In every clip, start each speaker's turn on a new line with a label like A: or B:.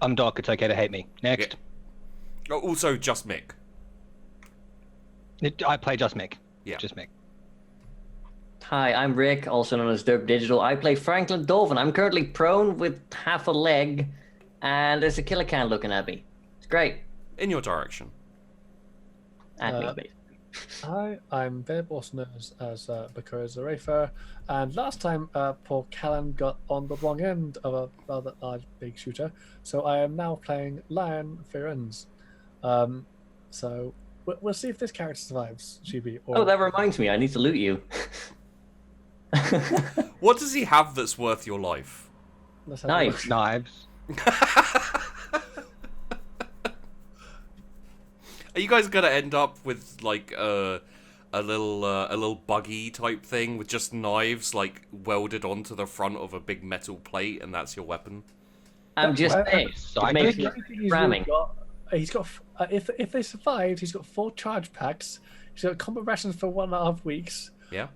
A: I'm Doc, it's okay to hate me. Next.
B: Yeah. Oh, also, just Mick.
A: I play just Mick.
B: Yeah.
A: Just Mick.
C: Hi, I'm Rick, also known as Derp Digital. I play Franklyn Dolphin. I'm currently prone with half a leg, and there's a killer can looking at me. It's great.
B: In your direction.
C: At me, basically.
D: Hi, I'm Bib, also known as Bacura the Wayfarer, and last time poor Callen got on the wrong end of a rather large big shooter, so I am now playing Lion Fearens. So we'll see if this character survives, GB. Or...
C: Oh, that reminds me, I need to loot you.
B: What does he have that's worth your life?
C: Knives.
A: Knives.
B: Are you guys gonna end up with like a little buggy type thing with just knives like welded onto the front of a big metal plate, and that's your weapon?
C: I'm just saying. It makes it ramming.
D: He's got if they survived, he's got 4 charge packs. He's got combat rations for 1.5 weeks.
B: Yeah.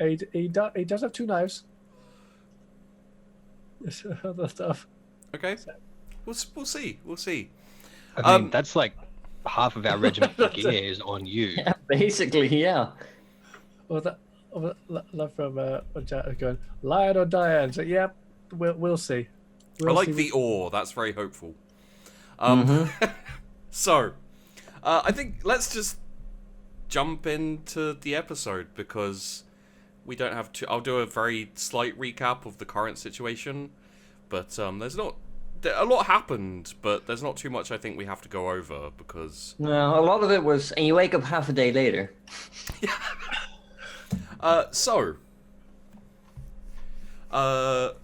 D: He does have 2 knives. This other stuff.
B: Okay. We'll see. We'll see.
A: I mean, that's like half of our regiment gear is on you.
C: Yeah, basically, yeah.
D: Well, that love from going lion or die. So yeah, we'll see.
B: I like the ore. That's very hopeful. So, I think let's just jump into the episode because we don't have to. I'll do a very slight recap of the current situation, but there's not. A lot happened, but there's not too much I think we have to go over because...
C: No, a lot of it was... And you wake up half a day later.
B: So...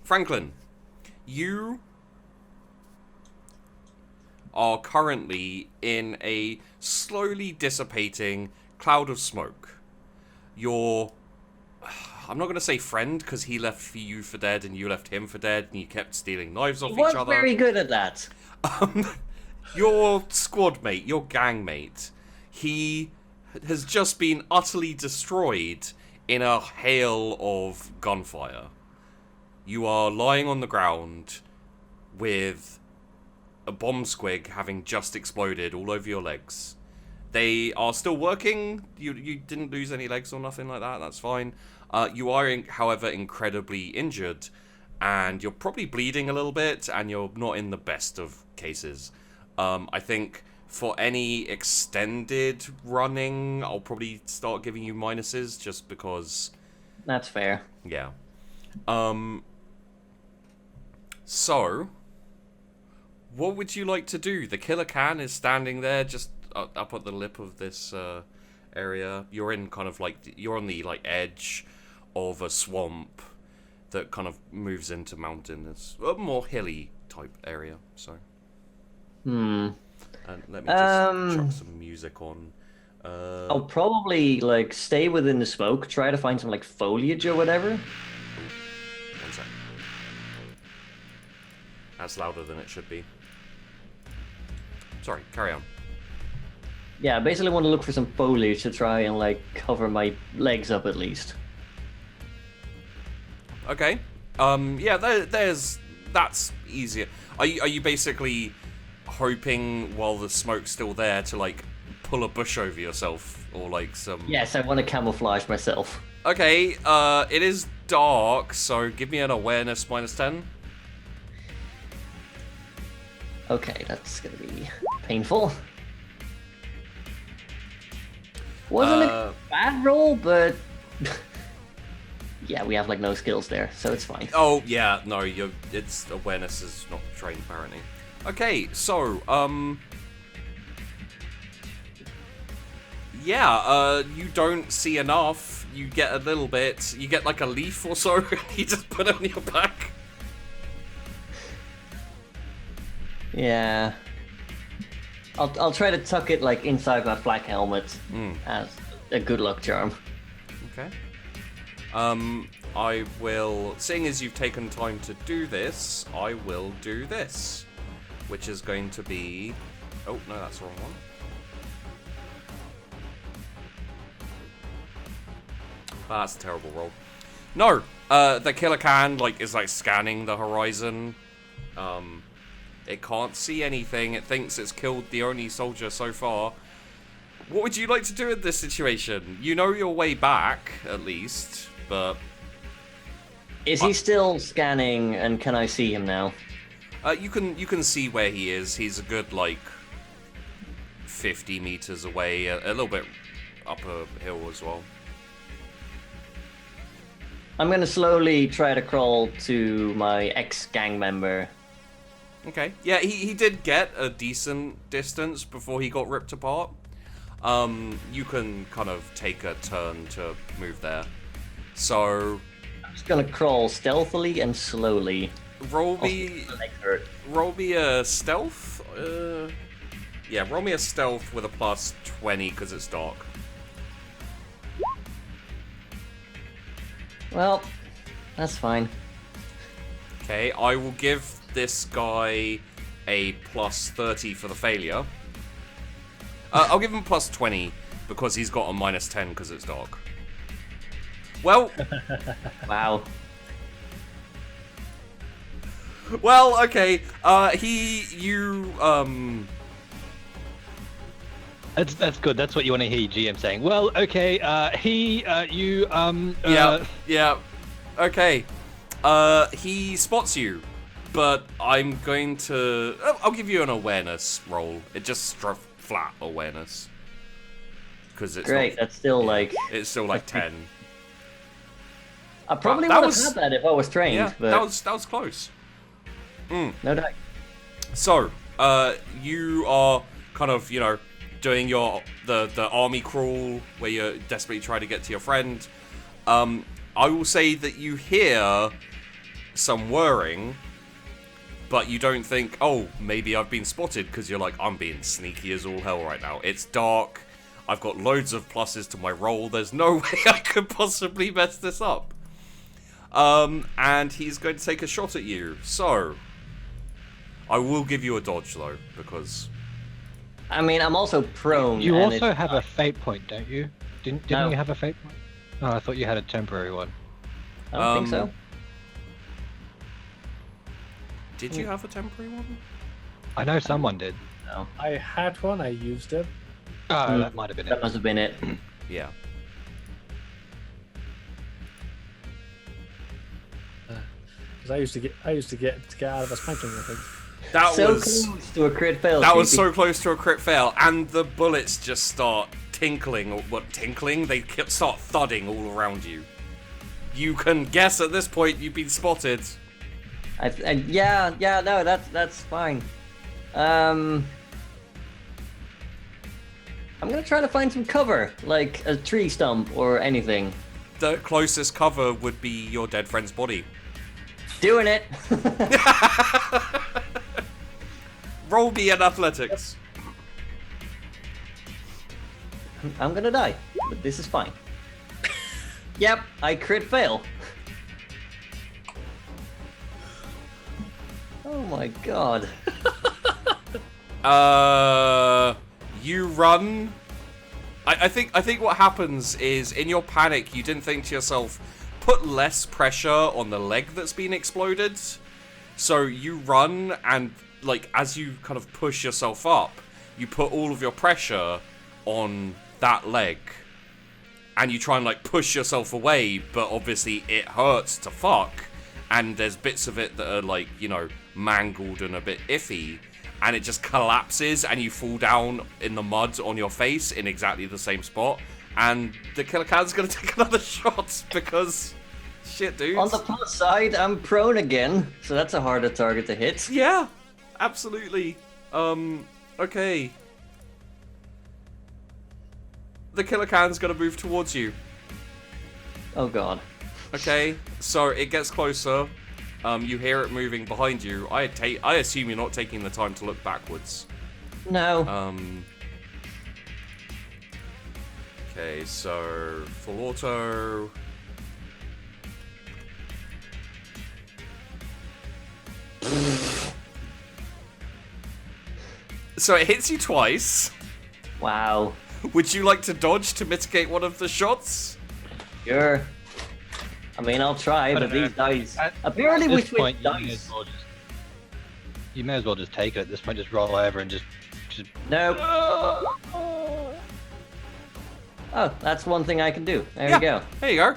B: Franklyn, you are currently in a slowly dissipating cloud of smoke. Your... I'm not going to say friend, because he left you for dead and you left him for dead and you kept stealing knives off each other.
C: He was very good at that.
B: Your squad mate, your gang mate, he has just been utterly destroyed in a hail of gunfire. You are lying on the ground with a bomb squig having just exploded all over your legs. They are still working. You didn't lose any legs or nothing like that. That's fine. You are, however, incredibly injured, and you're probably bleeding a little bit, and you're not in the best of cases. I think for any extended running, I'll probably start giving you minuses, just because...
C: That's fair.
B: Yeah. So, what would you like to do? The killer can is standing there, just up at the lip of this area. You're in kind of like... You're on the, like, edge of a swamp that kind of moves into mountain. It's a more hilly type area, so. And let me just chuck some music on.
C: I'll probably like stay within the smoke, try to find some like foliage or whatever.
B: 1 sec. That's louder than it should be. Sorry, carry on.
C: Yeah, I basically want to look for some foliage to try and like cover my legs up at least.
B: Okay. Yeah, that's easier. Are you basically hoping while the smoke's still there to like pull a bush over yourself or like some...
C: Yes, I want to camouflage myself.
B: Okay, it is dark, so give me an awareness -10.
C: Okay, that's gonna be painful. Wasn't a bad roll, but yeah, we have like no skills there, so it's fine.
B: Oh yeah, no, it's awareness is not trained apparently. Okay, so yeah, you don't see enough. You get a little bit. You get like a leaf or so. You just put it on your back.
C: Yeah. I'll try to tuck it like inside my flak helmet as a good luck charm.
B: Okay. I will, seeing as you've taken time to do this, I will do this, which is going to be, oh no, that's the wrong one. That's a terrible roll. No, the killer can is like scanning the horizon. It can't see anything. It thinks it's killed the only soldier so far. What would you like to do in this situation? You know your way back, at least, but...
C: Is he still scanning, and can I see him now?
B: You can see where he is. He's a good, like, 50 meters away, a little bit up a hill as well.
C: I'm gonna slowly try to crawl to my ex-gang member.
B: Okay. Yeah, he did get a decent distance before he got ripped apart. You can kind of take a turn to move there. So...
C: I'm just gonna crawl stealthily and slowly.
B: Roll me a stealth? Yeah, roll me a stealth with a plus 20 because it's dark.
C: Well, that's fine.
B: Okay, I will give this guy a plus 30 for the failure. I'll give him plus 20 because he's got a minus 10 because it's dark. Well...
C: Wow.
B: Well, okay,
A: That's good. That's what you want to hear GM saying. Well, okay,
B: Yeah, okay. He spots you, but I'm going to... I'll give you an awareness roll. It just flat awareness. Because it's
C: Great, that's still like...
B: It's still like 10.
C: I probably
B: That
C: would have
B: was-
C: had that if I was trained,
B: Yeah,
C: but
B: that was close.
C: no doubt.
B: So, you are kind of, doing the army crawl where you're desperately trying to get to your friend. I will say that you hear some whirring, but you don't think, oh, maybe I've been spotted, because you're like, I'm being sneaky as all hell right now. It's dark. I've got loads of pluses to my roll. There's no way I could possibly mess this up. And he's going to take a shot at you. So, I will give you a dodge, though, because...
C: I mean, I'm also prone.
A: You
C: and
A: also
C: it's-
A: have a fate point, don't you? Didn't
C: No.
A: you have a fate point? Oh, I thought you had a temporary one.
C: I don't think so.
B: Did you have a temporary one?
A: I know someone did.
C: No.
D: I had one, I used it.
A: Oh, that might have been
C: That
A: it.
C: must have been it.
B: Yeah.
D: Because I used to get out of a spanking, I think.
B: That
C: So
B: was...
C: close to a crit fail.
B: That was
C: TP.
B: so close to a crit fail, and the bullets just start tinkling, or what, tinkling? They start thudding all around you. You can guess at this point you've been spotted.
C: Yeah, no, that's fine. I'm gonna try to find some cover, like a tree stump or anything.
B: The closest cover would be your dead friend's body.
C: Doing it.
B: Roll me an athletics.
C: I'm gonna die, but this is fine. Yep, I crit fail. Oh my god.
B: You run. I think what happens is, in your panic, you didn't think to yourself, put less pressure on the leg that's been exploded. So you run, and like as you kind of push yourself up, you put all of your pressure on that leg, and you try and like push yourself away, but obviously it hurts to fuck, and there's bits of it that are like, mangled and a bit iffy, and it just collapses, and you fall down in the mud on your face in exactly the same spot, and the killer can's gonna take another shot because shit, dude.
C: On the plus side, I'm prone again, so that's a harder target to hit.
B: Yeah, absolutely. Okay. The killer can's gonna move towards you.
C: Oh god.
B: Okay, so it gets closer. You hear it moving behind you. I assume you're not taking the time to look backwards.
C: No.
B: Okay, so full auto. So it hits you twice.
C: Wow.
B: Would you like to dodge to mitigate one of the shots?
C: Sure. I mean, I'll try, but
A: don't know.
C: these dice.
A: At
C: Apparently, we
A: this point,
C: switched
A: you may as
C: dice.
A: well just- You may as well just take it at this point. Just roll over and just.
C: Nope. Oh, that's one thing I can do. There
B: Yeah,
C: we go.
B: there you go.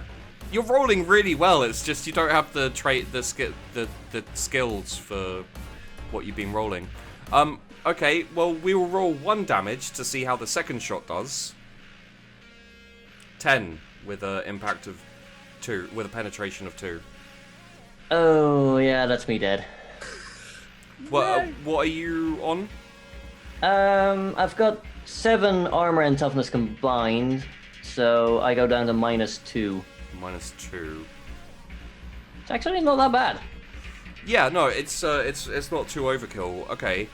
B: You're rolling really well. It's just you don't have the skills for what you've been rolling. Okay. Well, we will roll 1 damage to see how the second shot does. 10 with an impact of 2, with a penetration of 2.
C: Oh, yeah, that's me dead.
B: What are you on?
C: I've got 7 armor and toughness combined, so I go down to -2.
B: -2.
C: It's actually not that bad.
B: Yeah, no, it's not too overkill. Okay.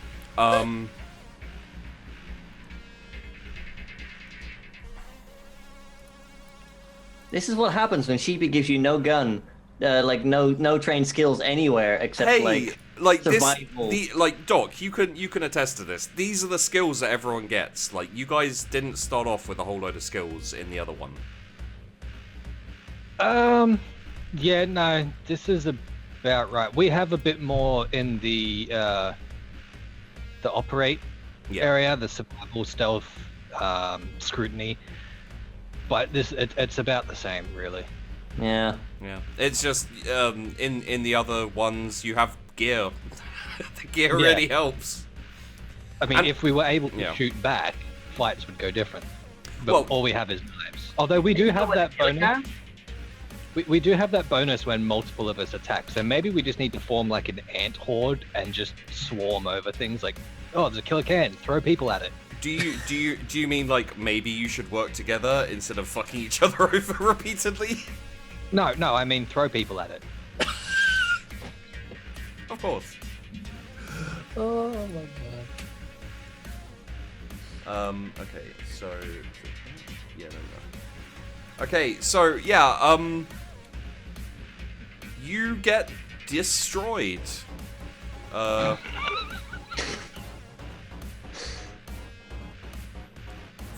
C: This is what happens when Sheepy gives you no gun, like no trained skills anywhere except
B: Hey,
C: survival.
B: Doc, you can attest to this. These are the skills that everyone gets. Like, you guys didn't start off with a whole load of skills in the other one.
A: Yeah, no, this is about right. We have a bit more in the operate area, the survival, stealth, scrutiny. But it's about the same, really.
C: Yeah.
B: Yeah. It's just in the other ones you have gear. The gear really helps.
A: I mean, if we were able to shoot back, fights would go different. But all we have is knives. Although we do have that bonus. We do have that bonus when multiple of us attack. So maybe we just need to form like an ant horde and just swarm over things like, oh, there's a killer can, throw people at it.
B: Do you mean like maybe you should work together instead of fucking each other over repeatedly?
A: No, I mean throw people at it.
B: Of course.
D: Oh my god.
B: Okay, so no. Okay, so yeah, you get destroyed.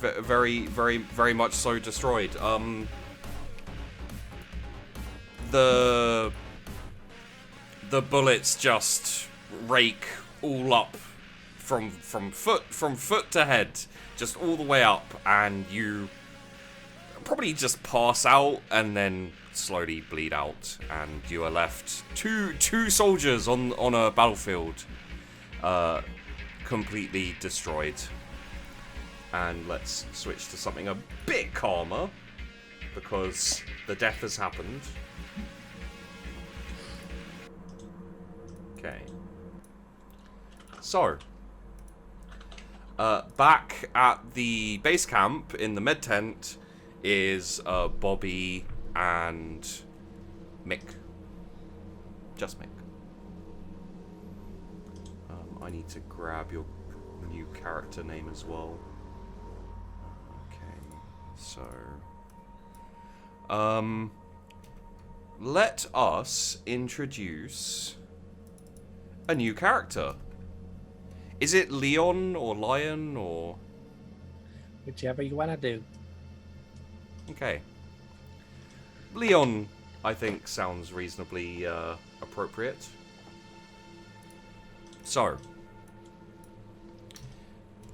B: Very, very, very much so destroyed. The bullets just rake all up from foot to head, just all the way up, and you probably just pass out and then slowly bleed out, and you are left two soldiers on a battlefield, completely destroyed. And let's switch to something a bit calmer, because the death has happened. Okay. So, back at the base camp in the med tent is Bobby and Mick. Just Mick. I need to grab your new character name as well. So, let us introduce a new character. Is it Leon or Lion or...
D: Whichever you wanna do.
B: Okay. Leon, I think, sounds reasonably appropriate. So,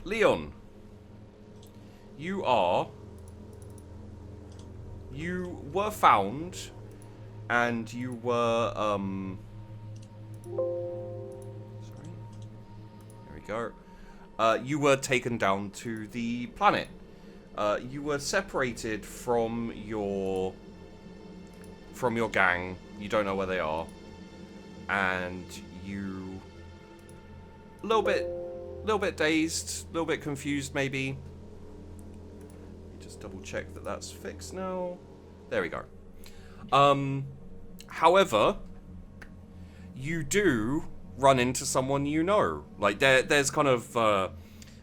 B: Leon, you were found, and you were, sorry. There we go. You were taken down to the planet. You were separated from your gang. You don't know where they are. And you... a little bit dazed, a little bit confused, maybe. Just double check that that's fixed now. There we go. However, you do run into someone you know. Like there's kind of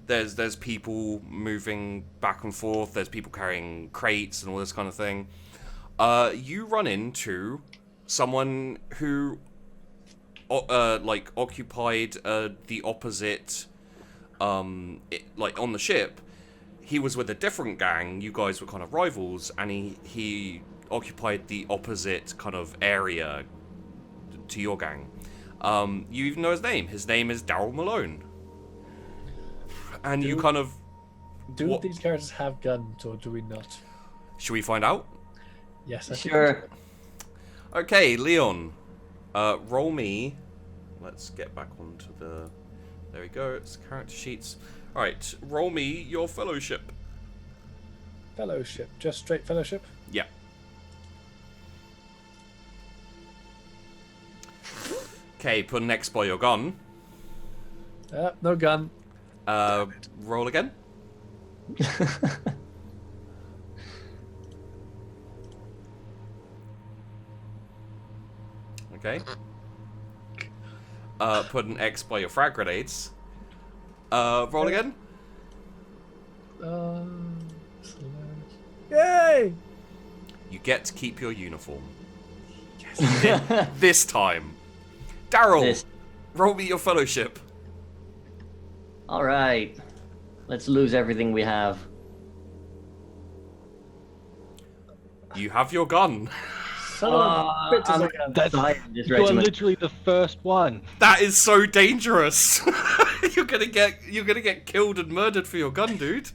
B: there's people moving back and forth. There's people carrying crates and all this kind of thing. You run into someone who like occupied the opposite like on the ship. He was with a different gang. You guys were kind of rivals, and he occupied the opposite kind of area to your gang. You even know his name. His name is Daryl Malone. And you kind of...
D: Do these characters have guns, or do we not?
B: Should we find out?
D: Yes, I
C: Sure.
B: Okay, Leon. Roll me... Let's get back onto the... There we go, it's character sheets. Alright, roll me your fellowship.
D: Fellowship. Just straight fellowship?
B: Yeah. Okay, put an X by your gun.
D: No gun.
B: Roll again. Okay. Put an X by your frag grenades. Roll again.
D: Yay!
B: You get to keep your uniform. Yes. This time. Daryl, roll me your fellowship.
C: Alright. Let's lose everything we have.
B: You have your gun.
D: Son of a bitch,
C: I'm
A: That's
C: dying in this
A: you're
C: regiment.
A: literally the first one.
B: That is so dangerous. You're gonna get killed and murdered for your gun, dude.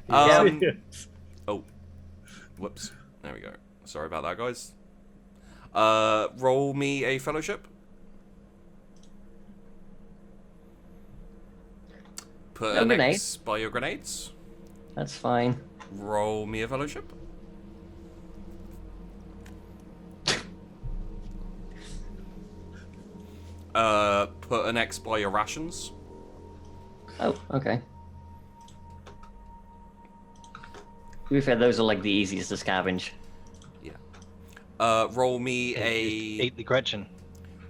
B: Oh, whoops. There we go. Sorry about that, guys. Roll me a fellowship. Put
C: No
B: an
C: grenade.
B: X by your grenades.
C: That's fine.
B: Roll me a fellowship. Put an X by your rations.
C: Oh, okay. To be fair, those are like the easiest to scavenge.
B: Yeah. Roll me a...
A: Eat the Gretchen.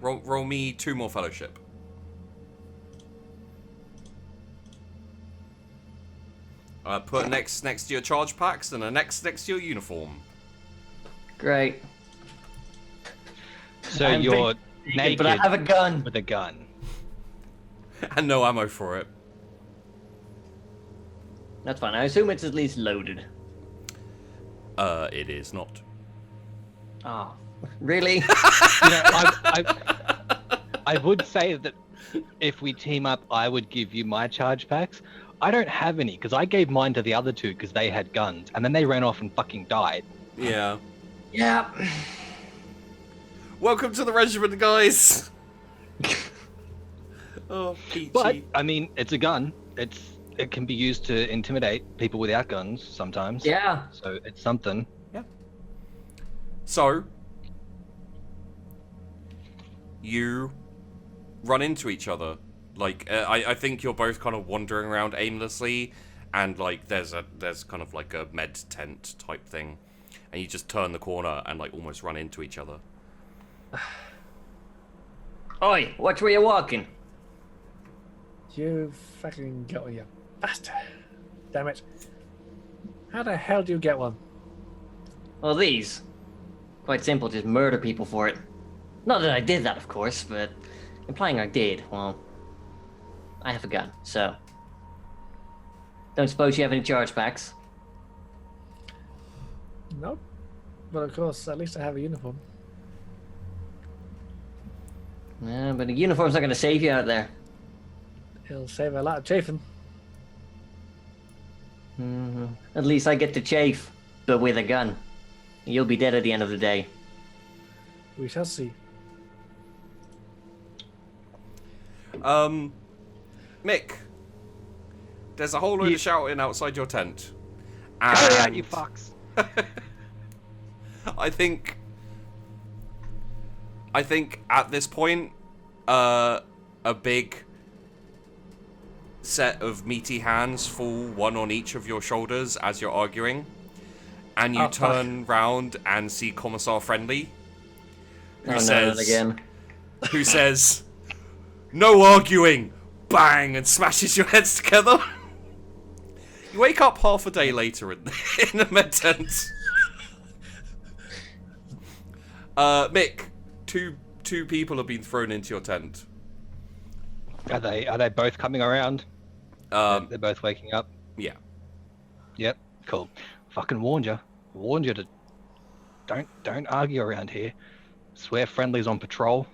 B: Roll me 2 more fellowship. Put an X next to your charge packs and an X next to your uniform.
C: Great.
A: So
C: I'm
A: you're
C: naked,
A: naked
C: but I have a gun.
A: with a gun.
B: And no ammo for it.
C: That's fine. I assume it's at least loaded.
B: It is not.
C: Oh, really?
A: You know, I would say that if we team up, I would give you my charge packs. I don't have any because I gave mine to the other two because they had guns, and then they ran off and fucking died.
B: Yeah.
C: Yeah.
B: Welcome to the regiment, guys. Oh, peachy.
A: But I mean, it's a gun. It can be used to intimidate people without guns sometimes.
C: Yeah.
A: So it's something.
B: Yeah. So you run into each other. Like I think you're both kind of wandering around aimlessly, and like there's kind of like a med tent type thing, and you just turn the corner and like almost run into each other.
C: Oi, watch where you're walking.
D: You fucking got one, you bastard. Damn it. How the hell do you get one?
C: Well, these. Quite simple, just murder people for it. Not that I did that, of course, but implying I did, well, I have a gun, so. Don't suppose you have any charge packs?
D: Nope. But of course, at least I have a uniform.
C: Yeah, but a uniform's not going to save you out there.
D: It'll save a lot of chafing.
C: At least I get to chafe, but with a gun. You'll be dead at the end of the day.
D: We shall see.
B: Mick, there's a whole load of shouting outside your tent.
A: Carry out,
B: And
A: you fucks.
B: I think at this point, a big set of meaty hands fall one on each of your shoulders as you're arguing, and you turn round and see Commissar Friendly, who
C: not again.
B: who says, "No arguing!" Bang, and smashes your heads together. You wake up half a day later in a med tent. Mick, two people have been thrown into your tent.
A: Are they both coming around? They're both waking up.
B: Yeah.
A: Yep. Cool. Fucking warned you. Warned you to don't argue around here. Swear Friendly's on patrol.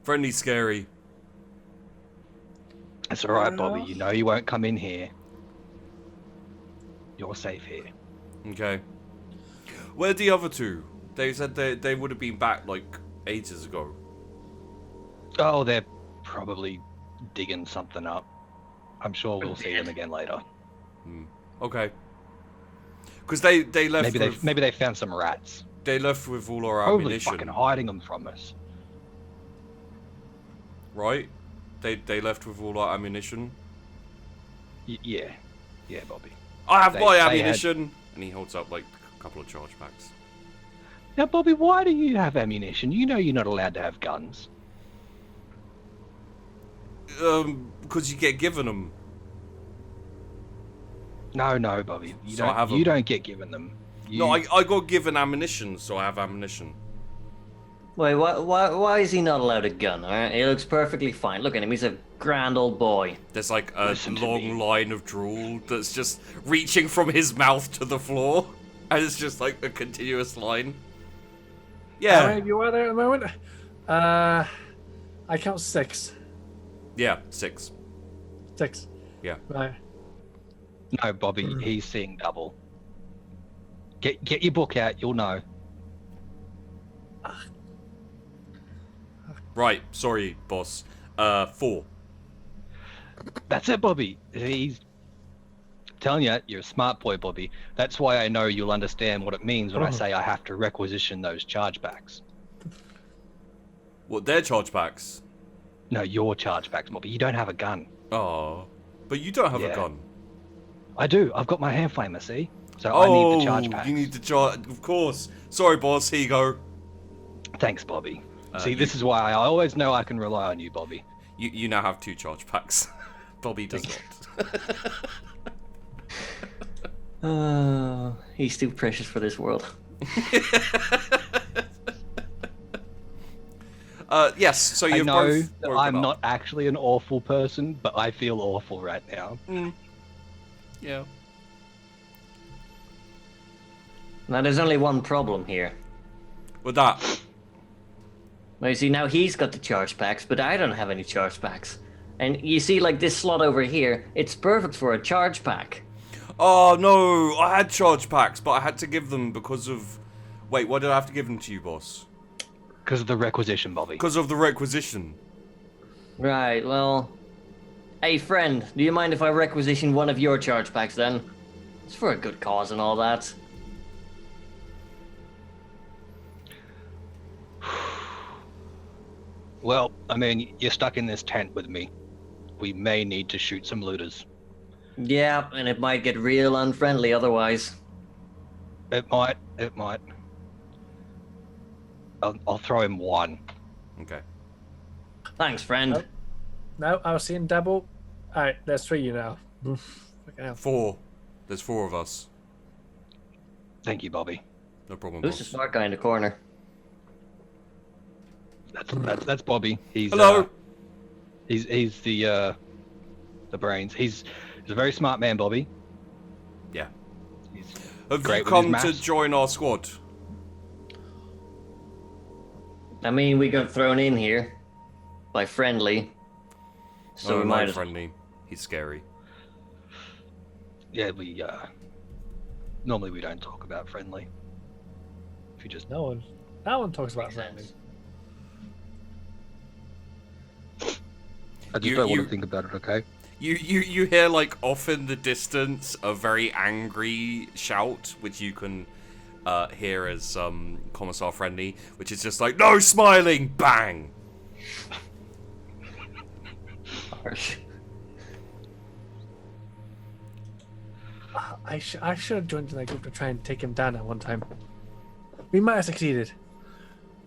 B: Friendly's scary.
A: It's alright, Bobby. You know you won't come in here. You're safe here.
B: Okay. Where are the other two? They said they would have been back, like, ages ago.
A: Oh, they're probably digging something up. I'm sure we'll see them again later.
B: Okay. Because they left
A: Maybe they found some rats.
B: They left with all our
A: Probably
B: ammunition.
A: fucking hiding them from us.
B: Right? They left with all our ammunition.
A: Yeah. Yeah, Bobby.
B: I have my
A: they
B: ammunition! And he holds up, like, a couple of charge packs.
A: Now, Bobby, why do you have ammunition? You know you're not allowed to have guns.
B: Because you get given them.
A: No, Bobby. You don't get given them.
B: No, I got given ammunition, so I have ammunition.
C: Wait, why is he not allowed a gun? Alright, he looks perfectly fine. Look at him, he's a grand old boy.
B: There's like a long line of drool that's just reaching from his mouth to the floor. And it's just like a continuous line. Yeah.
D: How many of you are there at the moment? I count 6.
B: Yeah, 6.
D: 6.
B: Yeah.
D: Right.
A: No, Bobby, he's seeing double. Get your book out, you'll know.
B: Right, sorry, boss. 4.
A: That's it, Bobby. He's telling you, you're a smart boy, Bobby. That's why I know you'll understand what it means when I say I have to requisition those chargebacks.
B: What, their chargebacks?
A: No, your chargebacks, Bobby. You don't have a gun.
B: Oh, but you don't have a
A: Yeah.
B: gun.
A: I do. I've got my hand flamer, see? So I need the chargebacks.
B: You need the charge. Of course. Sorry, boss. Here you go.
A: Thanks, Bobby. See, this is why I always know I can rely on you, Bobby.
B: You now have 2 charge packs. Bobby does not.
C: He's too precious for this world.
B: Yes, so
A: I
B: you've
A: know
B: both
A: that
B: woken
A: I'm
B: up.
A: not actually an awful person, but I feel awful right now.
B: Yeah.
C: Now, there's only one problem here.
B: With that.
C: Well, you see, now he's got the charge packs, but I don't have any charge packs. And you see, like, this slot over here, it's perfect for a charge pack.
B: Oh, no. I had charge packs, but I had to give them because of... Wait, why did I have to give them to you, boss?
A: Because of the requisition, Bobby.
B: Because of the requisition.
C: Right, well... Hey, friend, do you mind if I requisition one of your charge packs, then? It's for a good cause and all that.
A: Well, I mean, you're stuck in this tent with me. We may need to shoot some looters.
C: Yeah, and it might get real unfriendly otherwise.
A: It might. I'll throw him 1.
B: Okay.
C: Thanks, friend.
D: No, I was seeing double. Alright, there's 3 you now. Okay.
B: 4. There's 4 of us.
A: Thank you, Bobby.
B: No problem,
C: Who's the
B: boss.
C: smart guy in the corner?
A: That's Bobby. He's
B: Hello.
A: He's the brains. He's a very smart man, Bobby.
B: Yeah.
A: He's
B: Have
A: great
B: you
A: with his
B: come to
A: maths.
B: join our squad?
C: I mean, we got thrown in here by friendly, so
B: No,
C: we might
B: not
C: as
B: friendly. He's scary.
A: Yeah, we normally we don't talk about friendly. If you just
D: No one talks about friendly.
A: I just
B: You-
A: don't want
B: you-
A: to think about it, okay?
B: You hear, like, off in the distance a very angry shout, which you can hear as Commissar Friendly, which is just like, no smiling! Bang!
C: harsh.
D: I should have joined in that group to try and take him down at one time. We might have succeeded.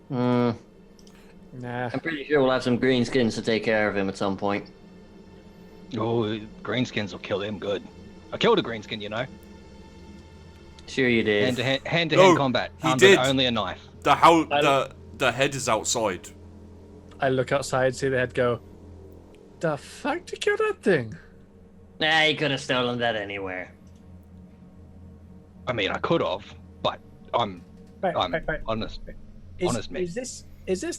C: Hmm.
D: Nah.
C: I'm pretty sure we'll have some greenskins to take care of him at some point.
A: Oh, greenskins will kill him good. I killed a greenskin, you know.
C: Sure you did.
A: Hand to
B: No,
A: hand combat.
B: he
A: Armed with
B: did.
A: only a knife.
B: The head is outside.
D: I look outside, see the head go. The fuck to kill that thing?
C: Nah, he could have stolen that anywhere.
A: I mean, I could have, but I'm
D: Right.
A: honest. Honest, mate.
D: Is this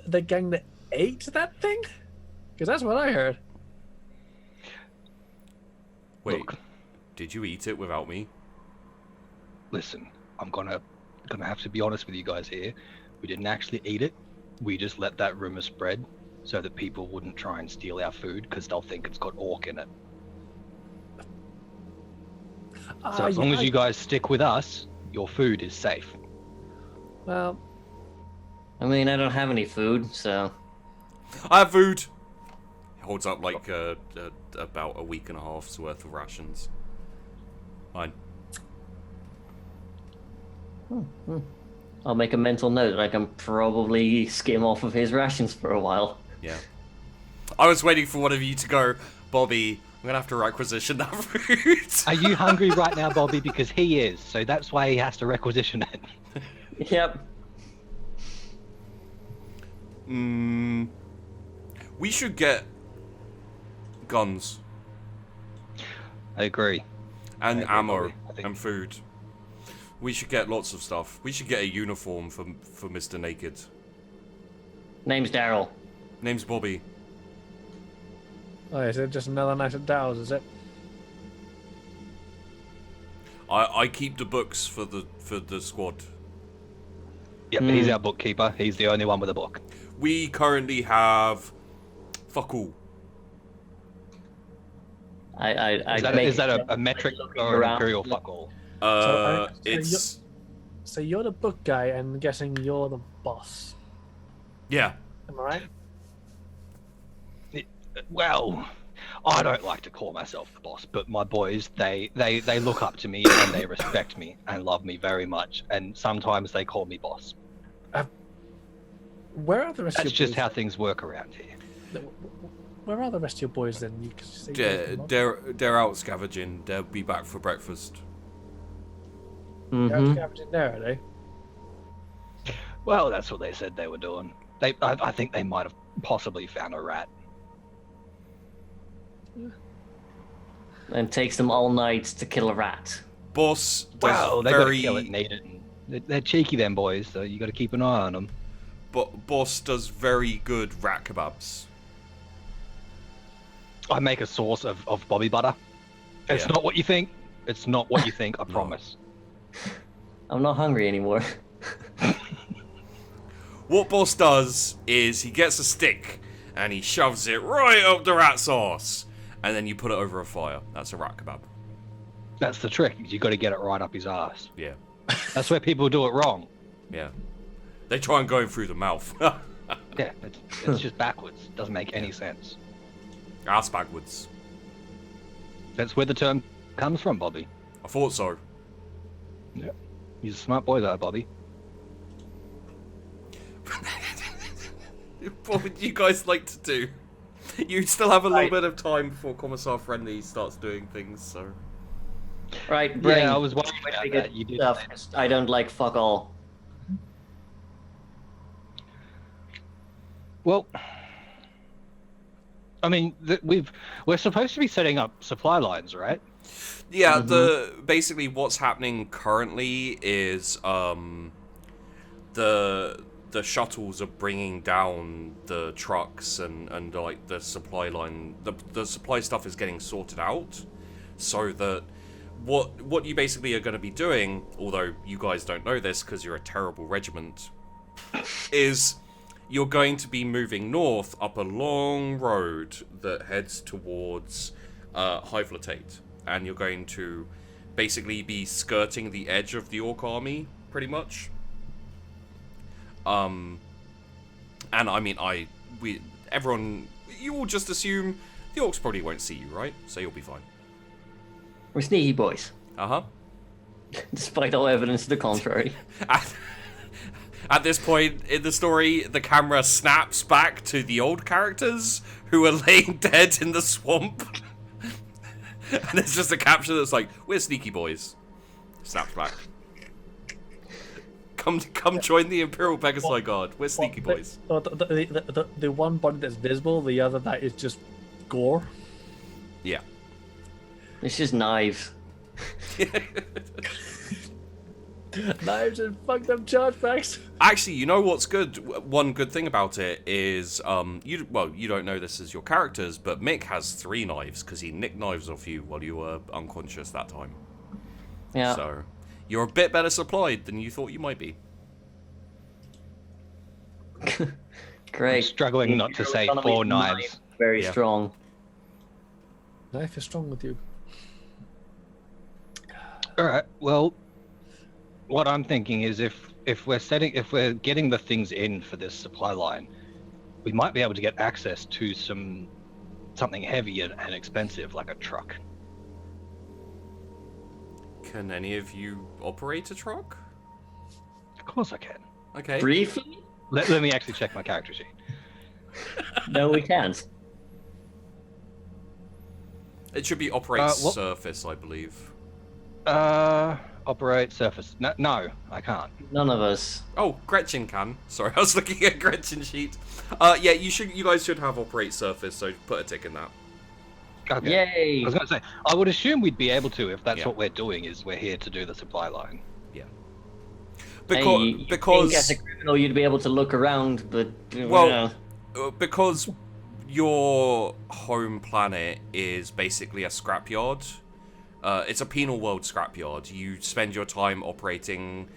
D: the gang that ate that thing? Because that's what I heard.
B: Wait,
A: Look,
B: did you eat it without me?
A: listen, I'm gonna have to be honest with you guys here. We didn't actually eat it. We just let that rumor spread so that people wouldn't try and steal our food because they'll think it's got orc in it. So as long as you guys stick with us, your food is safe.
D: Well,
C: I mean, I don't have any food, so...
B: I have food! He holds up, like, about a week and a half's worth of rations. Fine.
C: I'll make a mental note that I can probably skim off of his rations for a while.
B: Yeah. I was waiting for one of you to go, Bobby, I'm gonna have to requisition that food.
A: Are you hungry right now, Bobby? Because he is, so that's why he has to requisition it.
C: Yep.
B: We should get guns
A: I agree.
B: and
A: I agree,
B: ammo
A: Bobby. I think-
B: and food. We should get lots of stuff. We should get a uniform for Mr. Naked.
C: Name's Daryl.
B: Name's Bobby.
D: oh, is it just another night at Dow's, is it?
B: I keep the books for the squad.
A: Yep, he's our bookkeeper. He's the only one with a book.
B: We currently have fuck all.
A: Is that a metric or an imperial fuck all?
B: It's
D: So you're the book guy, and I'm guessing you're the boss.
B: yeah.
D: Am I right?
A: Well, I don't like to call myself the boss, but my boys, they look up to me and they respect me and love me very much, and sometimes they call me boss.
D: Where are the rest
A: That's
D: of your
A: just
D: boys?
A: how things work around here.
D: Where are the rest of your boys then? You can say
B: They're out scavenging. They'll be back for breakfast.
D: They're scavenging there, are they?
A: Well, that's what they said they were doing. I think they might have possibly found a rat.
C: And takes them all night to kill a rat.
B: Boss does
A: Well, they gotta
B: very
A: kill it and eat it. They're cheeky, them boys, so you got to keep an eye on them.
B: Boss does very good rat kebabs.
A: I make a sauce of bobby butter. It's
B: Yeah.
A: not what you think. It's not what you think, I promise.
C: I'm not hungry anymore.
B: What Boss does is he gets a stick and he shoves it right up the rat's arse, and then you put it over a fire. That's a rat kebab.
A: That's the trick. You got to get it right up his ass.
B: Yeah,
A: That's where people do it wrong.
B: yeah. They try and go in through the mouth.
A: Yeah, it's just backwards. Doesn't make any sense.
B: Ass backwards.
A: That's where the term comes from, Bobby.
B: I thought so.
A: Yeah. He's a smart boy, though, Bobby.
B: What would you guys like to do? You still have a little bit of time before Commissar Friendly starts doing things, so...
C: Right, bring.
A: Yeah, I was worried about
C: Figure
A: that. You did.
C: stuff. I don't like fuck all.
A: Well, I mean, we're supposed to be setting up supply lines, right?
B: Yeah, basically what's happening currently is the shuttles are bringing down the trucks and like the supply line. The supply stuff is getting sorted out, so that what you basically are going to be doing, although you guys don't know this because you're a terrible regiment, is you're going to be moving north up a long road that heads towards Hyvlatate. And you're going to basically be skirting the edge of the Orc army, pretty much. And I mean, everyone, you all just assume the Orcs probably won't see you, right? So you'll be fine.
C: We're sneaky boys,
B: Uh-huh.
C: despite all evidence to the contrary.
B: At this point in the story, the camera snaps back to the old characters who are laying dead in the swamp. And it's just a caption that's like, "We're sneaky boys." Snaps back. Come join the Imperial Pegasi Guard. We're sneaky boys.
D: The one body that's visible, the other that is just gore.
B: Yeah.
C: It's just knives.
D: Knives and fucked up charge packs.
B: Actually, you know what's good? One good thing about it is, you don't know this as your characters, but Mick has 3 knives because he nicked knives off you while you were unconscious that time.
C: Yeah.
B: So, you're a bit better supplied than you thought you might be.
C: Great.
A: I'm struggling not to say 4 knives.
C: Very strong.
D: Knife is strong with you.
A: All right. Well, what I'm thinking is if we're getting the things in for this supply line, we might be able to get access to something heavy and expensive like a truck.
B: Can any of you operate a truck?
A: Of course I can.
B: Okay.
C: Briefly?
A: Let me actually check my character sheet.
C: No, we can't.
B: It should be operate surface, I believe.
A: Operate surface. No, I can't.
C: None of us.
B: Oh, Gretchen can. Sorry, I was looking at Gretchen's sheet. Yeah, you guys should have operate surface, so put a tick in that.
A: Okay.
C: Yay!
A: I was going to say, I would assume we'd be able to if that's what we're doing, is we're here to do the supply line.
B: Yeah.
C: Because think as a criminal you'd be able to look around, but
B: because your home planet is basically a scrapyard. It's a penal world scrapyard. You spend your time operating,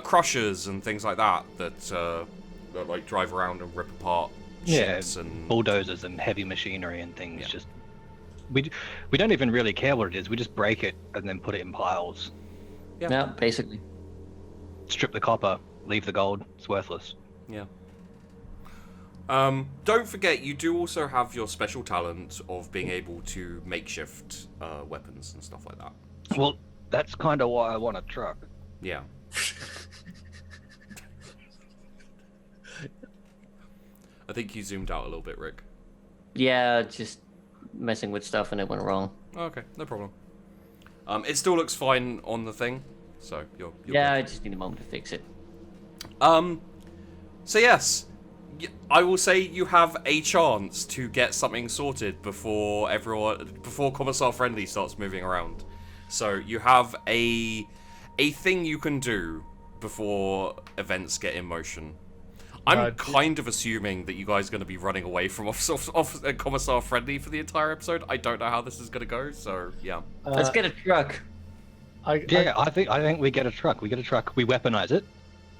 B: crushers and things like that that like drive around and rip apart ships and
A: bulldozers and heavy machinery and things. Yeah. Just we don't even really care what it is. We just break it and then put it in piles.
C: Yeah, basically.
A: Strip the copper, leave the gold. It's worthless.
B: Yeah. Don't forget, you do also have your special talent of being able to makeshift weapons and stuff like that.
A: Well, that's kind of why I want a truck.
B: Yeah. I think you zoomed out a little bit, Rick.
C: Yeah, just messing with stuff and it went wrong.
B: Okay, no problem. It still looks fine on the thing, so you're
C: yeah,
B: good.
C: I just need a moment to fix it.
B: So yes, I will say you have a chance to get something sorted before Commissar Friendly starts moving around. So you have a thing you can do before events get in motion. I'm kind of assuming that you guys are going to be running away from Commissar Friendly for the entire episode. I don't know how this is going to go, so yeah.
C: Let's get a truck.
A: I think we get a truck. We get a truck. We weaponize it.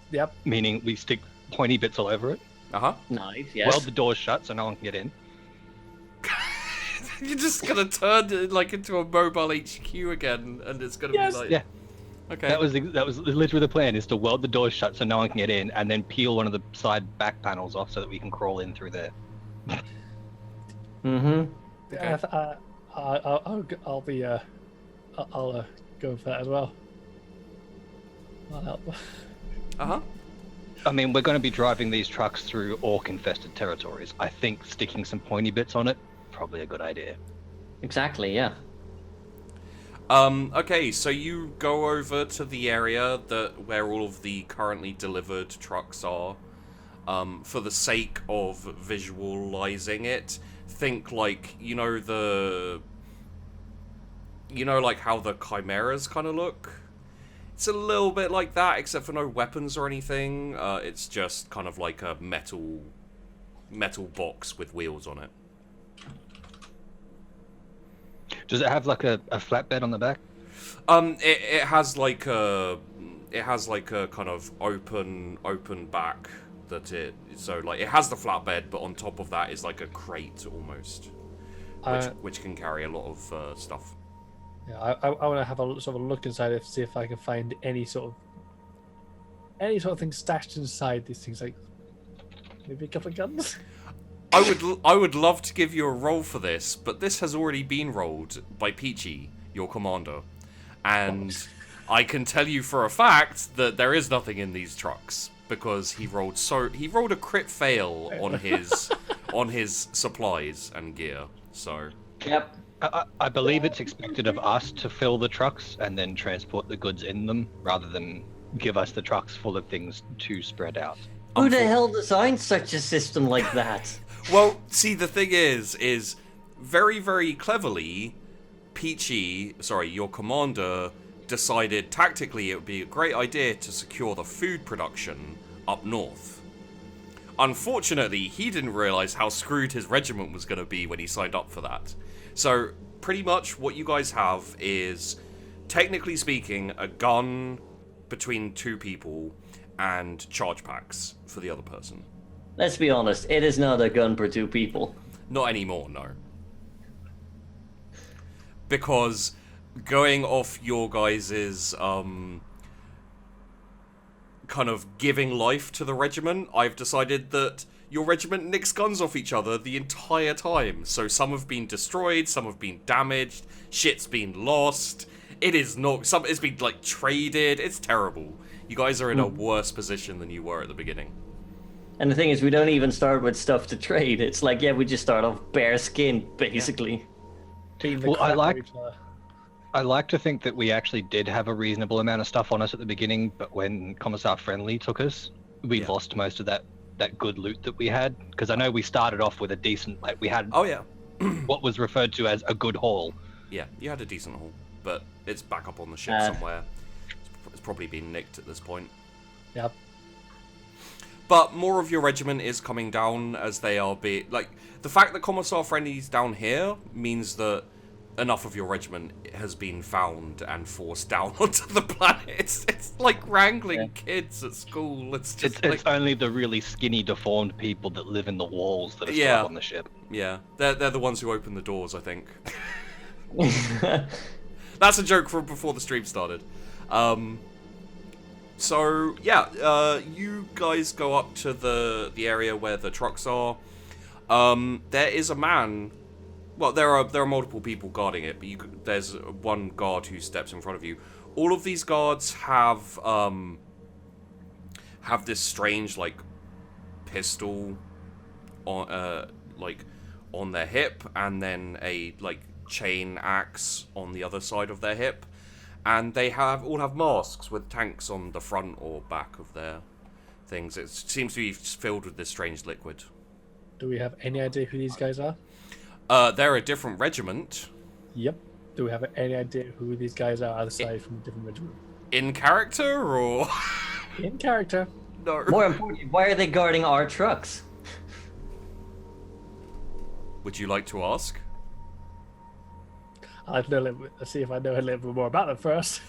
D: Yep.
A: Meaning we stick pointy bits all over it.
C: Nice. Yes.
A: Weld the doors shut so no one can get in.
B: You're just gonna turn it like into a mobile HQ again, and it's gonna be like Okay.
A: That was literally the plan: is to weld the doors shut so no one can get in, and then peel one of the side back panels off so that we can crawl in through there.
C: Mm-hmm.
D: Okay. I'll go for that as well. I'll help.
A: I mean, we're going to be driving these trucks through orc-infested territories. I think sticking some pointy bits on it, probably a good idea.
C: Exactly, yeah.
B: Okay, so you go over to the area where all of the currently delivered trucks are. For the sake of visualizing it, think like, like how the chimeras kind of look? It's a little bit like that, except for no weapons or anything. It's just kind of like a metal box with wheels on it.
A: Does it have like a flatbed on the back?
B: It has like a kind of open back so like it has the flatbed, but on top of that is like a crate almost, which can carry a lot of stuff.
D: Yeah, I want to have a sort of a look inside it to see if I can find any sort of thing stashed inside these things, like maybe a couple of guns.
B: I would love to give you a roll for this, but this has already been rolled by Peachy, your commander, and I can tell you for a fact that there is nothing in these trucks because he rolled a crit fail on his supplies and gear. So
C: yep.
A: I believe it's expected of us to fill the trucks and then transport the goods in them, rather than give us the trucks full of things to spread out.
C: Who the hell designed such a system like that?
B: Well, see, the thing is very, very cleverly, Peachy, your commander, decided tactically it would be a great idea to secure the food production up north. Unfortunately, he didn't realize how screwed his regiment was going to be when he signed up for that. So, pretty much what you guys have is, technically speaking, a gun between two people and charge packs for the other person.
C: Let's be honest, it is not a gun per two people.
B: Not anymore, no. Because going off your guys's kind of giving life to the regiment, I've decided that your regiment nicks guns off each other the entire time. So some have been destroyed, some have been damaged, shit's been lost. It's been like traded. It's terrible. You guys are in a worse position than you were at the beginning.
C: And the thing is, we don't even start with stuff to trade. It's like, yeah, we just start off bare skin, basically.
D: Team
A: Well, I like to think that we actually did have a reasonable amount of stuff on us at the beginning, but when Commissar Friendly took us, we lost most of that good loot that we had. Because I know we started off with a decent, like, we had what was referred to as a good haul.
B: Yeah, you had a decent haul, but it's back up on the ship somewhere. It's probably been nicked at this point.
D: Yep.
B: But more of your regiment is coming down as they are like, the fact that Commissar Friendly's down here means that enough of your regiment has been found and forced down onto the planet. It's like wrangling kids at school. It's
A: only the really skinny, deformed people that live in the walls that are still on the ship.
B: Yeah, they're the ones who open the doors, I think. That's a joke from before the stream started. So yeah, you guys go up to the area where the trucks are. There is a man. Well, there are multiple people guarding it, but there's one guard who steps in front of you. All of these guards have this strange like pistol on on their hip, and then a like chain axe on the other side of their hip. And they all have masks with tanks on the front or back of their things. It seems to be filled with this strange liquid.
D: Do we have any idea who these guys are?
B: They're a different regiment.
D: Yep. Do we have any idea who these guys are aside from a different regiment?
B: In character or?
D: In character.
B: No.
C: More importantly, why are they guarding our trucks?
B: Would you like to ask?
D: Let's see if I know a little bit more about them first.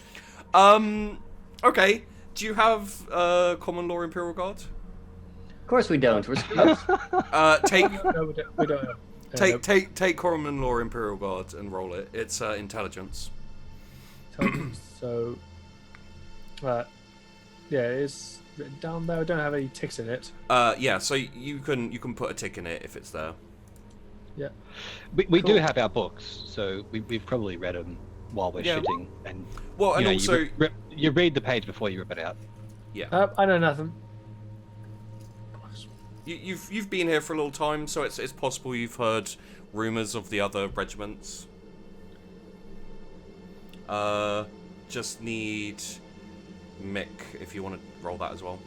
B: Okay. Do you have common law Imperial Guard?
C: Of course we don't. We're screwed.
B: Take
D: No, we don't.
B: take common law Imperial Guard and roll it. It's intelligence.
D: So, yeah, it's written down there. I don't have any ticks in it.
B: Yeah. So you can put a tick in it if it's there.
D: Yeah.
A: We do have our books, so we've probably read them while we're shooting. And
B: also
A: you read the page before you rip it out.
B: Yeah.
D: I know nothing.
B: You've been here for a little time, so it's possible you've heard rumors of the other regiments. Just need Mick if you want to roll that as well.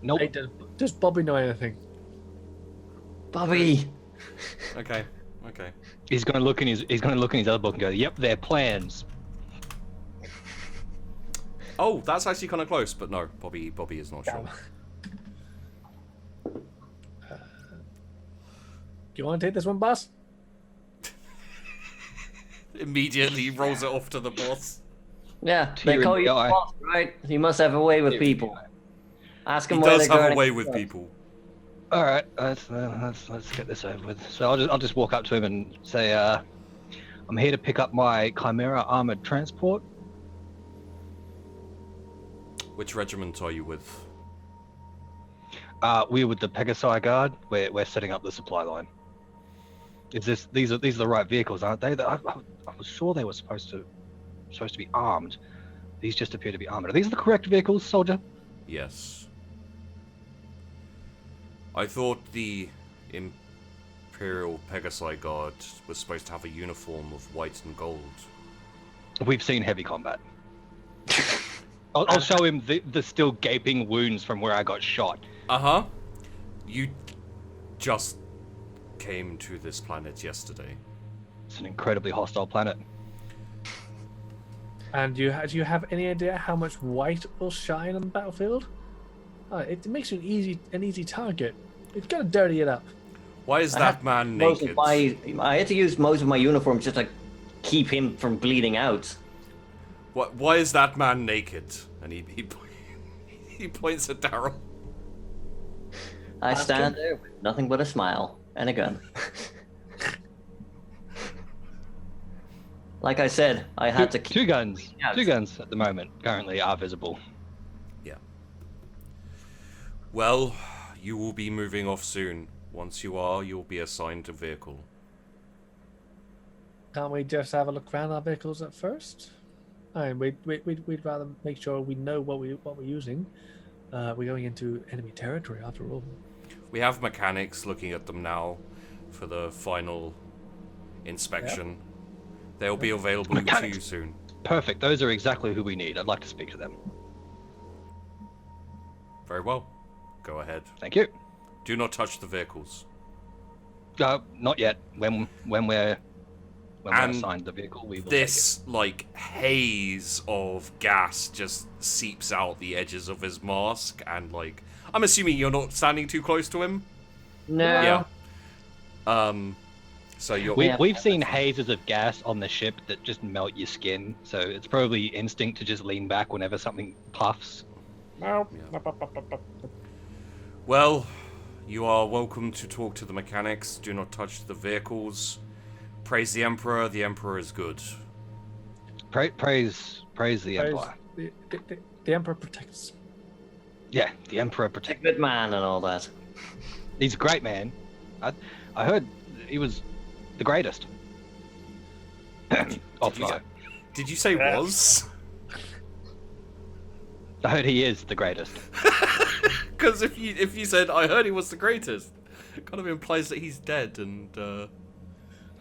A: Nope.
D: Hey, does Bobby know anything?
C: Bobby.
B: Okay.
A: He's gonna look in his other book and go, "Yep, they're plans."
B: Oh, that's actually kind of close, but no, Bobby is not sure.
D: Do you want to take this one, boss?
B: Immediately rolls it off to the boss.
C: Yeah, they call you boss, right? You must have a way with people. Ask him
B: he
C: why
B: does
C: they're
B: have a
C: guarding
B: way with
C: us.
B: people.
A: All right, let's get this over with. So I'll just walk up to him and say, "I'm here to pick up my Chimera armored transport."
B: Which regiment are you with?
A: We're with the Pegasi Guard. We're setting up the supply line. These are the right vehicles, aren't they? I was sure they were supposed to be armed. These just appear to be armored. Are these the correct vehicles, soldier?
B: Yes. I thought the Imperial Pegasi Guard was supposed to have a uniform of white and gold.
A: We've seen heavy combat. I'll show him the still gaping wounds from where I got shot.
B: Uh-huh. You just came to this planet yesterday.
A: It's an incredibly hostile planet.
D: And do you have any idea how much white will shine on the battlefield? It makes you an easy target. It's gonna dirty it up.
B: Why is that man naked?
C: I had to use most of my uniform just to keep him from bleeding out.
B: Why is that man naked? And he points at Daryl.
C: I stand there with nothing but a smile and a gun. Like I said, I had to keep...
A: Two guns. Two guns at the moment currently are visible.
B: Yeah. Well, you will be moving off soon. Once you are, you'll be assigned a vehicle.
D: Can't we just have a look around our vehicles at first? We'd rather make sure we know what we're using. We're going into enemy territory after all.
B: We have mechanics looking at them now for the final inspection. Yep. They'll be available to you soon.
A: Perfect. Those are exactly who we need. I'd like to speak to them.
B: Very well. Go ahead.
A: Thank you.
B: Do not touch the vehicles.
A: Not yet. When we're assigned the vehicle, we will
B: this
A: take it.
B: like haze of gas just seeps out the edges of his mask, and like I'm assuming you're not standing too close to him.
C: No.
B: Yeah. So you're.
A: We've seen hazes of gas on the ship that just melt your skin, so it's probably instinct to just lean back whenever something puffs.
B: Yeah. Well, you are welcome to talk to the mechanics. Do not touch the vehicles. Praise the Emperor. The Emperor is good.
A: Praise the Emperor.
D: The Emperor protects.
A: Yeah, the Emperor protects.
C: Good man and all that.
A: He's a great man. I heard he was the greatest.
B: Did you say was?
A: I heard he is the greatest.
B: Because if you said I heard he was the greatest, it kind of implies that he's dead and.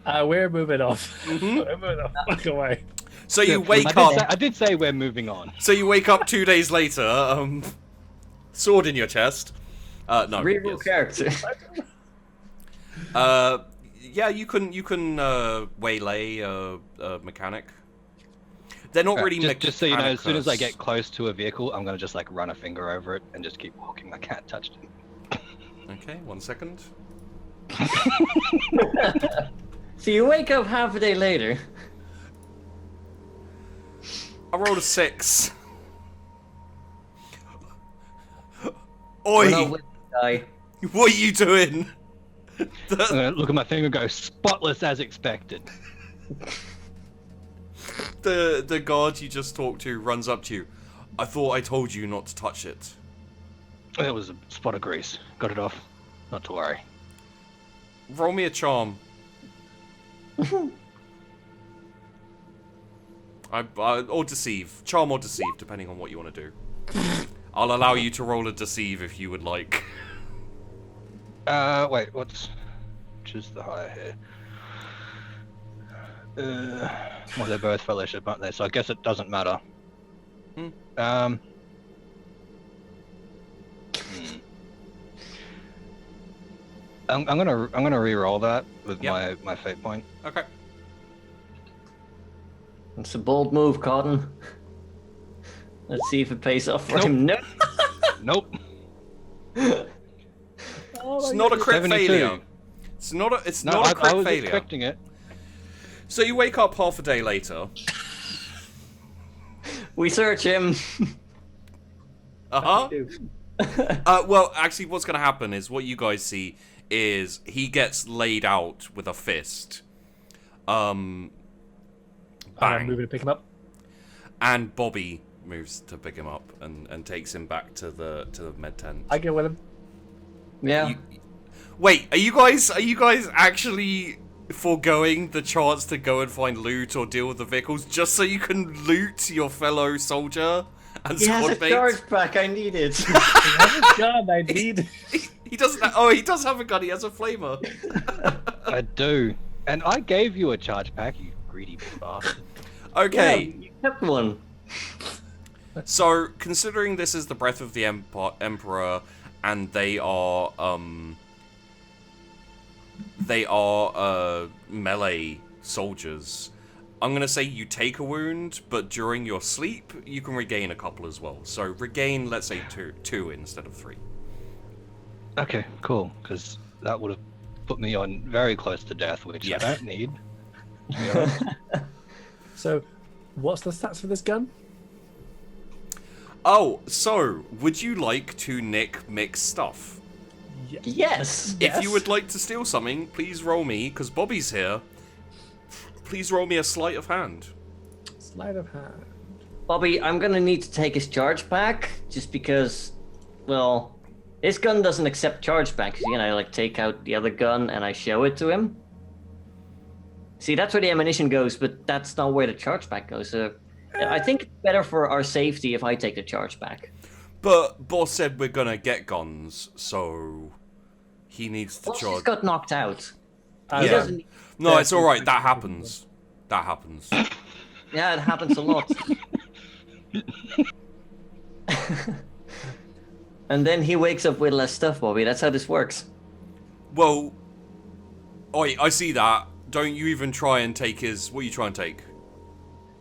D: We're moving off. Mm-hmm. We're moving off. Back away.
B: So you wake up.
A: I did say we're moving on.
B: So you wake up 2 days later, sword in your chest. No.
C: Real character.
B: Yeah, you can waylay a mechanic. They're not really
A: just so you know, as soon as I get close to a vehicle, I'm gonna just like run a finger over it and just keep walking. I can't touch it.
B: Okay, 1 second.
C: So you wake up half a day later.
B: I rolled a 6. Oi! What are you doing?
A: I'm gonna look at my finger and go, spotless as expected.
B: The guard you just talked to runs up to you. I thought I told you not to touch it.
A: It was a spot of grease. Got it off. Not to worry.
B: Roll me a charm. Or deceive. Charm or deceive, depending on what you want to do. I'll allow you to roll a deceive if you would like.
A: Wait, which is the higher here? Well, they're both fellowship, aren't they? So I guess it doesn't matter. I'm gonna re-roll that with my fate point.
B: Okay.
C: It's a bold move, Cotton. Let's see if it pays off for him. No.
A: Nope.
B: It's not a crit
A: 72.
B: failure. It's not a crit
A: I was
B: failure.
A: expecting it.
B: So you wake up half a day later.
C: We search him.
B: Well, actually, what's going to happen is what you guys see is he gets laid out with a fist. Bang.
D: I'm moving to pick him up.
B: And Bobby moves to pick him up and takes him back to the med tent.
D: I go with him.
C: Yeah.
B: Wait, are you guys actually foregoing the chance to go and find loot or deal with the vehicles just so you can loot your fellow soldier and
C: he has a
B: squad mate?
C: charge pack. I need it.
D: He has a gun. I need.
B: He doesn't. Oh, he does have a gun. He has a flamer.
A: I do, and I gave you a charge pack, you greedy bastard.
B: Okay.
C: Yeah, you kept one.
B: So, considering this is the breath of the Emperor, and they are they are melee soldiers. I'm going to say you take a wound, but during your sleep, you can regain a couple as well. So regain, let's say, two instead of 3.
A: Okay, cool. Because that would have put me on very close to death, which I don't need.
D: So, what's the stats for this gun?
B: Oh, so, would you like to nick Mick's stuff?
C: Yes.
B: If you would like to steal something, please roll me, because Bobby's here. Please roll me a sleight of hand.
D: Sleight of hand.
C: Bobby, I'm gonna need to take his charge back, just because, well, this gun doesn't accept charge back. You know, like take out the other gun and I show it to him. See, that's where the ammunition goes, but that's not where the charge back goes. So I think it's better for our safety if I take the charge back.
B: But boss said we're gonna get guns, so he needs to
C: Boss
B: charge.
C: just got knocked out.
B: Yeah.
C: He doesn't.
B: No, it's all right. That happens. That happens.
C: Yeah, it happens a lot. And then he wakes up with less stuff, Bobby. That's how this works.
B: Well, I see that. Don't you even try and take his. What are you trying to take?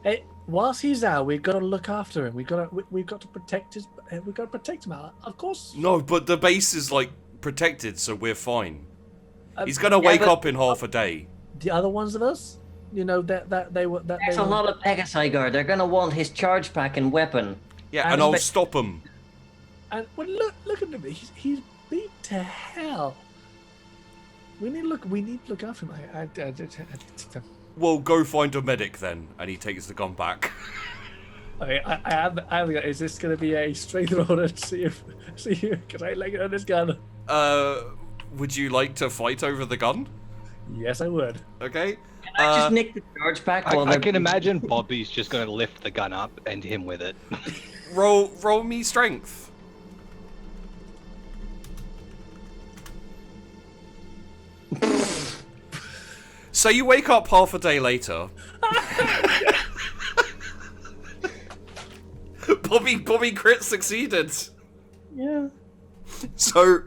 D: Hey, whilst he's out, we've got to look after him. We've got to protect his. We've got to protect him. Of course.
B: No, but the base is like protected, so we're fine. He's gonna wake up in half a day.
D: The other ones of us, you know, that they were.
C: There's a lot of Pegasi Guard. They're gonna want his charge pack and weapon.
B: Yeah, and I'll stop him.
D: And well, look at him. He's beat to hell. We need to look after him.
B: Well, go find a medic then, and he takes the gun back.
D: Okay, I have. Is this going to be a straight roll to see if can I let go of this gun?
B: Would you like to fight over the gun?
D: Yes, I would.
B: Okay.
C: Can I just nick the charge pack?
A: I can imagine Bobby's just going to lift the gun up and him with it.
B: Roll me strength. So you wake up half a day later. Bobby crit succeeded.
C: Yeah.
B: So,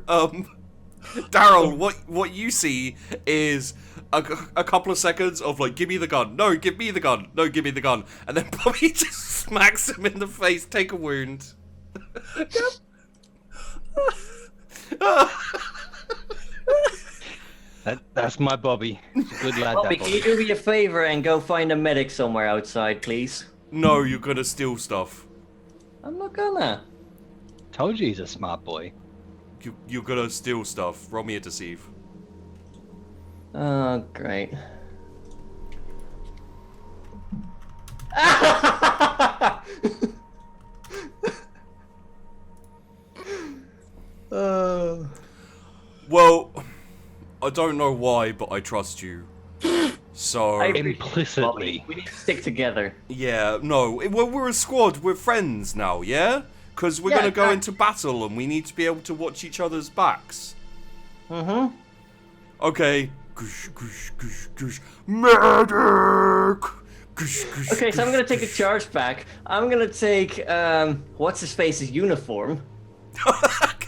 B: Daryl, what you see is a couple of seconds of like, give me the gun, no, give me the gun, no, give me the gun, and then Bobby just smacks him in the face, take a wound.
A: That's my Bobby. He's a good lad.
C: Bobby, can you do me a favor and go find a medic somewhere outside, please?
B: No, you're gonna steal stuff.
C: I'm not gonna.
A: Told you he's a smart boy.
B: You're gonna steal stuff. Roll me a deceive.
C: Oh, great.
B: Well, I don't know why, but I trust you. So
A: implicitly,
C: we need to stick together.
B: Yeah, no, we're a squad. We're friends now, yeah? Because we're gonna go into battle, and we need to be able to watch each other's backs.
C: Mm-hmm.
B: Okay. Gush, gush, gush, gush. Medic! Gush, gush,
C: Okay, so I'm gonna take a charge back. I'm gonna take what's his face's uniform.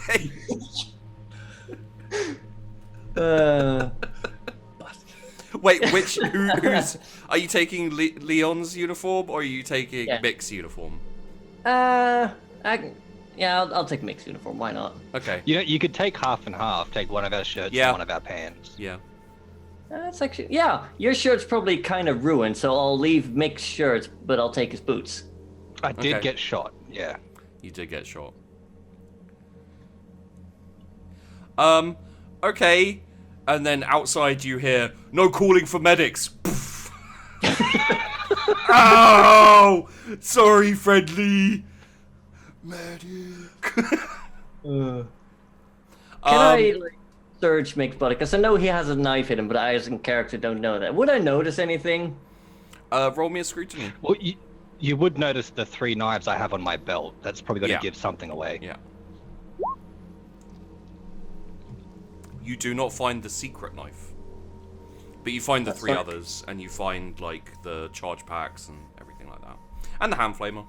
B: Okay. Wait, who's are you taking Leon's uniform or are you taking Mick's uniform?
C: I'll take Mick's uniform. Why not?
B: Okay.
A: You could take half and half. Take one of our shirts and one of our pants.
B: Yeah.
C: That's actually your shirt's probably kind of ruined, so I'll leave Mick's shirt, but I'll take his boots.
A: I did get shot. Yeah.
B: You did get shot. Okay. And then outside you hear, no calling for medics. Ow! Sorry, friendly. Medic.
C: Can I search Mick's body? Because I know he has a knife in him, but I as a character don't know that. Would I notice anything?
B: Roll me a scrutiny.
A: Well, you would notice the 3 knives I have on my belt. That's probably going to give something away.
B: Yeah. You do not find the secret knife. But you find the 3 others, and you find, like, the charge packs and everything like that. And the hand flamer.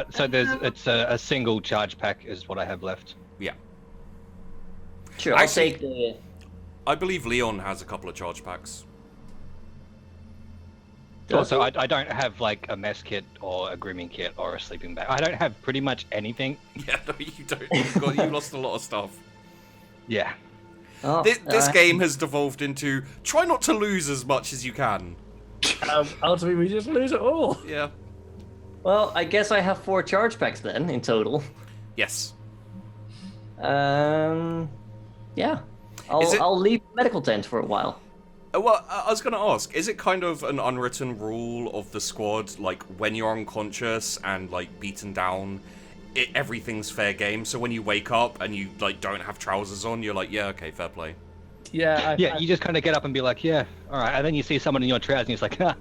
A: So it's a single charge pack is what I have left.
B: Yeah.
C: Sure, I'll take the...
B: I believe Leon has a couple of charge packs.
A: Also, I don't have like a mess kit or a grooming kit or a sleeping bag. I don't have pretty much anything.
B: Yeah, no, you don't. You lost a lot of stuff.
A: Yeah.
C: Oh,
B: This game has devolved into try not to lose as much as you can.
D: Ultimately, we just lose it all.
B: Yeah.
C: Well, I guess I have 4 charge packs then in total.
B: Yes.
C: Yeah. I'll leave the medical tent for a while.
B: Well, I was going to ask, is it kind of an unwritten rule of the squad, like, when you're unconscious and, like, beaten down, everything's fair game, so when you wake up and you, like, don't have trousers on, you're like, yeah, okay, fair play.
D: Yeah.
A: You just kind of get up and be like, yeah, alright, and then you see someone in your trousers and you're like, ha,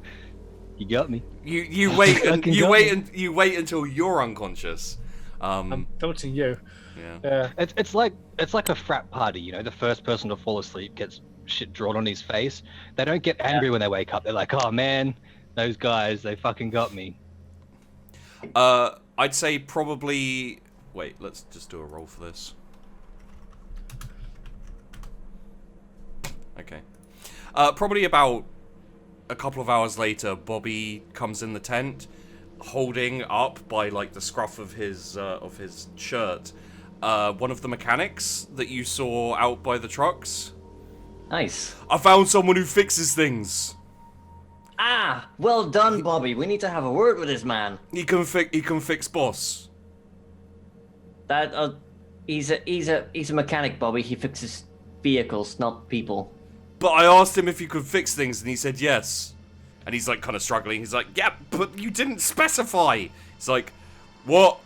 A: you got me.
B: You wait until you're unconscious.
D: I'm voting you.
B: Yeah.
A: It's like a frat party, you know, the first person to fall asleep gets shit drawn on his face. They don't get angry when they wake up. They're like, oh man, those guys, they fucking got me.
B: I'd say probably... Wait, let's just do a roll for this. Okay. Probably about a couple of hours later, Bobby comes in the tent, holding up by like the scruff of his shirt, one of the mechanics that you saw out by the trucks.
C: Nice.
B: I found someone who fixes things.
C: Ah, well done, Bobby. We need to have a word with this man.
B: He can fix boss.
C: That he's a mechanic, Bobby. He fixes vehicles, not people.
B: But I asked him if he could fix things, and he said yes. And he's like kind of struggling. He's like, yeah, but you didn't specify. It's like, what?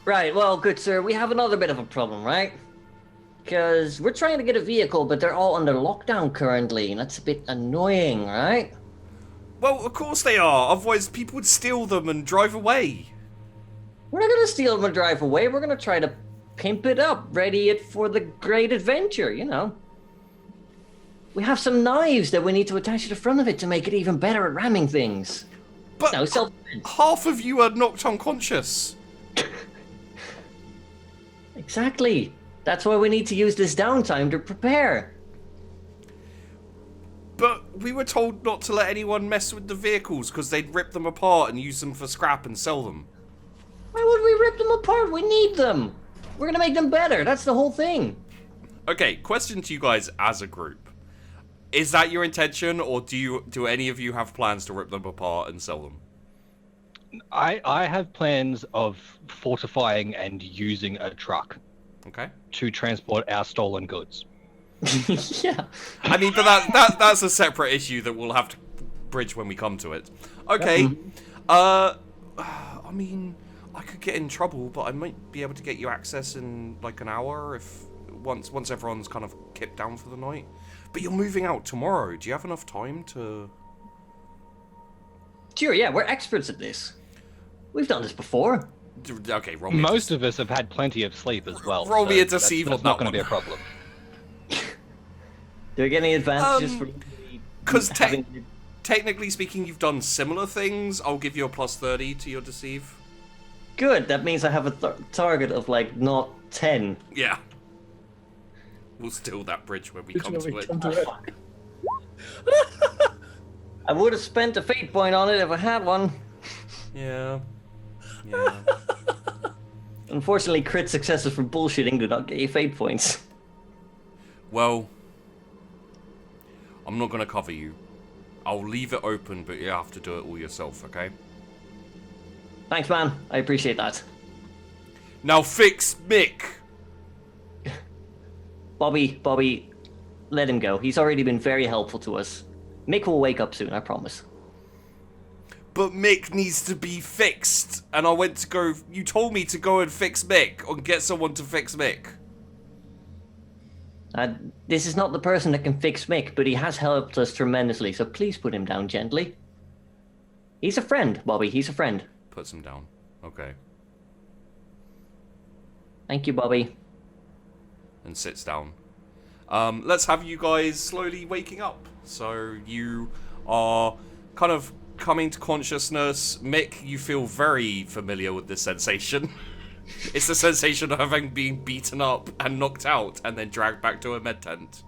C: Right. Well, good sir. We have another bit of a problem, right? Because we're trying to get a vehicle, but they're all under lockdown currently, and that's a bit annoying, right?
B: Well, of course they are. Otherwise, people would steal them and drive away.
C: We're not going to steal them and drive away. We're going to try to pimp it up, ready it for the great adventure, you know. We have some knives that we need to attach to the front of it to make it even better at ramming things.
B: But
C: no,
B: half of you are knocked unconscious.
C: Exactly. That's why we need to use this downtime to prepare.
B: But we were told not to let anyone mess with the vehicles because they'd rip them apart and use them for scrap and sell them.
C: Why would we rip them apart? We need them. We're going to make them better. That's the whole thing.
B: Okay, question to you guys as a group. Is that your intention, or do any of you have plans to rip them apart and sell them?
A: I have plans of fortifying and using a truck.
B: Okay.
A: To transport our stolen goods.
C: Yeah.
B: I mean, but that's a separate issue that we'll have to bridge when we come to it. Okay. I mean, I could get in trouble, but I might be able to get you access in like an hour if once everyone's kind of kicked down for the night. But you're moving out tomorrow. Do you have enough time to...
C: Sure, yeah, we're experts at this. We've done this before.
B: Okay, roll me.
A: Most of us have had plenty of sleep as well.
B: Roll me a deceive on
A: that's
B: that
A: not going to
B: one.
A: be a problem.
C: Do we get any advantages for...
B: Because technically speaking, you've done similar things. I'll give you a plus 30 to your deceive.
C: Good, that means I have a target of like not 10.
B: Yeah. We'll steal that bridge when we come to it.
C: I would have spent a fate point on it if I had one.
B: Yeah.
C: Unfortunately, crit successes for bullshitting do not get you fate points.
B: Well, I'm not going to cover you. I'll leave it open, but you have to do it all yourself, okay?
C: Thanks, man. I appreciate that.
B: Now fix Mick!
C: Bobby, let him go. He's already been very helpful to us. Mick will wake up soon, I promise.
B: But Mick needs to be fixed. And I went to go... You told me to go and fix Mick. Or get someone to fix Mick.
C: This is not the person that can fix Mick, but he has helped us tremendously, so please put him down gently. He's a friend, Bobby. He's a friend.
B: Puts him down. Okay.
C: Thank you, Bobby.
B: And sits down. Let's have you guys slowly waking up. So you are kind of coming to consciousness. Mick, you feel very familiar with this sensation. It's the sensation of having been beaten up and knocked out and then dragged back to a med tent.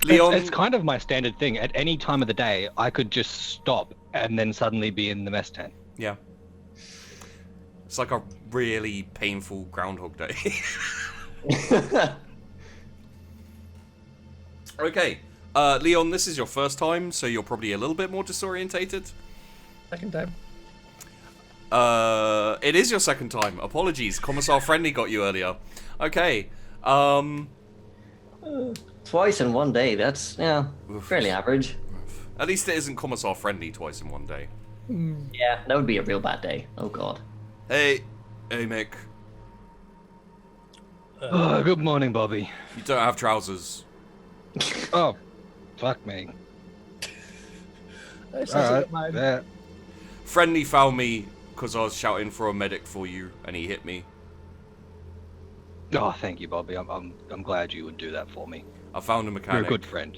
B: Leon,
A: It's kind of my standard thing. At any time of the day, I could just stop and then suddenly be in the mess tent.
B: yeah. It's like a really painful Groundhog Day. Okay, Leon, this is your first time, so you're probably a little bit more disorientated.
D: Second time.
B: It is your second time. Apologies, Commissar Friendly got you earlier. Okay,
C: Twice in one day. That's fairly average.
B: At least it isn't Commissar Friendly twice in one day.
C: Yeah, that would be a real bad day. Oh god.
B: Hey, Mick.
A: Oh, good morning, Bobby.
B: You don't have trousers.
A: Oh, fuck me.
D: Alright.
B: Friendly found me because I was shouting for a medic for you, and he hit me.
A: Oh, thank you, Bobby. I'm glad you would do that for me.
B: I found a mechanic.
A: You're a good friend.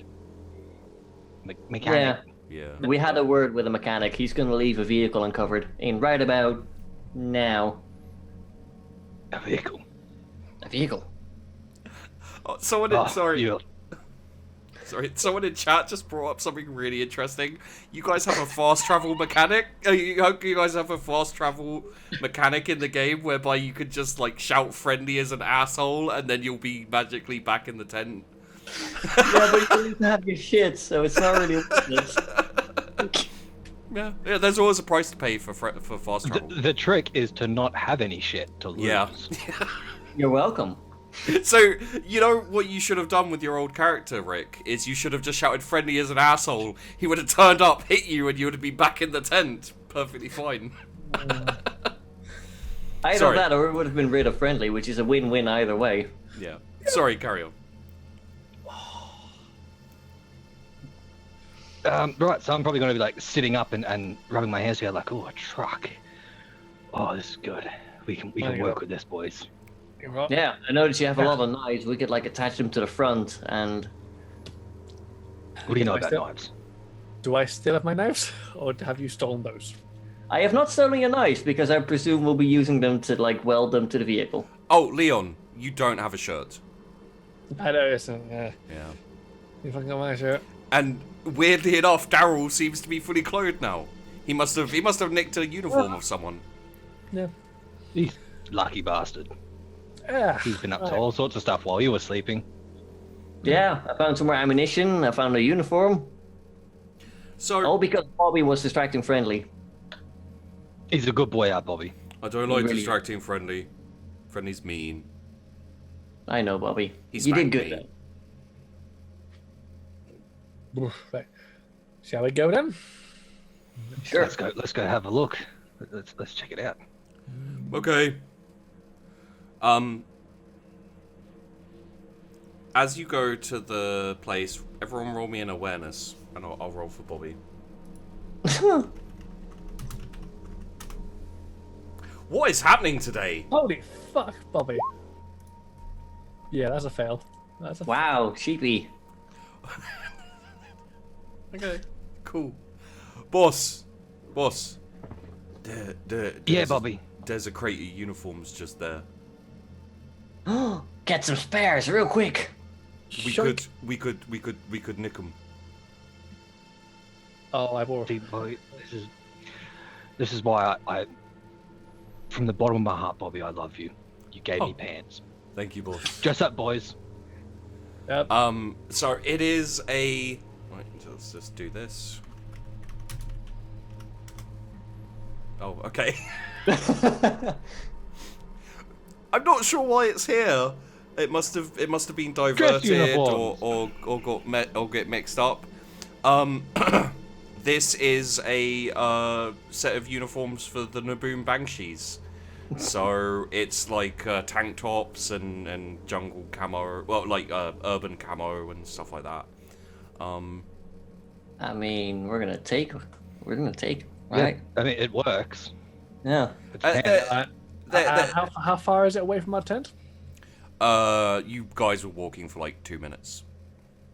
A: Mechanic.
B: Yeah.
C: We had a word with a mechanic. He's going to leave a vehicle uncovered in right about now.
A: A vehicle.
C: A vehicle.
B: Oh, someone in, sorry.
A: Yeah.
B: Sorry, someone in chat just brought up something really interesting. You guys have a fast travel mechanic? You guys have a fast travel mechanic in the game whereby you could just like shout friendly as an asshole and then you'll be magically back in the tent?
C: Yeah, but you need to have your shit, so it's not really worth it.
B: Yeah, there's always a price to pay for fast travel.
A: The trick is to not have any shit to lose.
B: Yeah.
C: You're welcome.
B: So, you know what you should have done with your old character, Rick, is you should have just shouted friendly as an asshole. He would have turned up, hit you, and you would have been back in the tent. Perfectly fine.
C: Either that or it would have been rid of friendly, which is a win-win either way.
B: Yeah. Sorry, carry on.
A: Right, so I'm probably going to be like sitting up and rubbing my hands together like, oh, a truck. Oh, this is good. We can work with this, boys.
C: Yeah, I noticed you have a lot of knives. We could like attach them to the front and...
A: What do you know about knives?
D: Do I still have my knives, or have you stolen those?
C: I have not stolen your knives because I presume we'll be using them to like weld them to the vehicle.
B: Oh, Leon, you don't have a shirt.
D: I know, isn't
B: Yeah.
D: You fucking got my shirt.
B: And weirdly enough, Daryl seems to be fully clothed now. He must have nicked a uniform of someone.
D: Yeah.
A: He's lucky bastard.
D: Yeah.
A: He's been up to all sorts of stuff while you were sleeping.
C: Yeah, I found some more ammunition. I found a uniform.
B: So
C: All because Bobby was distracting friendly.
A: He's a good boy, Bobby.
B: I don't like
C: really-
B: distracting friendly. Friendly's mean.
C: I know, Bobby.
B: He's
C: You did
B: smacked
C: good
B: me.
C: though.
D: Right. Shall we go then?
C: Sure.
A: Let's go have a look. Let's check it out.
B: Okay. As you go to the place, everyone roll me an awareness, and I'll roll for Bobby. What is happening today?
D: Holy fuck, Bobby. Yeah, that's a fail. That's a
C: Wow, sheepy.
B: Okay, cool. Boss.
A: Yeah, Bobby.
B: There's a crate of uniforms just there.
C: Get some spares real quick.
B: We could nick them.
D: Oh, I bought.
A: See, boy, this is why I from the bottom of my heart, Bobby, I love you. You gave me pants.
B: Thank you, boss.
A: Dress up, boys.
D: Yep.
B: So it is a. Right, let's just do this. Oh, okay. I'm not sure why it's here. It must have been diverted or get mixed up. This is a set of uniforms for the Naboom Banshees. So it's like tank tops and jungle camo, well, like urban camo and stuff like that.
C: I mean, we're gonna take, right?
A: Yeah, I mean, it works.
C: Yeah.
D: How far is it away from our tent?
B: You guys were walking for like 2 minutes.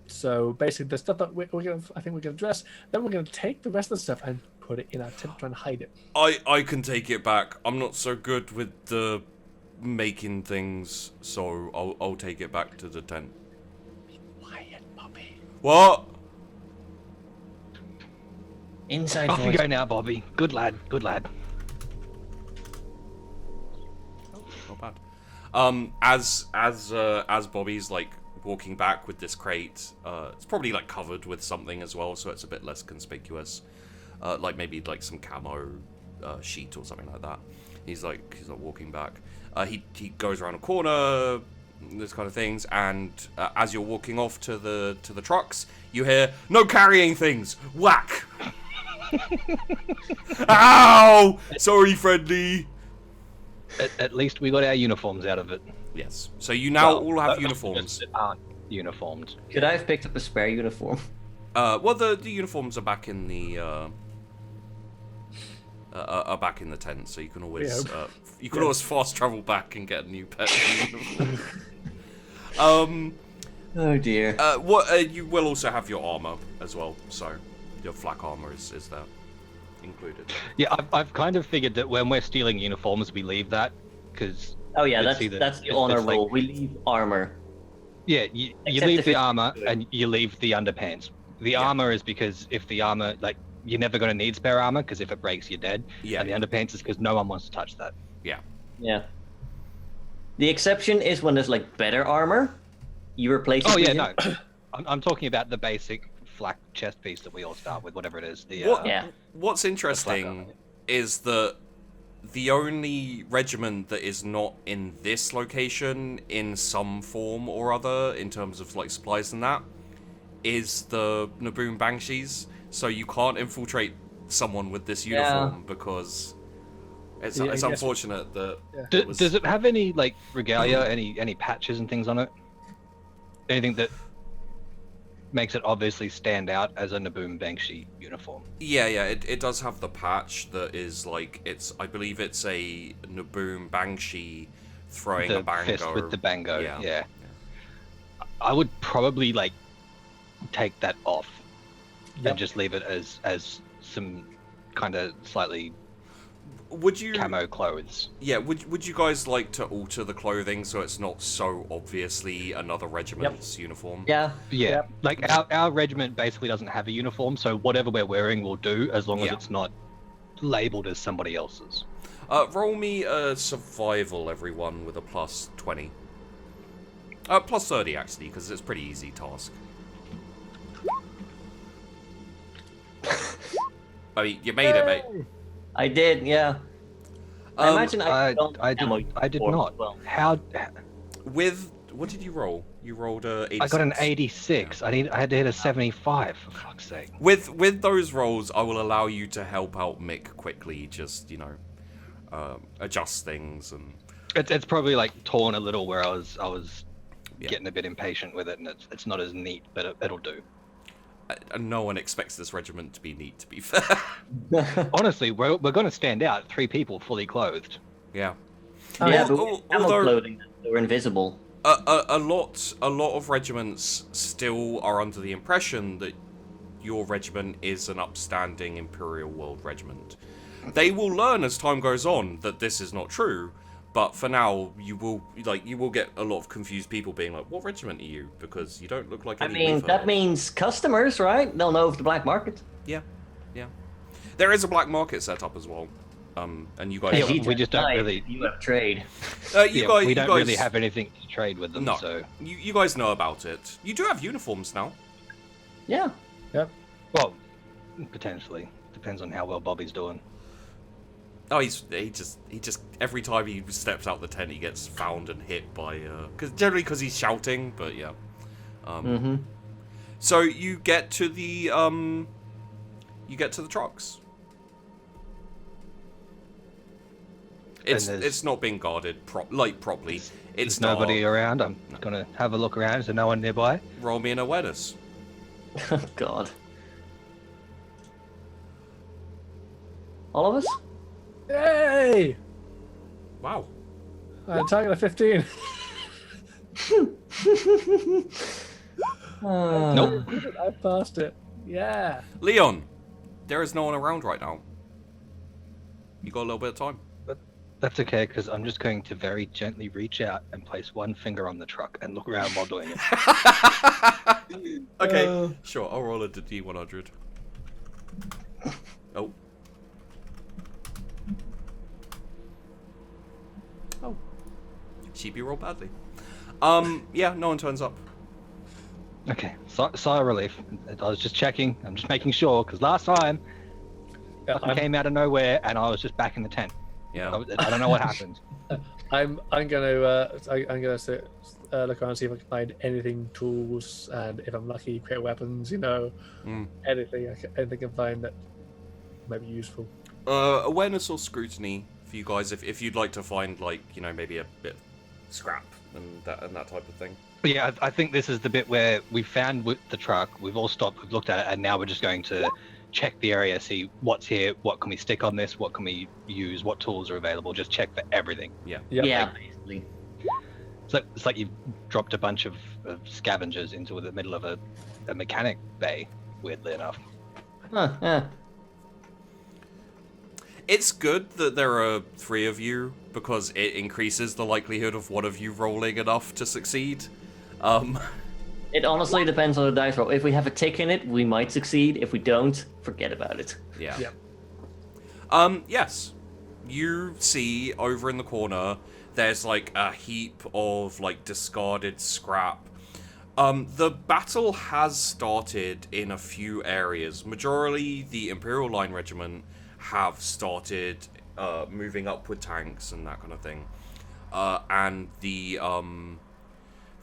D: So basically, the stuff that I think we're gonna dress. Then we're gonna take the rest of the stuff and put it in our tent, try and hide it.
B: I can take it back. I'm not so good with the making things, so I'll take it back to the tent.
D: Quiet, Bobby.
B: What?
C: Inside
A: Off we
C: voice.
A: go now, Bobby. Good lad. Good lad.
B: Not bad. As Bobby's like walking back with this crate, it's probably like covered with something as well, so it's a bit less conspicuous. Like maybe like some camo sheet or something like that. He's like walking back. He goes around a corner, this kind of things, and as you're walking off to the trucks, you hear "No carrying things!" Whack! Ow! Sorry, friendly.
A: At least we got our uniforms out of it.
B: Yes. So you now all have uniforms.
A: That aren't uniformed.
C: Could I have picked up a spare uniform?
B: Well, the uniforms are back in the tent, so you can always always fast travel back and get a new pet uniform.
C: Oh dear.
B: You will also have your armor as well, so your flak armor is there included.
A: Yeah, I've kind of figured that when we're stealing uniforms, we leave that because.
C: Oh yeah, that's the honor rule.
A: Like,
C: we leave armor.
A: Yeah, you
C: Except
A: leave
C: if
A: the
C: it's
A: armor
C: good.
A: and you leave the underpants. The armor is because if the armor, like, you're never going to need spare armor because if it breaks, you're dead.
B: Yeah.
A: And the underpants is because no one wants to touch that.
B: Yeah.
C: Yeah. The exception is when there's like better armor. You replace it.
A: Oh
C: with
A: yeah,
C: it.
A: no. I'm talking about the basic flak chest piece that we all start with, whatever it is.
B: What's interesting is that the only regiment that is not in this location in some form or other, in terms of like supplies and that, is the Naboon Banshees. So you can't infiltrate someone with this uniform because it's unfortunate that.
D: Yeah.
A: Does it have any like regalia, any patches and things on it? Anything that makes it obviously stand out as a Naboon Banshee uniform?
B: Yeah, it does have the patch that is like I believe it's a Naboon Banshee throwing
A: the
B: a bango.
A: fist with the bango.
B: Yeah.
A: Yeah. I would probably like take that off and just leave it as some kind of slightly
B: Would you
A: camo clothes.
B: Yeah, would you guys like to alter the clothing so it's not so obviously another regiment's uniform?
C: Yeah.
A: Yeah, like our regiment basically doesn't have a uniform, so whatever we're wearing will do as long as it's not labeled as somebody else's.
B: Roll me a survival, everyone, with a plus 20. Plus 30, actually, because it's a pretty easy task. I mean, you made it, mate.
C: I did, yeah. I imagine
A: I did
C: uniform
A: not.
C: as well.
A: How?
B: With what did you roll? You rolled a 86.
A: I got an 86. I had to hit a 75 for fuck's sake.
B: With those rolls, I will allow you to help out Mick quickly. Just adjust things and.
A: It's probably like torn a little where I was getting a bit impatient with it, and it's not as neat, but it'll do.
B: No one expects this regiment to be neat, to be fair.
A: Honestly, we're going to stand out. 3 people fully clothed.
B: Yeah.
C: Yeah, but
B: Although
C: clothing, they were invisible.
B: a lot of regiments still are under the impression that your regiment is an upstanding Imperial World regiment. They will learn as time goes on that this is not true. But for now, you will get a lot of confused people being like, "What regiment are you?" Because you don't look like.
C: I mean, that means customers, right? They'll know of the black market.
B: Yeah. There is a black market set up as well, and you guys.
A: Yeah, we just don't really.
C: You have trade.
B: We
A: don't really have anything to trade with them.
B: No,
A: so
B: you guys know about it. You do have uniforms now.
C: Yeah.
D: Yep.
A: well, potentially depends on how well Bobby's doing.
B: Oh, he just every time he steps out the tent, he gets found and hit by because he's shouting. But yeah. So you get to the trucks. It's not being guarded properly. It's
A: There's nobody around. I'm gonna have a look around. Is there no one nearby?
B: Roll me an awareness.
C: Oh, God. All of us?
D: Yay!
B: Wow.
D: Target of 15.
A: Nope.
D: I passed it. Yeah.
B: Leon, there is no one around right now. You got a little bit of time.
A: That's okay, because I'm just going to very gently reach out and place one finger on the truck and look around while doing it.
B: Okay, sure. I'll roll a D100. Oh. Oh. Sheepy roll badly. Yeah, no one turns up.
A: Okay, sigh of relief. I was just checking. I'm just making sure, because last time I came out of nowhere and I was just back in the tent.
B: Yeah.
A: I don't know what happened.
D: I'm gonna look around and see if I can find anything, tools, and if I'm lucky, create weapons. Anything I can find that might be useful.
B: Awareness or scrutiny for you guys, if you'd like to find maybe a bit of scrap and that type of thing.
A: But yeah, I think this is the bit where we found the truck. We've all stopped. We've looked at it, and now we're just going to check the area, see what's here, what can we stick on this, what can we use, what tools are available. Just check for everything.
B: Yeah.
C: Yeah, basically.
A: It's like you've dropped a bunch of scavengers into the middle of a mechanic bay. Weirdly enough.
C: Huh.
B: It's good that there are 3 of you, because it increases the likelihood of one of you rolling enough to succeed.
C: It honestly depends on the dice roll. If we have a tick in it, we might succeed. If we don't, forget about it.
B: Yeah.
D: Yep.
B: Yes. You see over in the corner, there's a heap of discarded scrap. The battle has started in a few areas. Majority, the Imperial Line Regiment have started moving up with tanks and that kind of thing. And the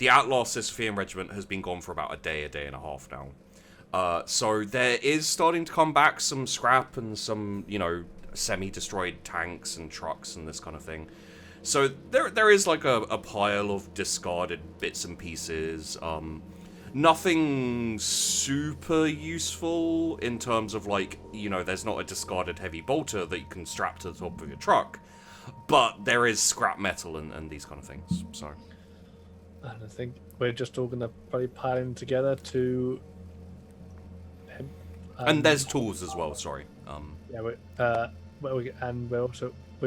B: Outlaw Sisyphean Regiment has been gone for about a day and a half now. So there is starting to come back some scrap and some, semi-destroyed tanks and trucks and this kind of thing. So there is a pile of discarded bits and pieces. Nothing super useful in terms of there's not a discarded heavy bolter that you can strap to the top of your truck. But there is scrap metal and these kind of things, so...
D: And I think we're just all gonna probably pile in together to.
B: And there's tools as well. Sorry.
D: Yeah, we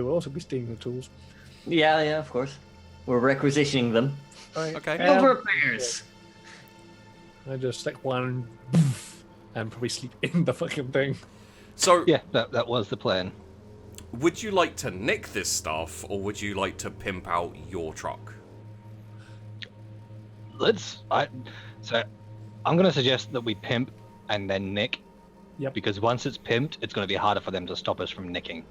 D: will also be stealing the tools.
C: Yeah, of course. We're requisitioning them.
D: Right.
B: Okay.
C: No repairs.
D: I just stick one and probably sleep in the fucking thing.
B: So
A: Yeah, that was the plan.
B: would you like to nick this stuff, or would you like to pimp out your truck?
A: So I'm going to suggest that we pimp and then nick.
D: Yep.
A: Because once it's pimped, it's going to be harder for them to stop us from nicking.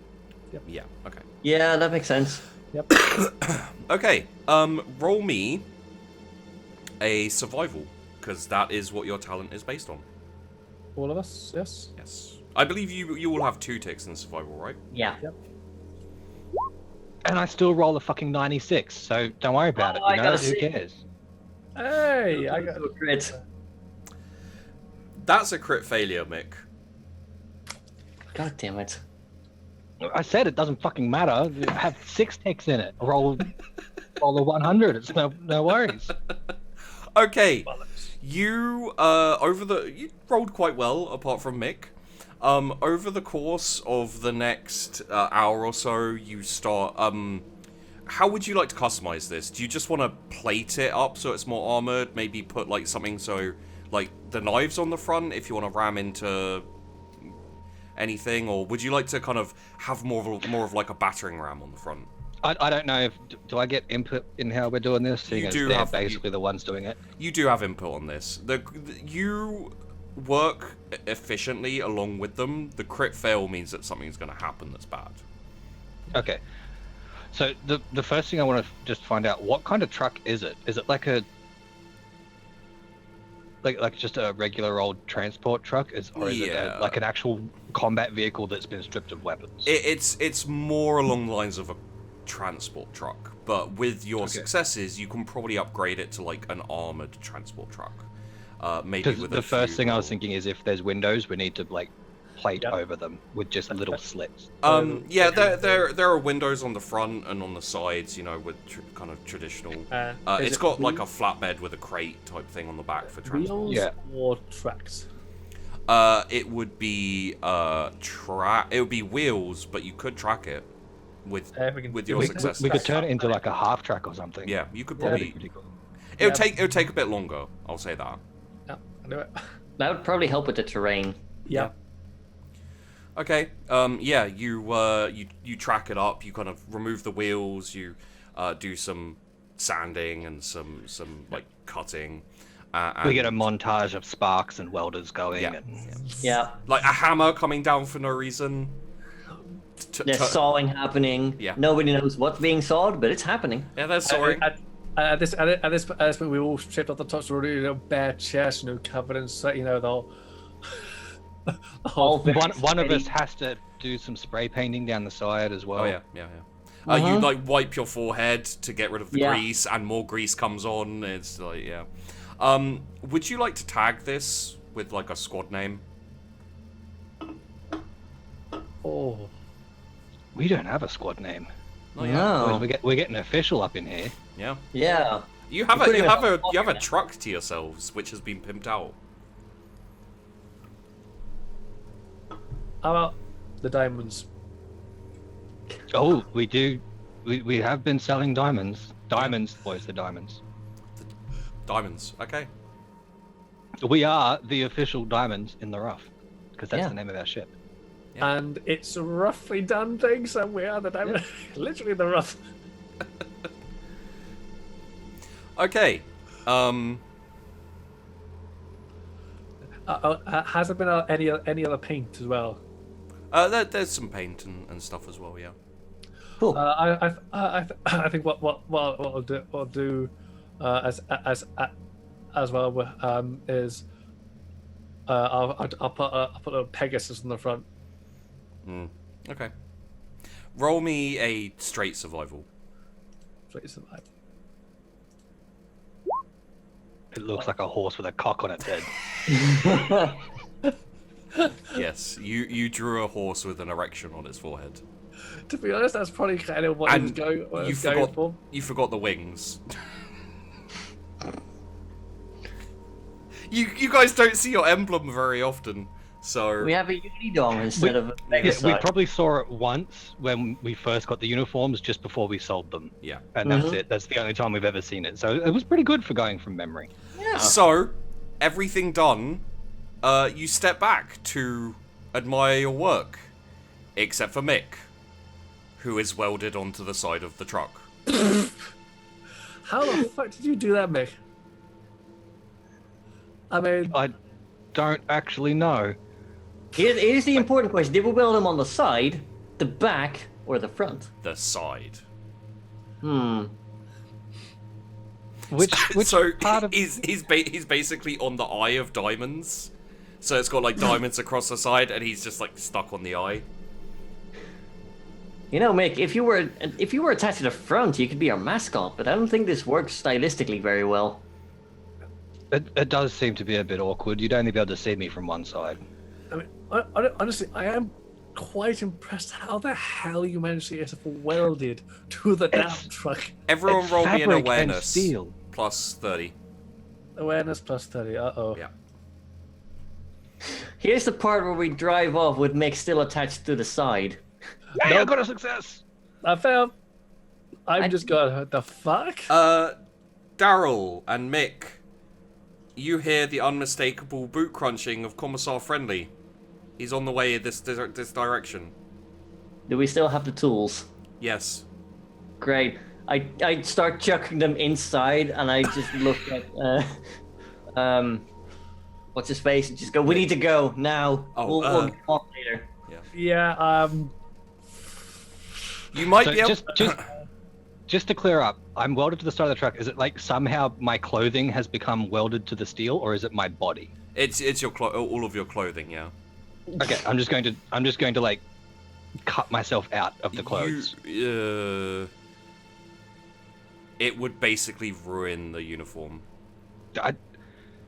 B: Yeah. Okay.
C: Yeah, that makes sense.
D: Yep.
B: Okay. Roll me a survival, because that is what your talent is based on.
D: All of us, yes.
B: Yes. I believe you will have 2 ticks in survival, right?
C: Yeah.
D: Yep.
A: And I still roll a fucking 96, so don't worry about it.
C: I gotta
A: Who
C: see.
A: cares?
D: Hey, I got
C: a crit.
B: That's a crit failure, Mick.
C: God damn it.
A: I said it doesn't fucking matter. You have 6 ticks in it. Roll a 100. It's no worries.
B: Okay. You rolled quite well, apart from Mick. Over the course of the next hour or so, you start. How would you like to customize this? Do you just want to plate it up so it's more armored? Maybe put something so the knives on the front if you want to ram into anything, or would you like to kind of have more of a battering ram on the front?
A: I don't know if do I get input in how we're doing this?
B: You
A: Seeing as
B: do
A: they're
B: have-
A: basically the ones doing it.
B: You do have input on this. You work efficiently along with them. The crit fail means that something's going to happen that's bad.
A: Okay. So the first thing I want to just find out, what kind of truck is it? Is it like just a regular old transport truck, or is it like an actual combat vehicle that's been stripped of weapons?
B: It's more along the lines of a transport truck, but with your successes, you can probably upgrade it to an armored transport truck. Maybe with
A: the first thing I was thinking is if there's windows, we need to plate over them with just little slits.
B: Yeah, there are windows on the front and on the sides, with kind of traditional. It's got a flatbed with a crate type thing on the back for transport.
D: Wheels or tracks?
B: It would be It would be wheels, but you could track it with your success.
A: We could turn it into a half track or something.
B: Yeah, you could
A: That'd
B: probably.
A: be pretty cool.
B: It would take a bit longer. I'll say that.
D: Yep. do it.
C: That would probably help with the terrain.
D: Yeah.
B: Okay. Yeah. You track it up. You kind of remove the wheels. You do some sanding and some like cutting. And
A: we get a montage of sparks and welders going.
B: Yeah.
A: And...
C: Yeah.
B: Like a hammer coming down for no reason.
C: There's sawing happening.
B: Yeah.
C: Nobody knows what's being sawed, but it's happening.
B: Yeah, there's sawing.
D: At this point, we all stripped off the tops, already, bare chest, covered in sweat, the whole.
A: One of us has to do some spray painting down the side as well.
B: Oh yeah. You like wipe your forehead to get rid of the grease, and more grease comes on. It's like would you like to tag this with like a squad name?
D: Oh.
A: We don't have a squad name.
B: Oh, yeah.
C: No.
A: We're getting official up in here.
B: Yeah.
C: Yeah.
B: You have a truck to yourselves which has been pimped out.
D: How about the diamonds?
A: Oh, we do. We have been selling diamonds. Diamonds, boys, the diamonds.
B: Diamonds. Okay.
A: We are the official diamonds in the rough, because that's the name of our ship.
B: Yeah.
D: And it's a roughly done thing, so we are the diamond. Literally the rough.
B: Okay.
D: Has there been any other paint as well?
B: There's some paint and stuff as well. Yeah.
C: Cool.
D: I think what I'll do as well is I'll put a Pegasus in the front.
B: Okay. Roll me a straight survival.
D: Straight survival.
A: It looks like a horse with a cock on its head.
B: Yes, you drew a horse with an erection on its forehead.
D: To be honest, that's probably kind of what I was going for.
B: You forgot the wings. You guys don't see your emblem very often, so...
C: We have a Unidom instead of a Pegasus.
A: We probably saw it once when we first got the uniforms, just before we sold them.
B: Yeah.
A: And that's it. That's the only time we've ever seen it. So it was pretty good for going from memory.
C: Yeah.
B: So, everything done, you step back to admire your work. Except for Mick, who is welded onto the side of the truck.
D: How the fuck did you do that, Mick? I mean...
A: I don't actually know.
C: Here's the important question. Did we weld them on the side, the back, or the front?
B: The side.
A: Which
B: so
A: part of...
B: he's basically on the eye of diamonds. So it's got like diamonds across the side, and he's just like stuck on the eye.
C: You know, Mick, if you were attached to the front, you could be our mascot, but I don't think this works stylistically very well.
A: It does seem to be a bit awkward. You'd only be able to see me from one side.
D: I mean, honestly, I am quite impressed how the hell you managed to get it welded to the damn truck.
B: Everyone roll me an
A: fabric and
B: awareness.
A: steel.
B: Plus 30.
D: Awareness plus 30, uh-oh.
B: Yeah.
C: Here's the part where we drive off with Mick still attached to the side.
A: Hey, I got a success!
D: I failed. I'm just going, the fuck?
B: Daryl and Mick, you hear the unmistakable boot crunching of Commissar Friendly. He's on the way this direction.
C: Do we still have the tools?
B: Yes.
C: Great. I start chucking them inside, and I just look at what's his face, and just go, we need to go now.
B: Oh,
C: we'll talk later.
D: Yeah,
B: You might
A: So
B: be able...
A: just to clear up, I'm welded to the side of the truck. Is it like somehow my clothing has become welded to the steel, or is it my body?
B: It's your all of your clothing, yeah.
A: Okay, I'm just going to like cut myself out of the clothes.
B: It would basically ruin the uniform.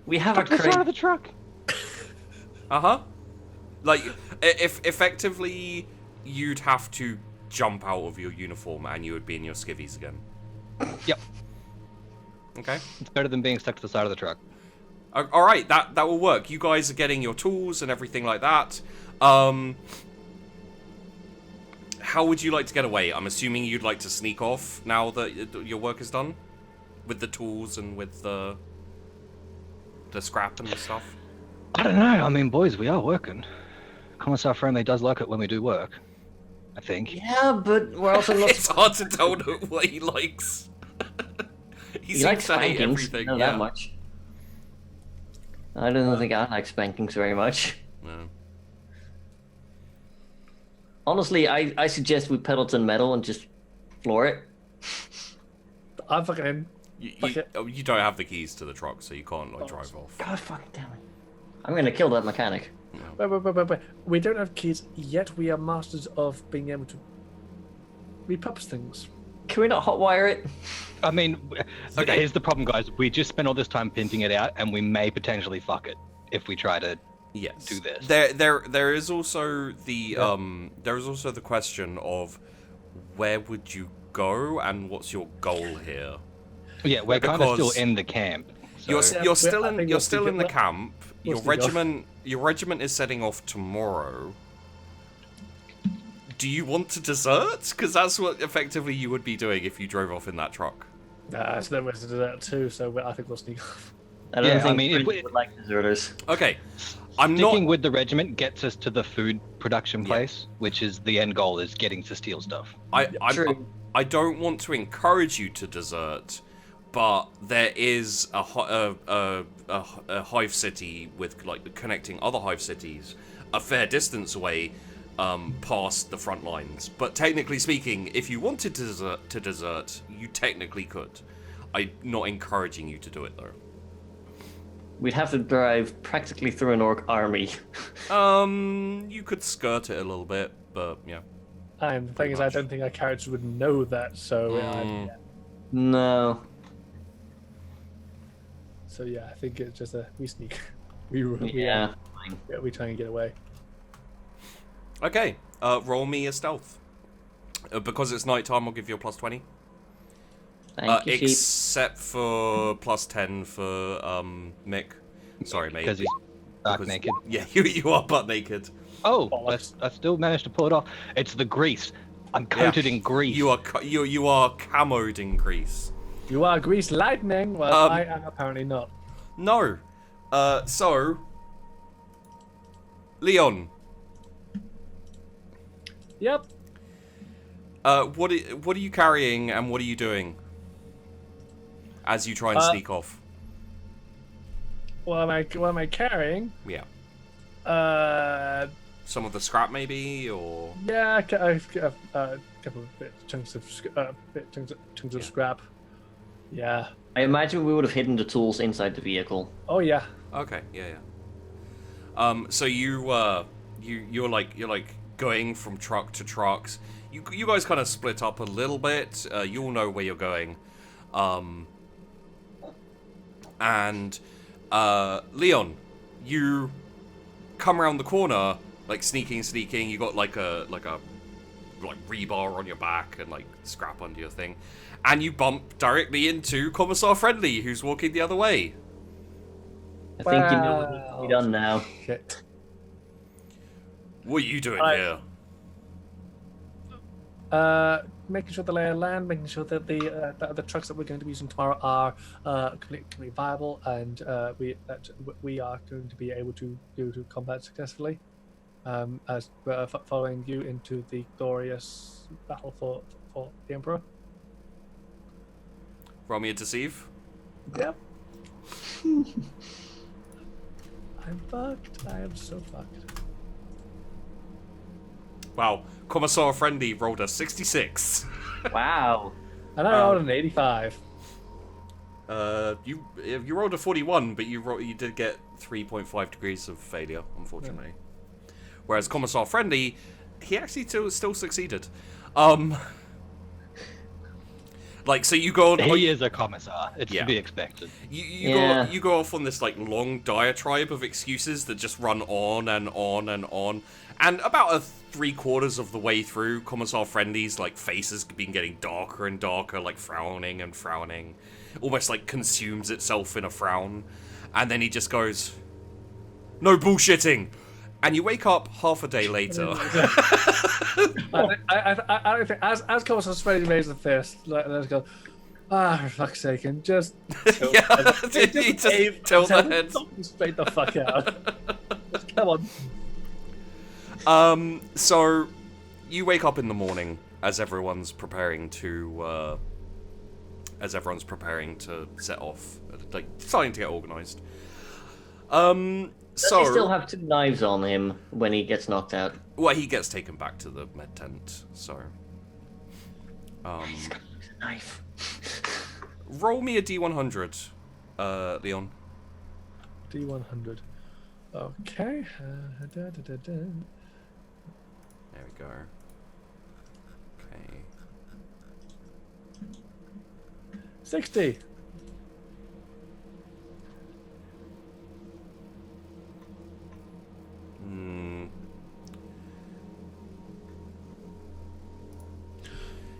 C: We have a
A: Cut the side of the truck.
B: Like, if effectively, you'd have to jump out of your uniform and you would be in your skivvies again.
A: Yep.
B: Okay.
A: It's better than being stuck to the side of the truck.
B: All right, that will work. You guys are getting your tools and everything like that. How would you like to get away? I'm assuming you'd like to sneak off now that your work is done, with the tools and with the. the scrap and the stuff?
A: I don't know. I mean, boys, we are working. Commissar Friendly does like it when we do work, I think.
C: Yeah, but we're also not.
B: It's hard to tell what he likes. he seems
C: likes
B: to hate
C: spankings,
B: everything.
C: not that much. I don't think I like spankings very much.
B: No.
C: Honestly, I suggest we pedal to the metal and just floor it.
D: I'm fucking.
B: You don't have the keys to the truck, so you can't drive off.
C: God fucking damn it! I'm gonna kill that mechanic.
D: Wait. We don't have keys yet. We are masters of being able to repurpose things.
C: Can we not hotwire it?
A: I mean, here's the problem, guys. We just spent all this time pimping it out, and we may potentially fuck it if we try to do this.
B: There is also the there is also the question of where would you go and what's your goal here?
A: Yeah, we're kind of still in the camp. So.
B: You're still in the camp. Your regiment is setting off tomorrow. Do you want to desert? Because that's what effectively you would be doing if you drove off in that truck.
D: It's no way to do that too, so I think we'll sneak off.
C: I don't think if we would like deserters.
B: Okay,
A: Sticking with the regiment gets us to the food production place, which is the end goal, is getting to steal stuff.
B: I don't want to encourage you to desert, but there is a hive city with connecting other hive cities a fair distance away, past the front lines. But technically speaking, if you wanted to desert, you technically could. I'm not encouraging you to do it though.
C: We'd have to drive practically through an orc army.
B: You could skirt it a little bit, but yeah.
D: And the thing is, I don't think our characters would know that, so...
C: No.
D: So yeah, I think it's just we sneak. We try and get away.
B: Okay, roll me a stealth. Because it's nighttime, I'll give you a plus 20.
C: Thank you,
B: except for plus 10 for Mick. Sorry, mate.
A: Because he's stark naked.
B: Yeah, you are butt naked.
A: Oh, I still managed to pull it off. It's the grease. I'm coated in grease.
B: You are camoed in grease.
D: You are grease lightning. Well, I am apparently not.
B: No. So, Leon.
D: Yep.
B: What are you carrying and what are you doing as you try and sneak off?
D: What am I carrying?
B: Yeah.
C: Some
B: of the scrap, maybe, or
D: yeah, a couple of chunks of scrap. Yeah.
C: I imagine we would have hidden the tools inside the vehicle.
D: Oh yeah.
B: Okay. Yeah. So you're like going from truck to trucks. You guys kind of split up a little bit. You all know where you're going. And Leon, you come around the corner, like sneaking. You got like rebar on your back and like scrap under your thing, and you bump directly into Commissar Friendly, who's walking the other way.
C: I think you know what needs to be done now.
D: Shit.
B: What are you doing here?
D: Making sure the lay of land, making sure that the trucks that we're going to be using tomorrow are completely viable, and we are going to be able to go to combat successfully, as following you into the glorious battle for the Emperor.
B: Roll me a deceive.
D: Yep. I'm fucked. I am so fucked.
B: Wow, Commissar Friendly rolled a 66.
C: Wow.
D: And I rolled an 85.
B: You rolled a 41, but you did get 3.5 degrees of failure, unfortunately. Yeah. Whereas Commissar Friendly, he actually still succeeded. So you go on.
A: He is a commissar. It's to be expected.
B: You go off on this like long diatribe of excuses that just run on and on and on. And about 3/4 of the way through, Commissar Friendly's like face has been getting darker and darker, like frowning and frowning, almost like consumes itself in a frown. And then he just goes, "No bullshitting." And you wake up half a day later.
D: I don't think, as Commissar Friendly raised the fist, let's go. For fuck's sake, and just
B: Yeah, did you just tilt the head?
D: Straight the fuck out. Just come on.
B: So you wake up in the morning as everyone's preparing to set off, like starting to get organised.
C: Does he still have 2 knives on him when he gets knocked out?
B: Well, he gets taken back to the med tent, so...
C: He's got a knife.
B: Roll me a D100, Leon.
D: D100. Okay.
B: There we go. Okay.
D: 60.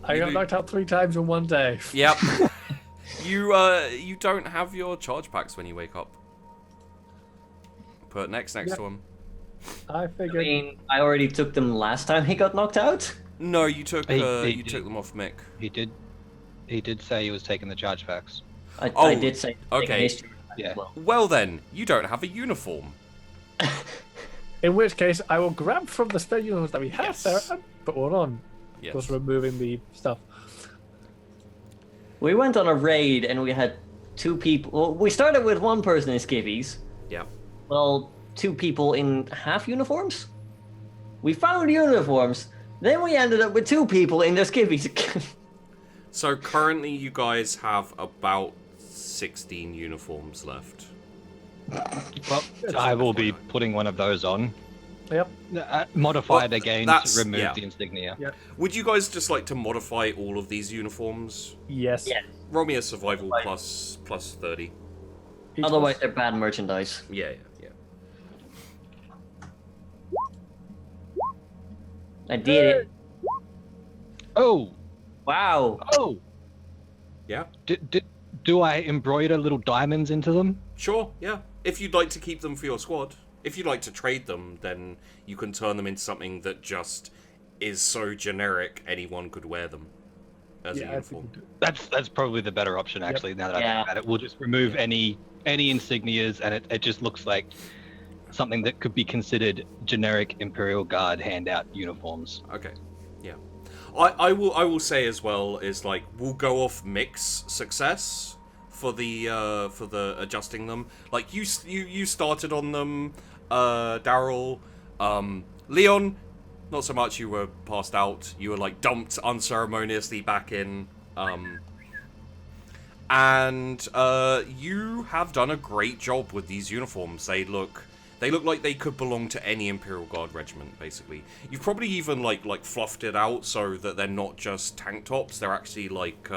D: I got knocked out 3 times in one day.
B: Yep. You don't have your charge packs when you wake up. Put next to him.
D: I figured.
C: I mean, I already took them last time he got knocked out.
B: No, you took took them off Mick.
A: He did say he was taking the charge packs.
C: I did say.
B: Okay.
A: Yeah.
B: Well then, you don't have a uniform.
D: In which case, I will grab from the spare uniforms that we have
B: Yes.
D: there and put one on.
B: Yes.
D: Just removing the stuff.
C: We went on a raid and we had 2 people. Well, we started with 1 person in skivvies.
B: Yeah.
C: Well, 2 people in half uniforms. We found uniforms. Then we ended up with 2 people in their skivvies.
B: So currently, you guys have about 16 uniforms left.
A: Well, I will be putting one of those on.
D: Yep.
A: Modified again to remove
B: yeah.
A: the insignia.
D: Yeah.
B: Would you guys just like to modify all of these uniforms?
D: Yes.
C: Yeah.
B: Roll me a survival plus 30.
C: Otherwise, they're bad merchandise.
B: Yeah.
C: I did it.
A: Oh!
C: Wow.
A: Oh!
B: Yeah?
A: Do I embroider little diamonds into them?
B: Sure, yeah. If you'd like to keep them for your squad. If you'd like to trade them, then you can turn them into something that just is so generic anyone could wear them as a uniform.
A: That's probably the better option, actually, now that I think about it. We'll just remove any insignias, and it just looks like something that could be considered generic Imperial Guard handout uniforms.
B: Okay, yeah. I will say as well is like we'll go off Mick's success for the adjusting them. Like you started on them, Daryl, Leon. Not so much. You were passed out. You were like dumped unceremoniously back in. And you have done a great job with these uniforms. They look like they could belong to any Imperial Guard regiment, basically. You've probably even like fluffed it out so that they're not just tank tops. They're actually like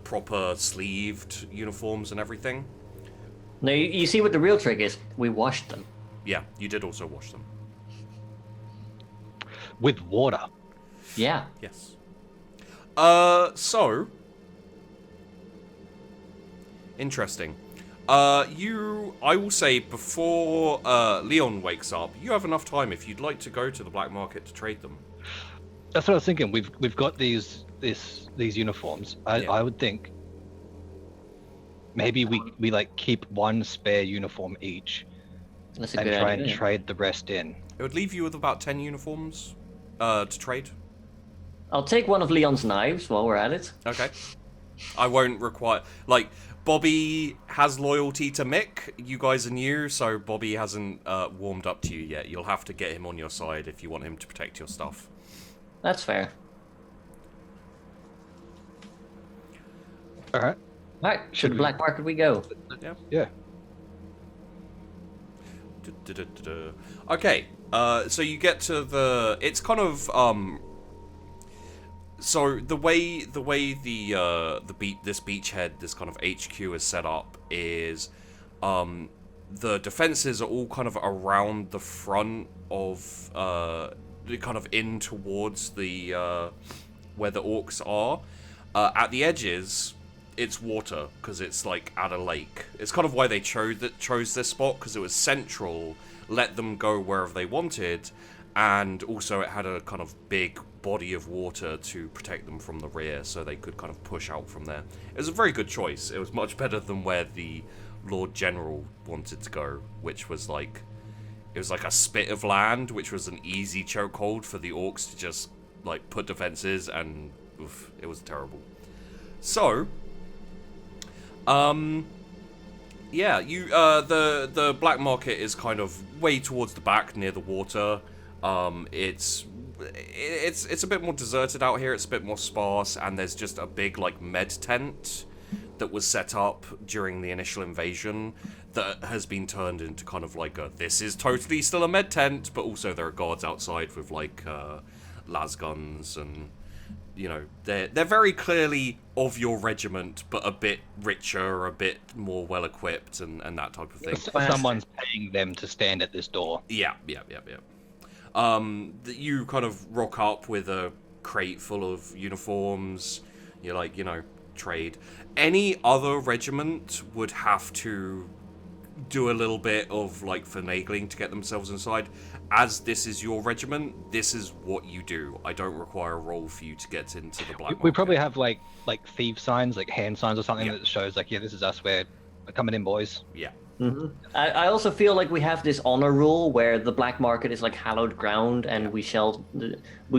B: proper sleeved uniforms and everything.
C: Now you see what the real trick is. We washed them.
B: Yeah, you did also wash them.
A: With water.
C: Yeah.
B: Yes. So interesting. I will say before Leon wakes up, you have enough time if you'd like to go to the black market to trade them.
A: That's what I was thinking. We've got these uniforms. I would think maybe we like keep 1 spare uniform each,
C: That's a
A: and
C: good
A: try
C: idea.
A: and trade the rest in.
B: It would leave you with about 10 uniforms to trade.
C: I'll take one of Leon's knives while we're at it.
B: Okay. I won't require... Like, Bobby has loyalty to Mick. You guys are new, so Bobby hasn't warmed up to you yet. You'll have to get him on your side if you want him to protect your stuff.
C: That's fair.
A: Alright.
C: Alright, to the black market we go.
A: Yeah.
B: Okay, so you get to the... It's kind of, So the way this beachhead, this kind of HQ is set up is, the defenses are all kind of around the front of, kind of in towards the, where the orcs are. At the edges, it's water, because it's like at a lake. It's kind of why they chose this spot, because it was central, let them go wherever they wanted, and also it had a kind of big body of water to protect them from the rear, so they could kind of push out from there. It was a very good choice. It was much better than where the Lord General wanted to go, which was like, it was like a spit of land, which was an easy chokehold for the orcs to just like put defenses, and oof, it was terrible. So, yeah, the black market is kind of way towards the back near the water. It's a bit more deserted out here. It's a bit more sparse, and there's just a big like med tent that was set up during the initial invasion that has been turned into kind of like this is totally still a med tent, but also there are guards outside with like las guns, and you know, they're very clearly of your regiment, but a bit richer, a bit more well equipped, and that type of thing.
A: Someone's paying them to stand at this door.
B: Yeah. You kind of rock up with a crate full of uniforms. You're like, you know, trade. Any other regiment would have to do a little bit of like finagling to get themselves inside. As this is your regiment, this is what you do. I don't require a roll for you to get into the black market.
A: We probably have like thief signs, like hand signs or something that shows like, yeah, this is us. We're coming in, boys.
B: Yeah.
C: Mm-hmm. I also feel like we have this honor rule where the black market is like hallowed ground, and we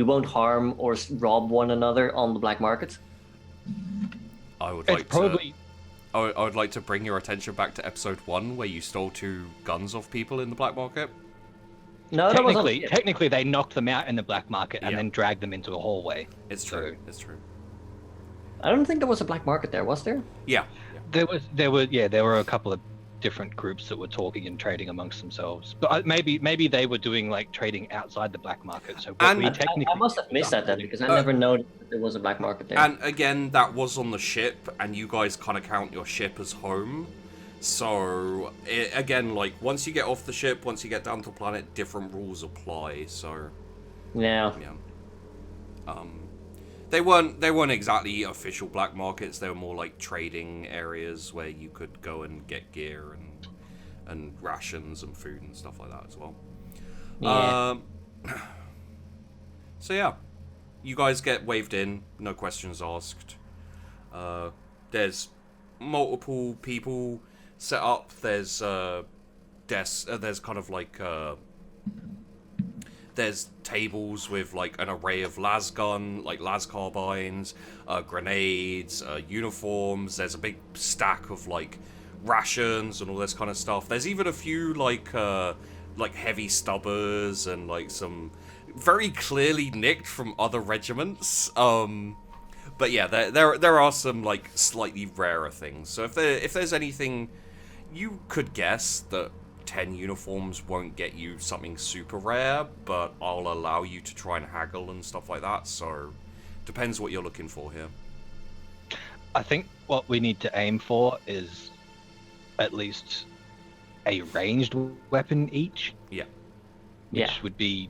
C: won't harm or rob one another on the black market.
B: I would like to bring your attention back to episode 1, where you stole 2 guns off people in the black market.
C: No,
A: technically, they knocked them out in the black market and then dragged them into a hallway.
B: It's true. It's true.
C: I don't think there was a black market there, was there?
B: Yeah.
A: There were a couple of different groups that were talking and trading amongst themselves. But maybe they were doing like trading outside the black market. So
C: I must have missed that then, because I never noticed that there was a black market there.
B: And again, that was on the ship, and you guys kind of count your ship as home. So, again, like, once you get off the ship, once you get down to the planet, different rules apply, so...
C: Yeah.
B: They weren't exactly official black markets. They were more like trading areas where you could go and get gear and rations and food and stuff like that as well.
C: Yeah.
B: So yeah, you guys get waved in, no questions asked. There's multiple people set up. There's desks. There's kind of like there's tables with like an array of las carbines, grenades, uniforms. There's a big stack of like rations and all this kind of stuff. There's even a few like heavy stubbers and like some very clearly nicked from other regiments. But yeah, there are some like slightly rarer things. So if there's anything, you could guess that 10 uniforms won't get you something super rare, but I'll allow you to try and haggle and stuff like that, so depends what you're looking for here.
A: I think what we need to aim for is at least a ranged weapon each.
B: Yeah.
A: Which would be...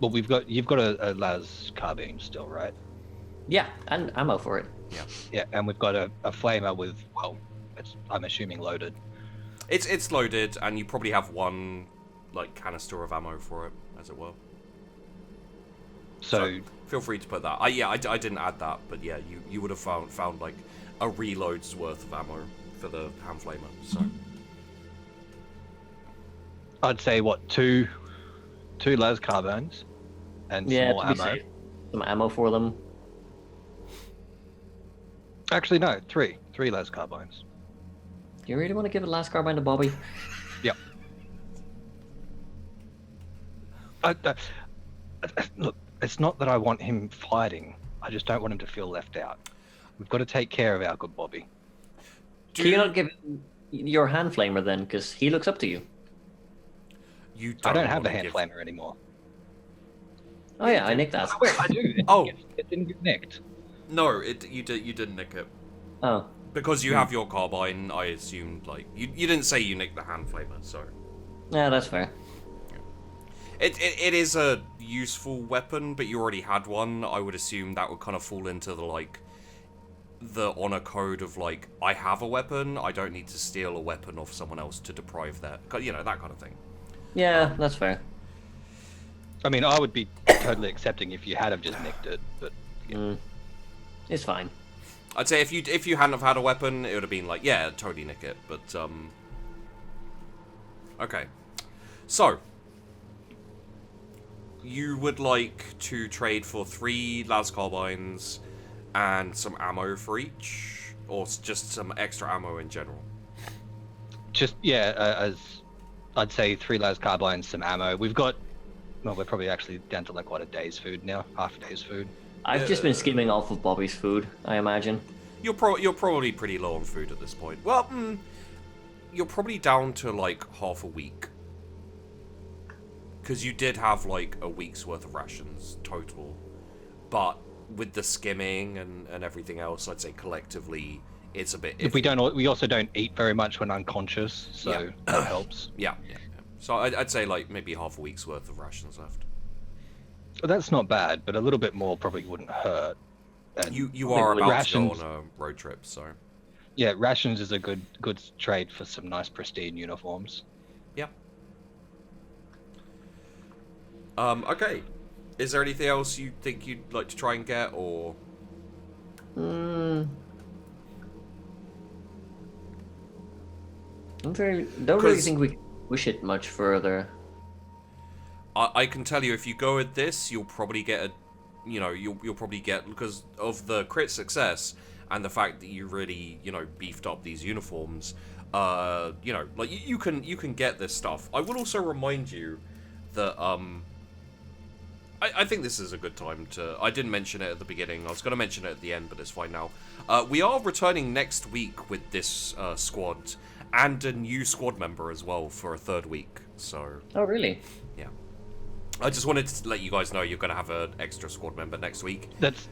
A: Well, you've got a las carbine still, right?
C: Yeah, and ammo for it.
B: Yeah,
A: and we've got a flamer with, well, I'm assuming loaded.
B: It's loaded, and you probably have one like canister of ammo for it, as it were. So feel free to put that. I didn't add that, but yeah, you would have found like a reload's worth of ammo for the hand flamer. So
A: I'd say two las carbines and some more ammo.
C: Safe. Some ammo for them.
A: Actually, no, three las carbines.
C: Do you really want to give the last carbine to Bobby?
A: Yep. Look, it's not that I want him fighting. I just don't want him to feel left out. We've got to take care of our good Bobby.
C: Can you not give him your hand flamer then? Because he looks up to you.
B: I
A: don't have the hand flamer anymore.
C: Oh yeah, I nicked that.
A: Oh, wait, I do. It didn't get nicked.
B: No, you didn't nick it.
C: Oh.
B: Because you have your carbine, I assumed, like... You didn't say you nicked the hand flamer, so...
C: Yeah, that's fair.
B: It is a useful weapon, but you already had one. I would assume that would kind of fall into the honor code of, like, I have a weapon, I don't need to steal a weapon off someone else to deprive that. You know, that kind of thing.
C: Yeah, that's fair.
A: I mean, I would be totally accepting if you had have just nicked it, but yeah.
C: It's fine.
B: I'd say if you hadn't have had a weapon, it would have been like, yeah, totally nick it. But okay. So you would like to trade for 3 las carbines and some ammo for each, or just some extra ammo in general?
A: Just as I'd say 3 las carbines, some ammo. We've got. Well, we're probably actually down to like what, a day's food now, half a day's food.
C: I've just been skimming off of Bobby's food, I imagine.
B: You're probably pretty low on food at this point. Well, you're probably down to like half a week. Because you did have like a week's worth of rations total. But with the skimming and everything else, I'd say collectively it's a bit iffy.
A: We also don't eat very much when unconscious, so that helps.
B: Yeah. So I'd say like maybe half a week's worth of rations left.
A: Well, that's not bad, but a little bit more probably wouldn't hurt. And
B: you are about to go on a road trip, so...
A: Yeah, rations is a good trade for some nice pristine uniforms.
B: Yeah. Okay. Is there anything else you think you'd like to try and get, or...?
C: Don't really think we push it much further.
B: I can tell you, if you go with this, you'll probably get you'll probably get, because of the crit success and the fact that you really, beefed up these uniforms, like you can get this stuff. I will also remind you that I think this is a good time to... I didn't mention it at the beginning. I was going to mention it at the end, but it's fine now. We are returning next week with this squad, and a new squad member as well for a 3rd week. So...
C: Oh, really?
B: Yeah. I just wanted to let you guys know you're going to have an extra squad member next week.
A: That's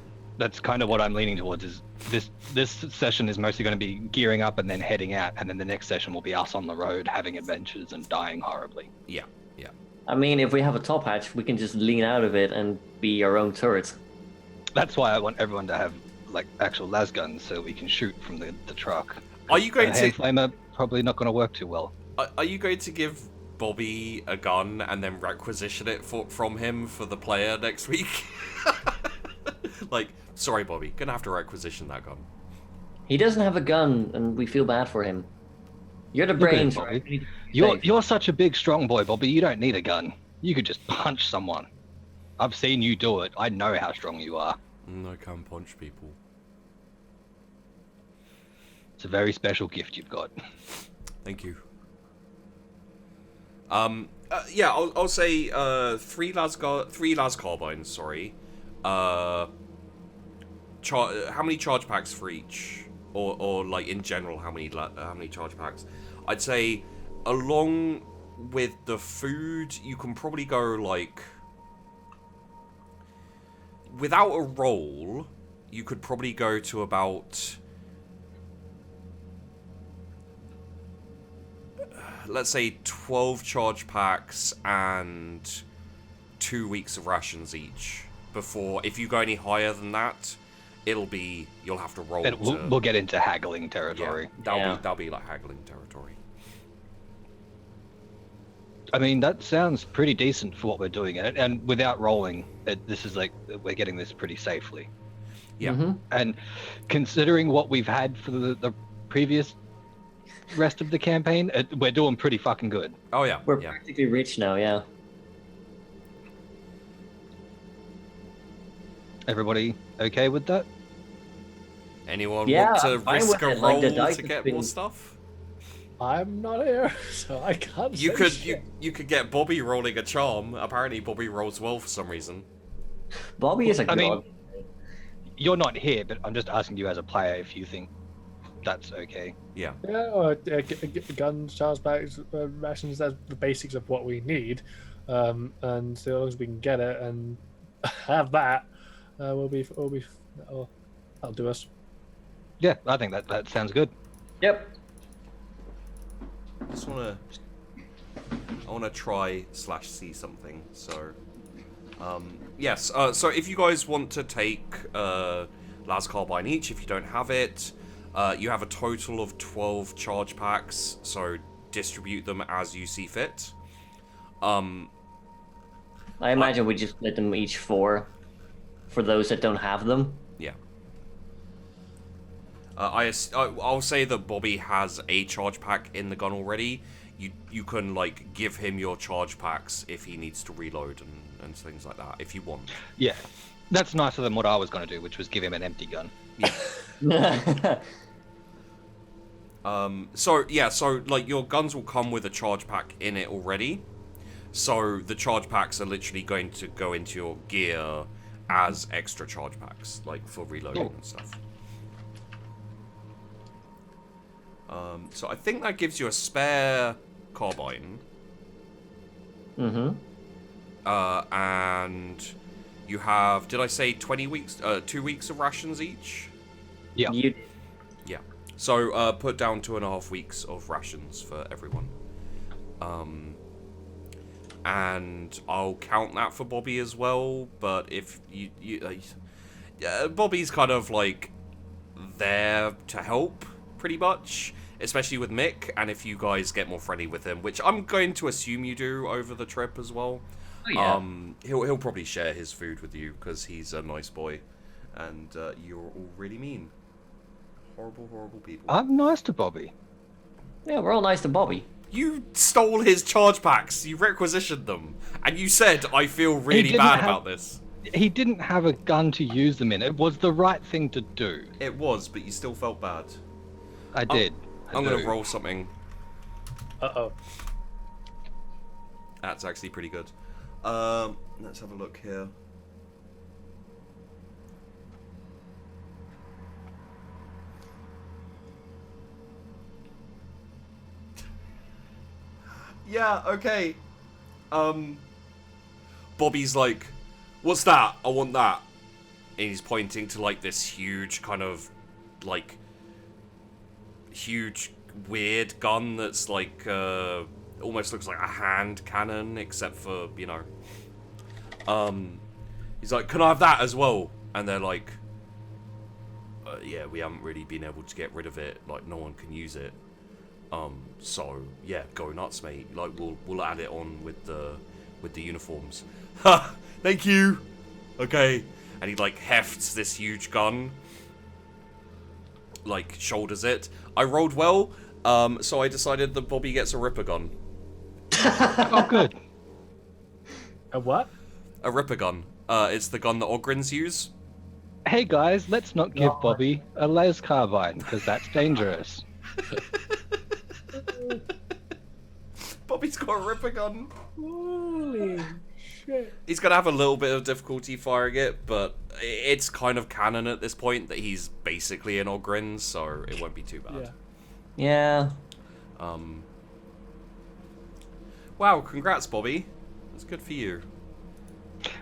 A: kind of what I'm leaning towards. Is this session is mostly going to be gearing up and then heading out, and then the next session will be us on the road having adventures and dying horribly.
B: Yeah.
C: I mean, if we have a top hatch, we can just lean out of it and be our own turret.
A: That's why I want everyone to have like actual las guns so we can shoot from the truck.
B: Are you going to...
A: Flamer probably not going to work too well.
B: Are you going to give Bobby a gun and then requisition it from him for the player next week? Like, sorry, Bobby, gonna have to requisition that gun.
C: He doesn't have a gun, and we feel bad for him. You're the brains,
A: Bobby. You're such a big, strong boy, Bobby. You don't need a gun. You could just punch someone. I've seen you do it. I know how strong you are.
B: I can punch people.
A: It's a very special gift you've got.
B: Thank you. Yeah, I'll say 3 las carbines. Sorry. How many charge packs for each, or like in general, how many charge packs? I'd say along with the food, you can probably go like, without a roll, you could probably go to about, let's say 12 charge packs and 2 weeks of rations each. Before, if you go any higher than that, you'll have to roll.
A: We'll get into haggling territory.
B: Yeah, that'll be like haggling territory.
A: I mean, that sounds pretty decent for what we're doing, and without rolling, this is like we're getting this pretty safely.
B: Yeah.
C: Mm-hmm.
A: And considering what we've had for the previous rest of the campaign, we're doing pretty fucking good.
B: Oh yeah,
C: we're practically rich now. Yeah.
A: Everybody okay with that?
B: Anyone want to risk a roll to get more stuff?
D: I'm not here, so I can't.
B: You could get Bobby rolling a charm. Apparently, Bobby rolls well for some reason.
C: Bobby is a god. I mean,
A: you're not here, but I'm just asking you as a player if you think that's okay.
B: Yeah.
D: Yeah, or guns, charge bags, rations. That's the basics of what we need, and so long as we can get it and have that. That'll do us.
A: Yeah, I think that sounds good.
C: Yep.
B: I wanna try /see something. So, yes. So if you guys want to take las carbine each, if you don't have it, you have a total of 12 charge packs. So distribute them as you see fit.
C: I imagine we just split them each 4 for those that don't have them.
B: Yeah. I'll say that Bobby has a charge pack in the gun already. You can like give him your charge packs if he needs to reload and things like that if you want.
A: Yeah, that's nicer than what I was going to do, which was give him an empty gun.
B: Yeah. So like your guns will come with a charge pack in it already. So the charge packs are literally going to go into your gear as extra charge packs, like for reloading and stuff. So I think that gives you a spare carbine.
C: Mm-hmm.
B: And you have, did I say 2 weeks of rations each?
A: Yeah.
B: Yeah. So put down 2.5 weeks of rations for everyone. And I'll count that for Bobby as well. But if Bobby's kind of like there to help, pretty much, especially with Mick. And if you guys get more friendly with him, which I'm going to assume you do over the trip as well.
C: Oh, yeah.
B: He'll probably share his food with you because he's a nice boy, and you're all really mean, horrible people.
A: I'm nice to Bobby.
C: Yeah, we're all nice to Bobby.
B: You stole his charge packs. You requisitioned them, and you said, "I feel really bad about this."
A: He didn't have a gun to use them in. It was the right thing to do.
B: It was, but you still felt bad.
A: I did.
B: I'm gonna roll something.
D: Uh-oh.
B: That's actually pretty good. Let's have a look here. Yeah, okay. Bobby's like, what's that? I want that. And he's pointing to like this huge kind of like huge weird gun that's like almost looks like a hand cannon, except for, you know. He's like, can I have that as well? And they're like, yeah, we haven't really been able to get rid of it. Like, no one can use it. So yeah, go nuts, mate. Like, we'll add it on with the uniforms. Ha! Thank you. Okay. And he like hefts this huge gun, like shoulders it. I rolled well, so I decided that Bobby gets a Ripper gun.
A: Oh, good.
D: A what?
B: A Ripper gun. It's the gun that Ogrins use.
A: Hey guys, let's not give Bobby a las carbine, because that's dangerous.
B: Bobby's got a Ripper gun.
D: Holy shit.
B: He's gonna have a little bit of difficulty firing it, but it's kind of canon at this point that he's basically an Ogrin, so it won't be too bad.
C: Yeah.
B: Wow, congrats, Bobby. That's good for you.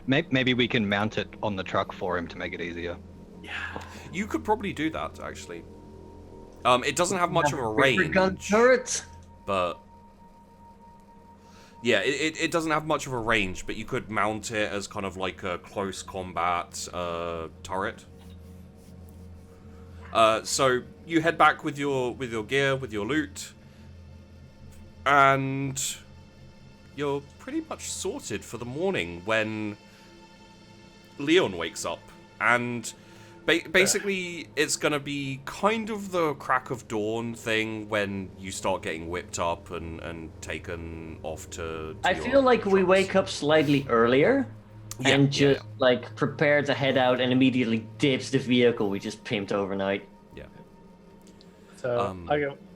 A: Maybe we can mount it on the truck for him to make it easier.
B: Yeah. You could probably do that, actually. It doesn't have much of a range.
C: Gun turret.
B: But yeah, it doesn't have much of a range, but you could mount it as kind of like a close combat turret. So you head back with your gear, with your loot, and you're pretty much sorted for the morning when Leon wakes up, and basically it's gonna be kind of the crack of dawn thing when you start getting whipped up and taken off to
C: I feel like we wake up slightly earlier and just like prepare to head out and immediately ditch the vehicle we just pimped overnight.
B: Yeah.
D: So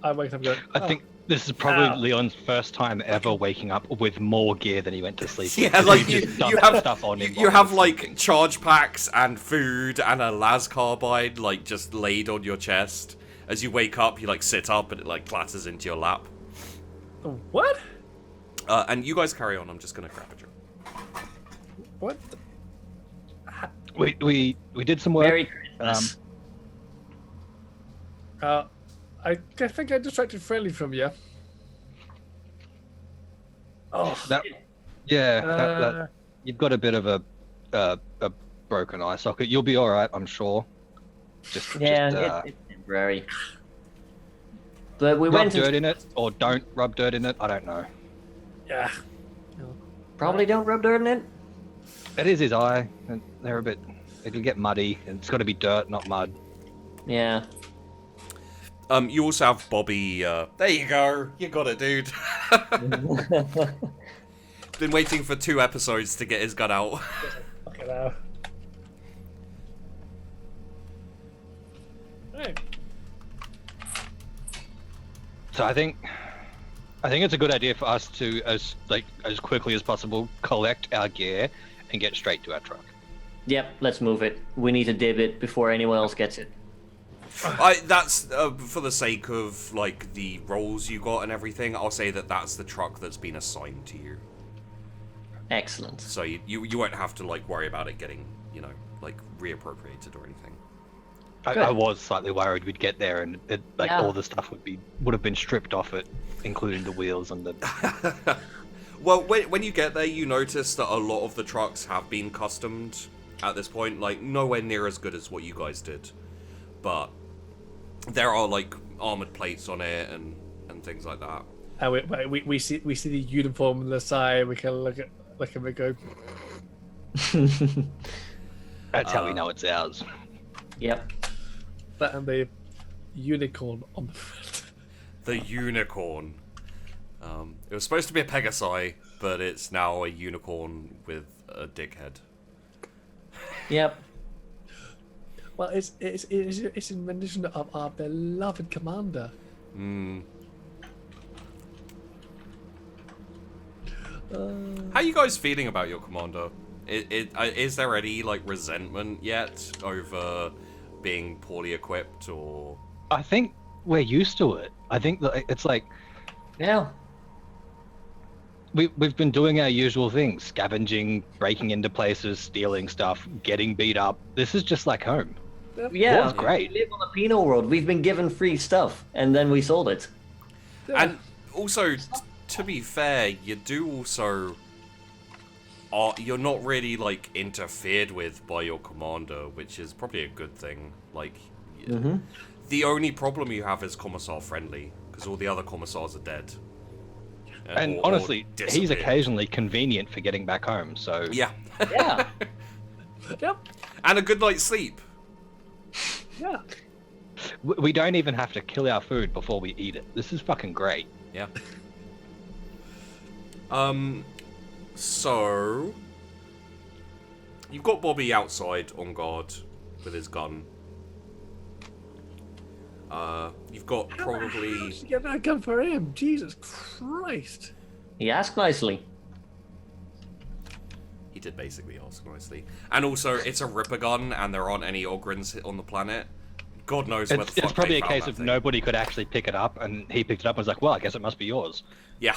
D: I wake up and go,
A: I think this is probably Leon's first time ever waking up with more gear than he went to sleep.
B: Yeah,
A: with.
B: like
A: you
B: have
A: stuff on him.
B: You have like charge packs and food and a las carbine like just laid on your chest. As you wake up, you like sit up and it like clatters into your lap.
D: What?
B: And you guys carry on. I'm just gonna crap at you.
D: What?
A: We did some work.
C: Merry Christmas.
D: I think I distracted Friendly from you. Oh,
A: you've got a bit of a broken eye socket. You'll be all right, I'm sure.
C: It's temporary. But we
A: rub dirt in it, or don't rub dirt in it. I don't know.
D: Yeah.
C: Probably don't rub dirt in it.
A: It is his eye, and they're a bit. It'll get muddy, and it's got to be dirt, not mud.
C: Yeah.
B: You also have Bobby. There you go. You got it, dude. Been waiting for 2 episodes to get his gun out.
D: Fucking hell. Hey.
A: So I think it's a good idea for us to, as quickly as possible, collect our gear and get straight to our truck.
C: Yep, let's move it. We need to dib it before anyone else gets it.
B: That's for the sake of like the roles you got and everything. I'll say that's the truck that's been assigned to you.
C: Excellent.
B: So you won't have to like worry about it getting reappropriated or anything.
A: I was slightly worried we'd get there and all the stuff would have been stripped off it, including the wheels and the.
B: Well, when you get there, you notice that a lot of the trucks have been customed at this point, like nowhere near as good as what you guys did, but there are like armored plates on it and things like that.
D: And we see the uniform on the side. We can look at and we go.
A: That's how we know it's ours.
C: Yep.
D: That and the unicorn on the front.
B: The unicorn. It was supposed to be a Pegasi, but it's now a unicorn with a dickhead.
C: Yep.
D: Well, it's in rendition of our beloved commander.
B: Hmm. How are you guys feeling about your commander? Is there any like resentment yet over being poorly equipped, or?
A: I think we're used to it. I think that it's like.
C: Yeah.
A: We've been doing our usual things: scavenging, breaking into places, stealing stuff, getting beat up. This is just like home.
C: Yeah,
A: War's great.
C: We live on a penal world. We've been given free stuff, and then we sold it.
B: And also, to be fair, you do also. You're not really like interfered with by your commander, which is probably a good thing. Like, the only problem you have is commissar friendly, because all the other commissars are dead.
A: And honestly, he's occasionally convenient for getting back home, so...
B: Yeah.
C: Yeah.
D: Yep.
B: And a good night's sleep.
D: Yeah.
A: We don't even have to kill our food before we eat it. This is fucking great.
B: Yeah. So... You've got Bobby outside on guard with his gun. You've got probably...
D: How did you get that gun for him? Jesus Christ.
C: He asked nicely.
B: He did basically ask nicely. And also, it's a Ripper gun, and there aren't any Ogrins on the planet. God knows where the fuck
A: It's probably
B: they
A: a
B: found
A: case
B: that
A: of
B: thing.
A: nobody could actually pick it up, and he picked it up and was like, well, I guess it must be yours.
B: Yeah.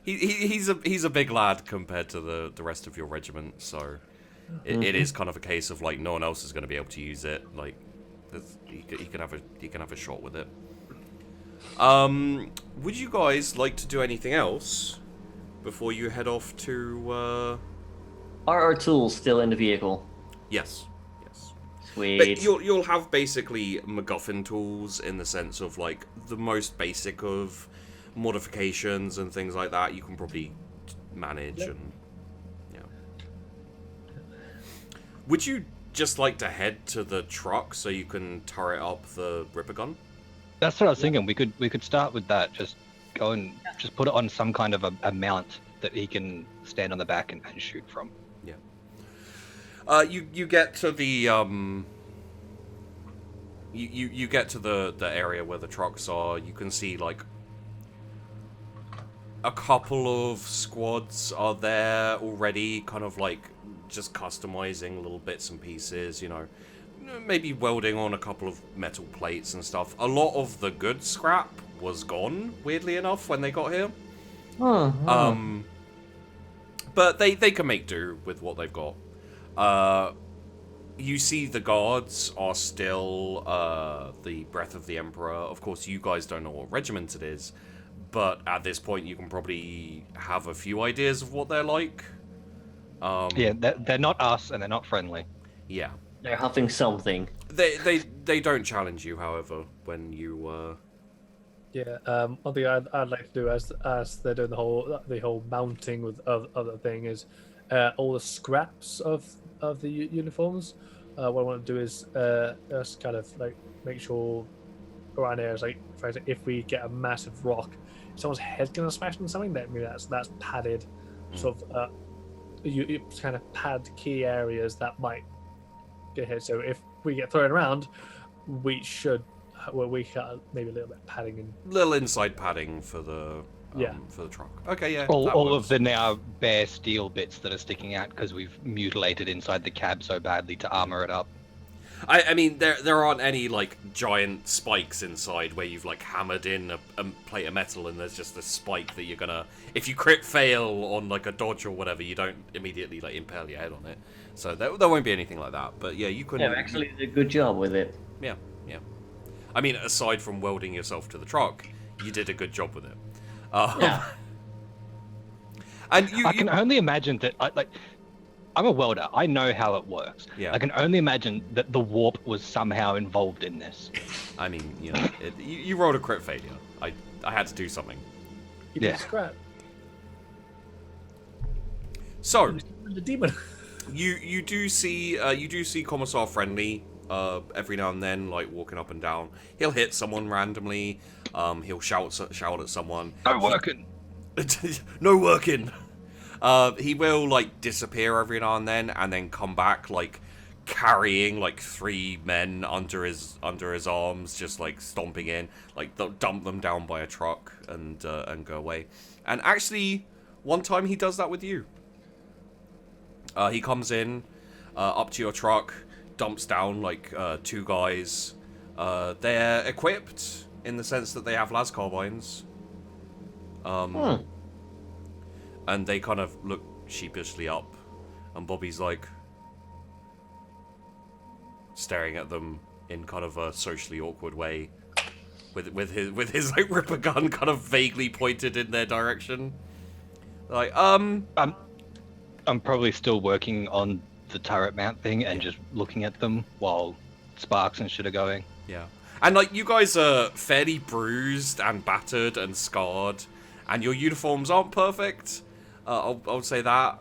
B: He's a big lad compared to the rest of your regiment, so it is kind of a case of like no one else is going to be able to use it. Like he can have a shot with it. Would you guys like to do anything else before you head off to?
C: Are our tools still in the vehicle?
B: Yes.
C: Sweet.
B: But you'll have basically MacGuffin tools in the sense of like the most basic of modifications and things like that you can probably manage.
D: Yep.
B: And yeah. Would you just like to head to the truck so you can turret up the Ripper gun?
A: That's what I was thinking. We could start with that. Just go and just put it on some kind of a mount that he can stand on the back and shoot from.
B: Yeah. You get to the you get to the area where the trucks are. You can see like a couple of squads are there already, kind of like just customizing little bits and pieces, you know, maybe welding on a couple of metal plates and stuff. A lot of the good scrap was gone, weirdly enough, when they got here. But they can make do with what they've got. You see the guards are still the Breath of the Emperor. Of course, you guys don't know what regiment it is, but at this point you can probably have a few ideas of what they're like.
A: Yeah, they're not us, and they're not friendly.
B: Yeah.
C: They're huffing something.
B: They don't challenge you, however, when you
D: Yeah. One thing I'd like to do as they're doing the whole mounting with of the thing is all the scraps of the uniforms. What I want to do is just kind of like make sure around here is like, for example, if we get a massive rock, if someone's head's gonna smash into something, that maybe that's padded, sort of you kind of pad key areas that might get hit. So if we get thrown around, we should we got maybe a little bit of padding and
B: little inside padding for the for the truck. Okay, yeah.
A: All of the now bare steel bits that are sticking out because we've mutilated inside the cab so badly to armor it up.
B: I mean, there aren't any like giant spikes inside where you've like hammered in a plate of metal and there's just a spike that you're gonna, if you crit fail on like a dodge or whatever, you don't immediately like impale your head on it. So there won't be anything like that. But yeah, you couldn't.
C: Yeah, actually did a good job with it.
B: Yeah. I mean, aside from welding yourself to the truck, you did a good job with it.
C: Yeah.
B: And
A: I can only imagine that. I'm a welder. I know how it works.
B: Yeah.
A: I can only imagine that the warp was somehow involved in this.
B: I mean, you know, you rolled a crit failure. I had to do something.
D: you did scrap.
B: So
D: The demon.
B: you do see Commissar Friendly every now and then, like walking up and down. He'll hit someone randomly. He'll shout at someone.
A: No working.
B: No working. He will like disappear every now and then come back like carrying like 3 men under his arms, just like stomping in, like they'll dump them down by a truck and go away. And actually, one time he does that with you. He comes in up to your truck, dumps down like 2 guys. They're equipped in the sense that they have las carbines. And they kind of look sheepishly up, and Bobby's like staring at them in kind of a socially awkward way, with his like ripper gun kind of vaguely pointed in their direction. Like
A: I'm probably still working on the turret mount thing and just looking at them while sparks and shit are going.
B: Yeah, and like you guys are fairly bruised and battered and scarred, and your uniforms aren't perfect. I'll say that,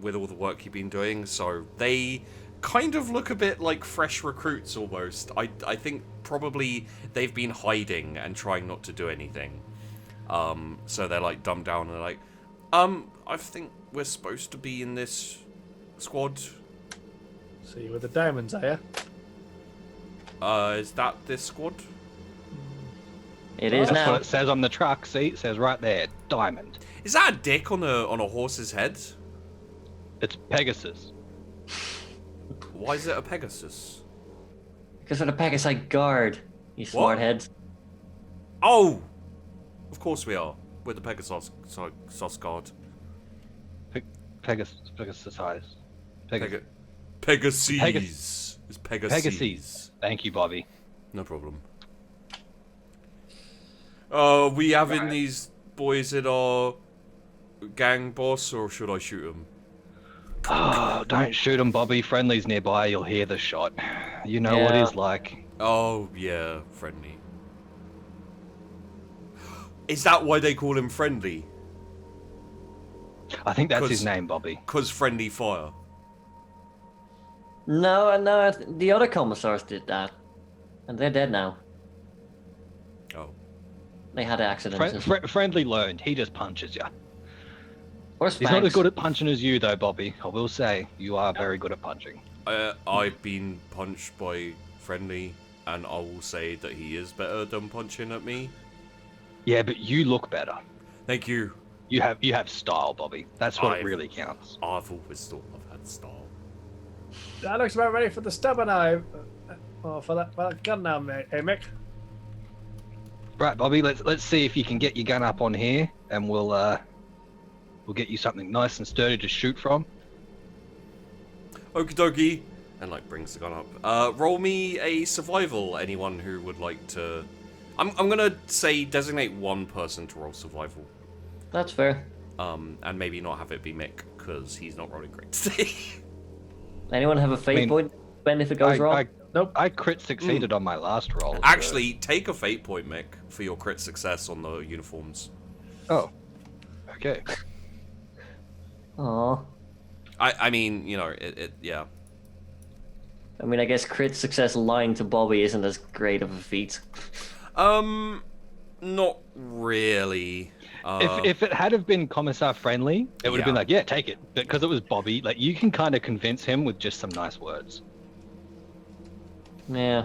B: with all the work you've been doing, so they kind of look a bit like fresh recruits almost. I think probably they've been hiding and trying not to do anything. So they're like dumbed down and they're like, I think we're supposed to be in this squad.
D: So you with the diamonds, are you?
B: Is that this squad?
C: It is
A: That's
C: now.
A: what it says on the truck. See, it says right there, diamond.
B: Is that a dick on a horse's head?
A: It's Pegasus.
B: Why is it a Pegasus?
C: Because of the Pegasi Guard, you smart heads.
B: Oh! Of course we are. We're the Pegasus Guard.
A: Pegasus eyes.
B: Pegasus. It's Pegasus.
A: Thank you, Bobby.
B: No problem. We having these boys in our gang, boss, or should I shoot them?
A: Oh, don't shoot him, Bobby. Friendly's nearby. You'll hear the shot. You know what he's like.
B: Oh, yeah, Friendly. Is that why they call him Friendly?
A: I think that's his name, Bobby.
B: 'Cause friendly fire.
C: No, the other commissars did that. And they're dead now.
B: Oh.
C: They had accidents.
A: Friendly learned. He just punches you.
C: Or
A: He's not as good at punching as you, though, Bobby. I will say, you are very good at punching.
B: I've been punched by Friendly, and I will say that he is better than punching at me.
A: Yeah, but you look better.
B: Thank you.
A: You have style, Bobby. That's what really counts.
B: I've always thought I've had style.
D: That looks about ready for the stabber now. For that gun now, mate. Hey, Mick.
A: Right, Bobby. Let's see if you can get your gun up on here, and we'll get you something nice and sturdy to shoot from.
B: Okie dokie. And like brings the gun up. Roll me a survival. Anyone who would like to. I'm gonna say designate one person to roll survival.
C: That's fair.
B: And maybe not have it be Mick because he's not rolling great today.
C: Anyone have a fate point? Ben, if it goes wrong?
D: Nope.
A: I crit succeeded on my last roll. So...
B: Actually, take a fate point, Mick, for your crit success on the uniforms.
A: Oh. Okay.
C: Aw.
B: I mean, you know, yeah.
C: I mean, I guess crit success lying to Bobby isn't as great of a feat.
B: Not really.
A: If it had have been Commissar friendly, it would have been
B: Yeah.
A: like, yeah, take it. But because it was Bobby, like you can kind of convince him with just some nice words.
C: Yeah.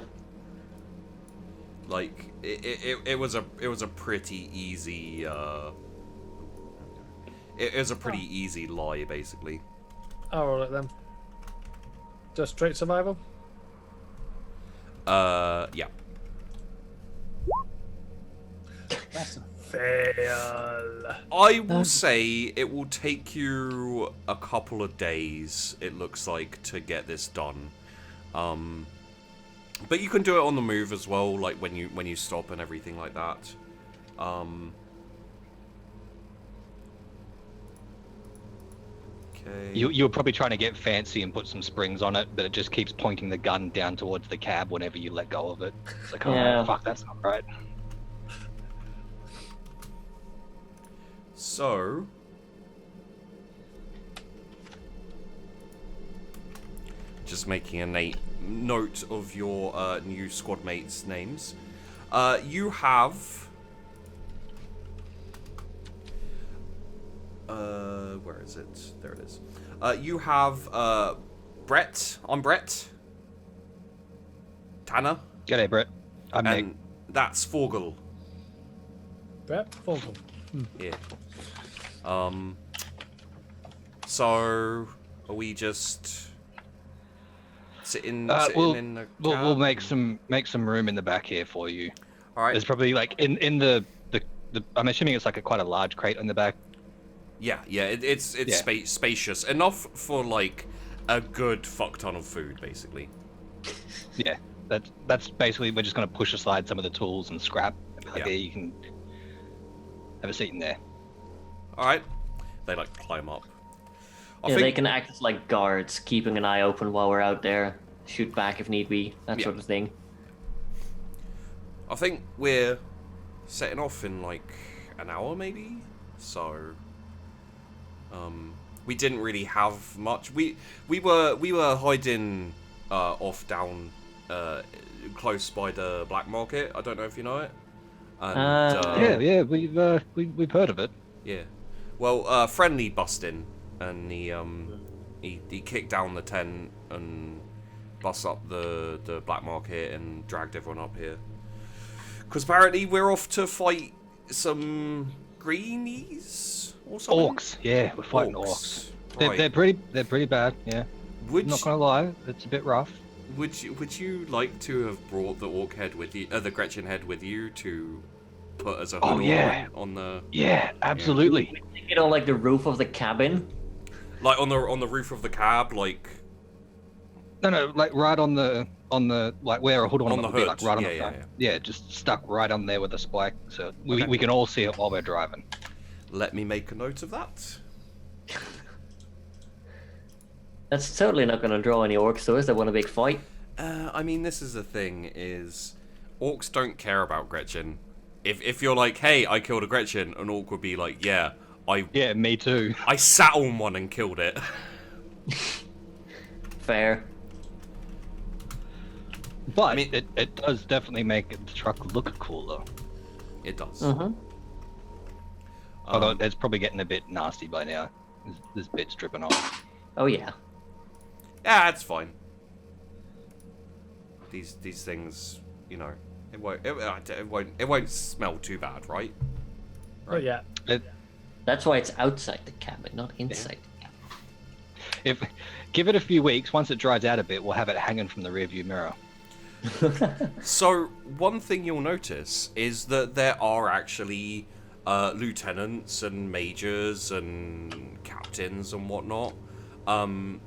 B: Like it was a pretty easy it was a pretty easy lie, basically.
D: I'll roll it then. Just straight survival?
B: Yeah.
D: That's a fail.
B: I will say it will take you a couple of days, it looks like, to get this done. But you can do it on the move as well, like when you stop and everything like that. Okay.
A: You were probably trying to get fancy and put some springs on it, but it just keeps pointing the gun down towards the cab whenever you let go of it. It's like, oh,
C: Yeah.
A: fuck, that's not right.
B: So, just making a note of your new squad mates' names. You have. Where is it? There it is. You have Brett. I'm Brett. Tanner.
A: G'day, Brett. I'm Mick.
B: And that's Forgel.
D: Brett Vogel.
B: Yeah. So are we just sitting in the
A: We'll
B: cab?
A: make some room in the back here for you.
B: All right.
A: There's probably like in the I'm assuming it's like quite a large crate in the back.
B: Yeah. It's spacious enough for like a good fuck ton of food, basically.
A: Yeah, that's basically, we're just gonna push aside some of the tools and scrap. Like,
B: Yeah.
A: there you can have a seat in there.
B: All right. They like climb up.
C: They can act as like guards, keeping an eye open while we're out there, shoot back if need be, that sort of thing.
B: I think we're setting off in like an hour, maybe. So, we didn't really have much. We were hiding off down close by the black market. I don't know if you know it. And,
A: Yeah, we've heard of it.
B: yeah. Well, Friendly bust in, and he kicked down the tent and bust up the black market and dragged everyone up here. Because apparently we're off to fight some greenies or something.
A: Orcs, yeah, we're fighting orcs.
B: Right.
A: They're pretty bad. Yeah, I'm not gonna lie, it's a bit rough.
B: Would you like to have brought the orc head with you, the Gretchen head with you to put as a hood on the?
A: Yeah, absolutely.
C: Stick it on like the roof of the cabin.
B: Like on the roof of the cab, like.
A: No, like right on the like where a hood on
B: the
A: it would be,
B: hood.
A: like right on
B: Yeah,
A: the
B: yeah,
A: front.
B: yeah.
A: Yeah, just stuck right on there with a spike, so we can all see it while we're driving.
B: Let me make a note of that.
C: That's totally not going to draw any orcs, though, is there? Want a big fight?
B: I mean, this is the thing: is orcs don't care about Gretchen. If you're like, hey, I killed a Gretchen, an orc would be like, yeah,
A: me too.
B: I sat on one and killed it.
C: Fair.
A: But
B: I mean,
A: it does definitely make the truck look cooler.
B: It does.
A: Although it's probably getting a bit nasty by now. There's bits dripping off.
C: Oh yeah.
B: Yeah, it's fine. These things, you know, it won't smell too bad, right?
D: Oh yeah.
C: That's why it's outside the cabin, not inside the cabin.
A: Give it a few weeks. Once it dries out a bit, we'll have it hanging from the rearview mirror.
B: So one thing you'll notice is that there are actually lieutenants and majors and captains and whatnot.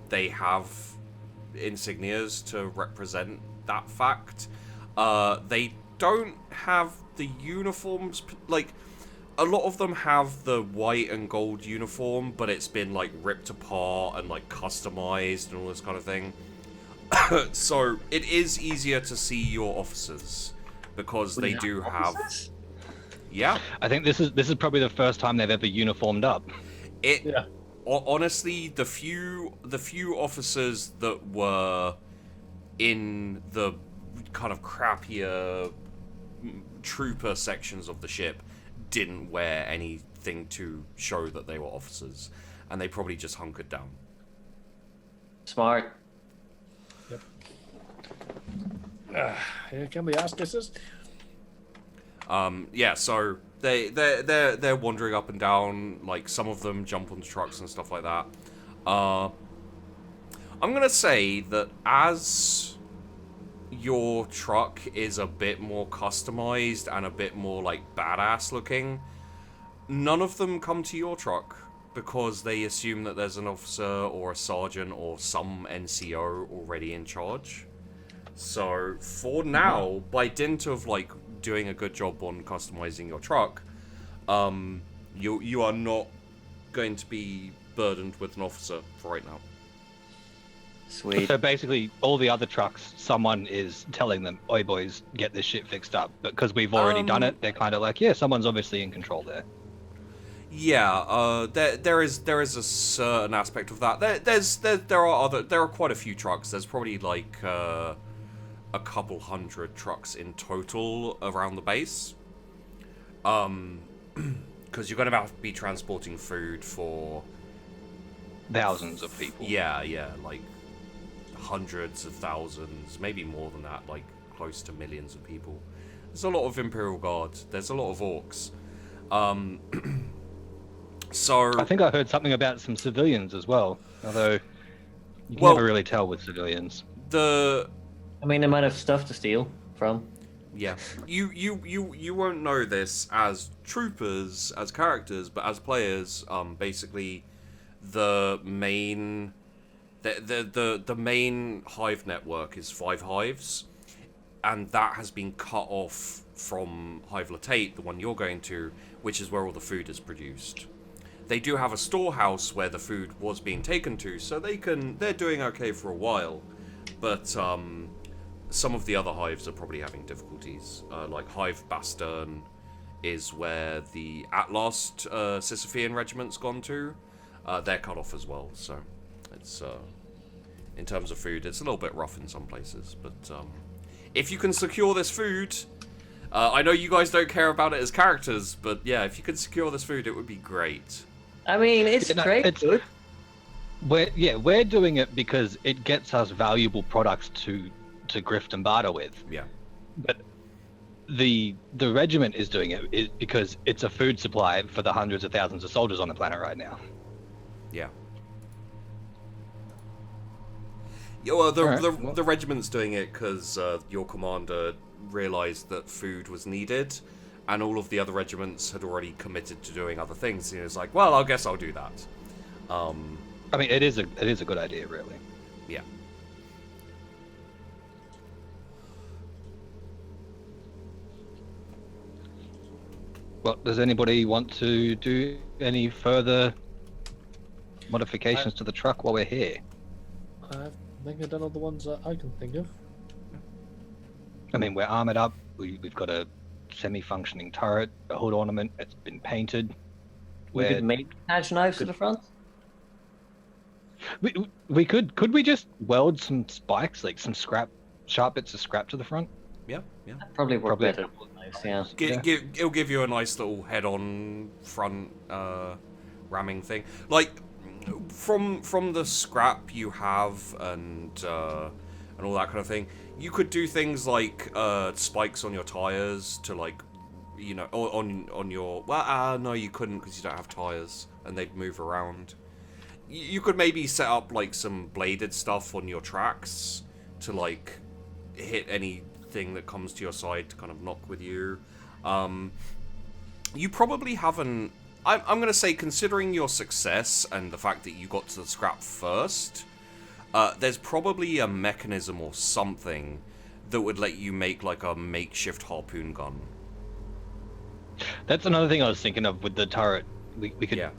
B: They have insignias to represent that fact. They don't have the uniforms, like, a lot of them have the white and gold uniform, but it's been, like, ripped apart and, like, customized and all this kind of thing. So it is easier to see your officers because they do have. Yeah.
A: I think this is probably the first time they've ever uniformed up.
D: Yeah.
B: Honestly, the few officers that were in the kind of crappier trooper sections of the ship didn't wear anything to show that they were officers, and they probably just hunkered down.
C: Smart.
D: Yep. Here can we ask this?
B: Yeah, so they're wandering up and down. Like, some of them jump onto trucks and stuff like that. I'm gonna say that as your truck is a bit more customized and a bit more like badass looking, none of them come to your truck because they assume that there's an officer or a sergeant or some NCO already in charge. So for now, by dint of like doing a good job on customizing your truck, you are not going to be burdened with an officer for right now.
C: Sweet.
A: So basically, all the other trucks, someone is telling them, "Oi, boys, get this shit fixed up." But because we've already done it, they're kind of like, "Yeah, someone's obviously in control there."
B: Yeah, there is a certain aspect of that. There are quite a few trucks. There's probably like a couple hundred trucks in total around the base. Because you're going to have to be transporting food for
A: Thousands of people.
B: Yeah, like hundreds of thousands, maybe more than that, like close to millions of people. There's a lot of Imperial Guard. There's a lot of orcs. So
A: I think I heard something about some civilians as well, although you can never really tell with civilians.
C: I mean, they might have stuff to steal from.
B: Yeah, you won't know this as troopers, as characters, but as players, basically, the main hive network is 5 hives, and that has been cut off from Hive Latate, the one you're going to, which is where all the food is produced. They do have a storehouse where the food was being taken to, so they're doing okay for a while, but some of the other hives are probably having difficulties. Like Hive Bastern is where the at last Sisyphean regiment's gone to. They're cut off as well, so it's in terms of food, it's a little bit rough in some places. But if you can secure this food, I know you guys don't care about it as characters, but yeah, if you could secure this food, it would be great.
C: I mean, it's great.
A: It's good. We're doing it because it gets us valuable products to grift and barter with.
B: Yeah.
A: But the regiment is doing it because it's a food supply for the hundreds of thousands of soldiers on the planet right now.
B: Yeah. Yeah, well, the regiment's doing it because your commander realized that food was needed, and all of the other regiments had already committed to doing other things. And he was like, well, I guess I'll do that.
A: I mean, it is a good idea, really.
B: Yeah.
A: Well, does anybody want to do any further modifications to the truck while we're here?
D: I think I've done all the ones that I can think of.
A: I mean, we're armored up. We've got a semi-functioning turret, a hood ornament. It's been painted.
C: We could make edge knives to the front.
A: We could. Could we just weld some spikes, like some sharp bits of scrap to the front?
B: Yeah.
C: That probably work better. Yeah.
B: It'll give you a nice little head-on front ramming thing. Like from the scrap you have and all that kind of thing. You could do things like spikes on your tires to, like, you know, on your. Well, no, you couldn't because you don't have tires and they'd move around. You could maybe set up like some bladed stuff on your tracks to like hit anything that comes to your side to kind of knock with you. You probably haven't. I'm going to say, considering your success and the fact that you got to the scrap first, there's probably a mechanism or something that would let you make like a makeshift harpoon gun.
A: That's another thing I was thinking of with the turret. We could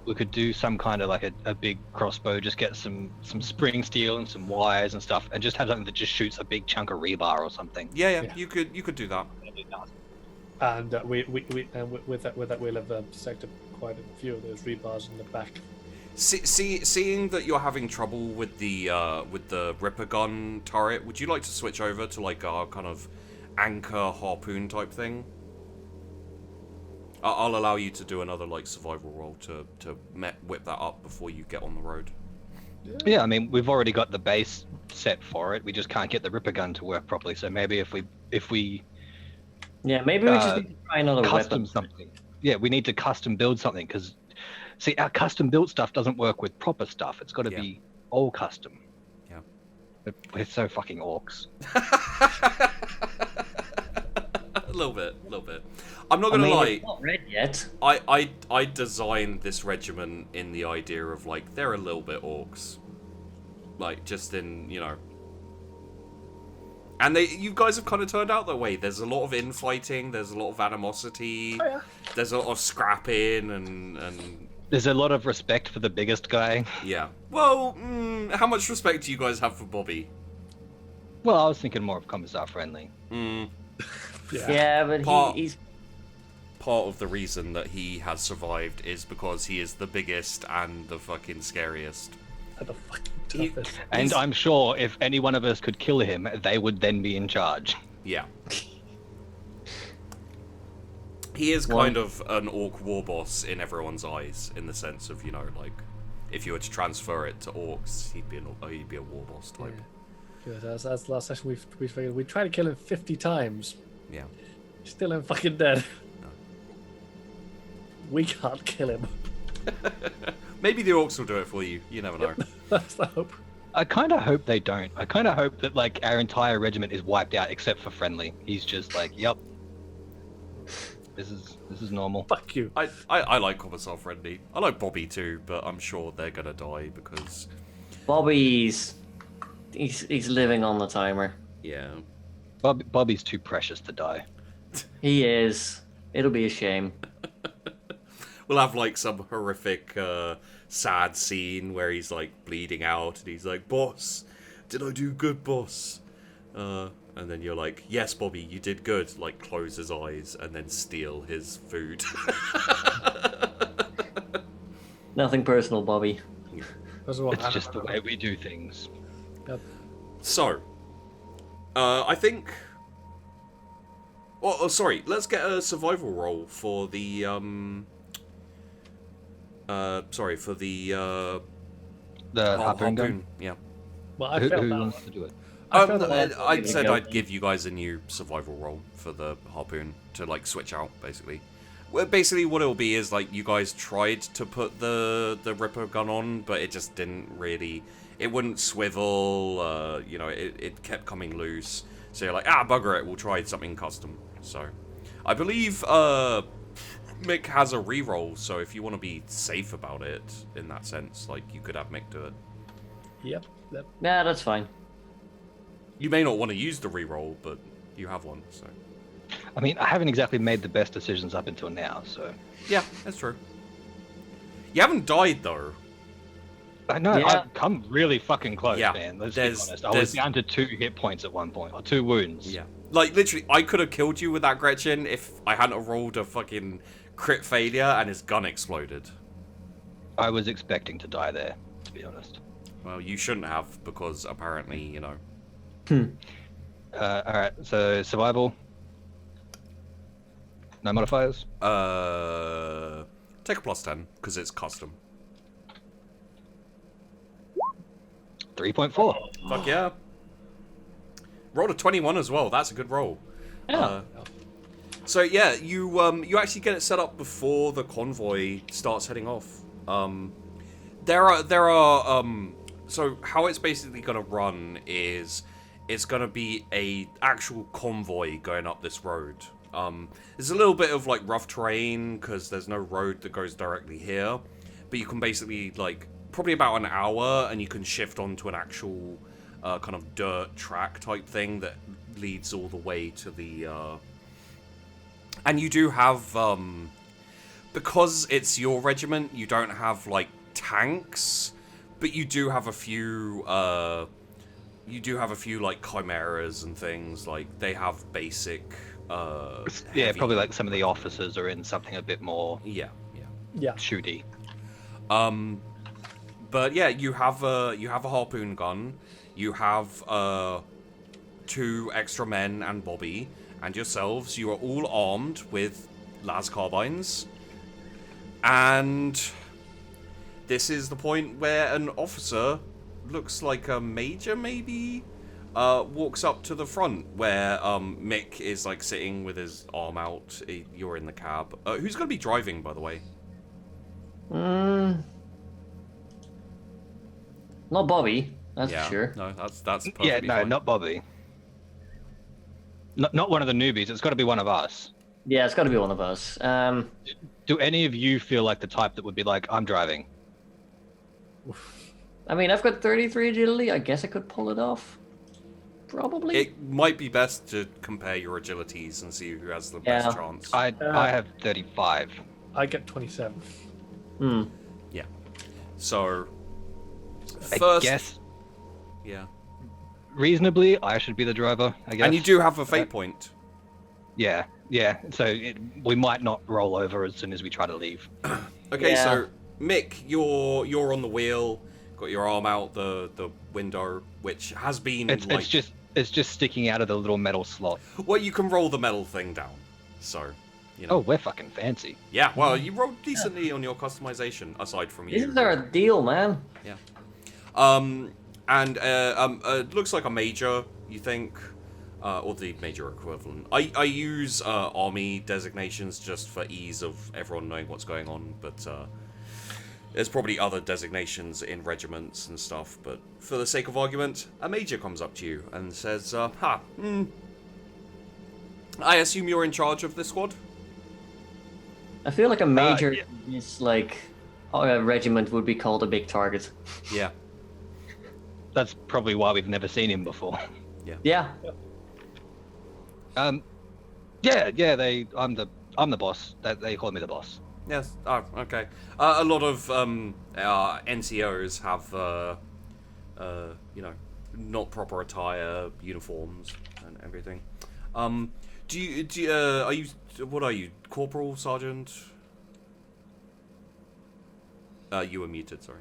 A: we could do some kind of like a big crossbow, just get some spring steel and some wires and stuff, and just have something that just shoots a big chunk of rebar or something.
B: Yeah. You could do that.
D: And with that we'll have stacked up quite a few of those rebars in the back.
B: Seeing that you're having trouble with the Ripper gun turret, would you like to switch over to like a kind of anchor harpoon type thing? I'll allow you to do another like survival roll to whip that up before you get on the road.
A: Yeah, I mean we've already got the base set for it. We just can't get the Ripper gun to work properly. So maybe if we
C: Yeah, maybe we just need to try another
A: custom
C: weapon.
A: something. Yeah, we need to custom build something because, see, our custom built stuff doesn't work with proper stuff. It's got to be all custom.
B: Yeah.
A: We're so fucking orcs.
B: A little bit. I'm not gonna lie.
C: It's not red yet.
B: I designed this regiment in the idea of like they're a little bit orcs, like just in and you guys have kind of turned out that way. There's a lot of infighting. There's a lot of animosity.
D: Oh, yeah.
B: There's a lot of scrapping and.
A: There's a lot of respect for the biggest guy.
B: Yeah. Well, how much respect do you guys have for Bobby?
A: Well, I was thinking more of Commissar Friendly.
C: Yeah, but he's
B: part of the reason that he has survived is because he is the biggest and the fucking scariest.
D: And the fucking toughest.
A: And I'm sure if any one of us could kill him, they would then be in charge.
B: Yeah. He is kind of an orc war boss in everyone's eyes, in the sense of, like, if you were to transfer it to orcs, he'd be a war boss type.
D: Yeah. Good. As the last session we figured we tried to kill him 50 times.
B: Yeah.
D: He's still ain't fucking dead.
B: No.
D: We can't kill him.
B: Maybe the orcs will do it for you. You never know.
D: That's the hope.
A: I kind of hope they don't. I kind of hope that like our entire regiment is wiped out except for Friendly. He's just like, yep. This is normal.
D: Fuck you.
B: I like Commissar Friendly. I like Bobby too, but I'm sure they're gonna die because
C: Bobby's he's living on the timer.
B: yeah.
A: Bobby's too precious to die.
C: He is. It'll be a shame.
B: We'll have like some horrific sad scene where he's like bleeding out and he's like, "Boss, did I do good, boss?" And then you're like, "Yes, Bobby, you did good." Like, close his eyes and then steal his food.
C: Nothing personal, Bobby.
A: It's just the way we do things.
D: Yep.
B: So, I think. Oh, sorry. Let's get a survival roll for the for the
A: harpoon gun.
B: Yeah.
D: Well, I
A: Who
D: felt that
A: wants
D: one.
A: to do it?
B: I said I'd give you guys a new survival roll for the harpoon to like switch out, basically. Well, basically what it'll be is like you guys tried to put the Ripper gun on, but it just didn't really. It wouldn't swivel. It kept coming loose. So you're like, bugger it. We'll try something custom. So, I believe Mick has a reroll. So if you want to be safe about it in that sense, like you could have Mick do it.
D: Yep.
C: Yeah, that's fine.
B: You may not want to use the reroll, but you have one, so...
A: I mean, I haven't exactly made the best decisions up until now, so...
B: Yeah, that's true. You haven't died, though.
A: I know,
C: Yeah.
A: I've come really fucking close,
B: Yeah,
A: man. Let's be
B: there's-
A: honest. I was down to 2 hit points at one point, or 2 wounds.
B: Yeah. Like, literally, I could have killed you with that Gretchen if I hadn't have rolled a fucking crit failure and his gun exploded.
A: I was expecting to die there, to be honest.
B: Well, you shouldn't have, because apparently,
A: Alright, so survival. No modifiers?
B: Take a +10, because it's custom.
A: 3.4.
B: Fuck yeah. Rolled a 21 as well. That's a good roll.
C: Yeah.
B: So yeah, you actually get it set up before the convoy starts heading off. There are so how it's basically gonna run is it's gonna be a actual convoy going up this road. There's a little bit of like rough terrain because there's no road that goes directly here, but you can basically like probably about an hour and you can shift onto an actual kind of dirt track type thing that leads all the way to the and you do have because it's your regiment, you don't have like tanks, but you do have a few. Like chimeras and things. Like they have basic.
A: Yeah, probably like some of the officers are in something a bit more.
B: Yeah.
A: Shooty.
B: But yeah, you have a harpoon gun. You have 2 extra men and Bobby and yourselves. You are all armed with las carbines, and this is the point where an officer, looks like a major maybe, walks up to the front where Mick is like sitting with his arm out. You're in the cab. Who's going to be driving, by the way?
C: Not Bobby, that's for sure.
B: No, that's perfectly
A: Yeah, no,
B: fine.
A: not Bobby. Not one of the newbies. It's got to be one of us.
C: Yeah, it's got to be one of us.
A: Do any of you feel like the type that would be like, I'm driving?
C: I mean, I've got 33 agility. I guess I could pull it off. Probably.
B: It might be best to compare your agilities and see who has the best chance.
A: I have 35.
D: I get 27.
B: Yeah. So,
A: I
B: first,
A: guess
B: yeah.
A: reasonably, I should be the driver, I guess.
B: And you do have a fate point.
A: Yeah. So we might not roll over as soon as we try to leave.
B: Okay,
C: Yeah.
B: so Mick, you're on the wheel, got your arm out the window, which has been
A: It's just sticking out of the little metal slot.
B: Well, you can roll the metal thing down, so you know.
A: Oh, we're fucking fancy.
B: Yeah, well, you rolled decently on your customization, aside from you.
C: Isn't there a deal, man?
B: Yeah. It looks like a major, you think, or the major equivalent. I use army designations just for ease of everyone knowing what's going on, but there's probably other designations in regiments and stuff, but for the sake of argument, a major comes up to you and says, I assume you're in charge of this squad?
C: I feel like a major
A: yeah.
C: is like a regiment would be called a big target.
B: Yeah.
A: That's probably why we've never seen him before.
C: Yeah.
A: I'm the boss. They call me the boss.
B: Yes. Oh, okay. A lot of NCOs have, not proper attire, uniforms, and everything. Are you? What are you? Corporal, sergeant? You were muted. Sorry.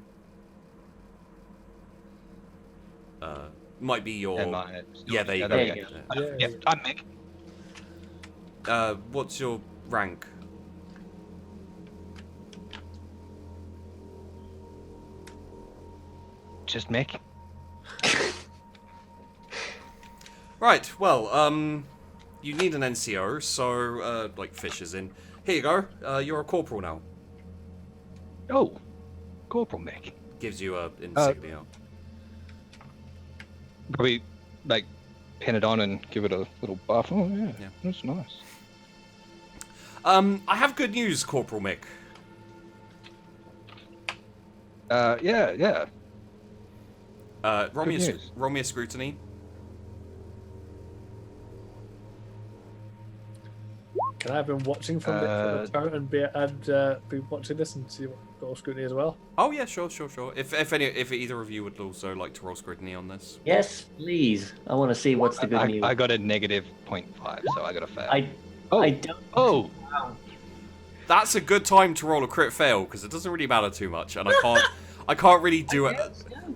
B: Might be your. Yeah, there you go.
C: There you go.
A: Yeah, I'm Mick.
B: What's your rank?
A: Just Mick.
B: Right, well, you need an NCO, so, like, Fish is in. Here you go, you're a corporal now.
A: Oh, Corporal Mick.
B: Gives you a insignia.
A: Probably, like, pin it on and give it a little buff. Oh, yeah. That's nice.
B: I have good news, Corporal Mick.
A: Yeah.
B: Roll me a scrutiny.
D: Can I have been watching from the turret and be watching this and see what roll scrutiny as well?
B: Oh yeah, sure. If either of you would also like to roll scrutiny on this.
C: Yes, please. I want to see what's the good news.
A: I got a negative 0.5, so I got a fail.
C: I don't.
A: Oh.
B: That's a good time to roll a crit fail because it doesn't really matter too much, and I can't really do it.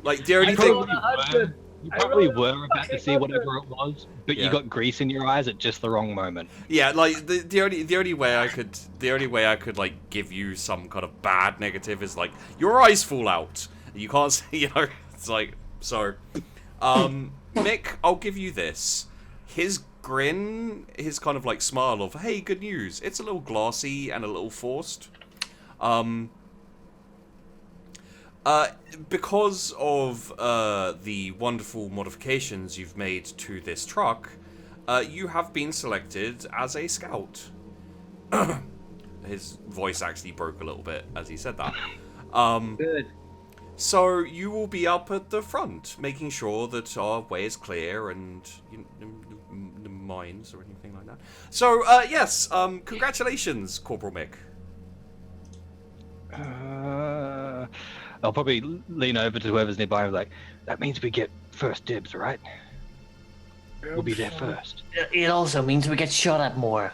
B: Like the only thing.
A: You probably were about to see whatever it was, but you got grease in your eyes at just the wrong moment.
B: Yeah, like the only way I could like give you some kind of bad negative is like your eyes fall out. You can't see, it's like so. Mick, I'll give you this. His grin, his kind of like smile of hey, good news. It's a little glassy and a little forced. Because of the wonderful modifications you've made to this truck, you have been selected as a scout. His voice actually broke a little bit as he said that.
C: Good.
B: So you will be up at the front, making sure that our way is clear and no mines or anything like that. So yes, congratulations, Corporal Mick.
A: I'll probably lean over to whoever's nearby and be like, that means we get first dibs, right? We'll be there first.
C: It also means we get shot at more.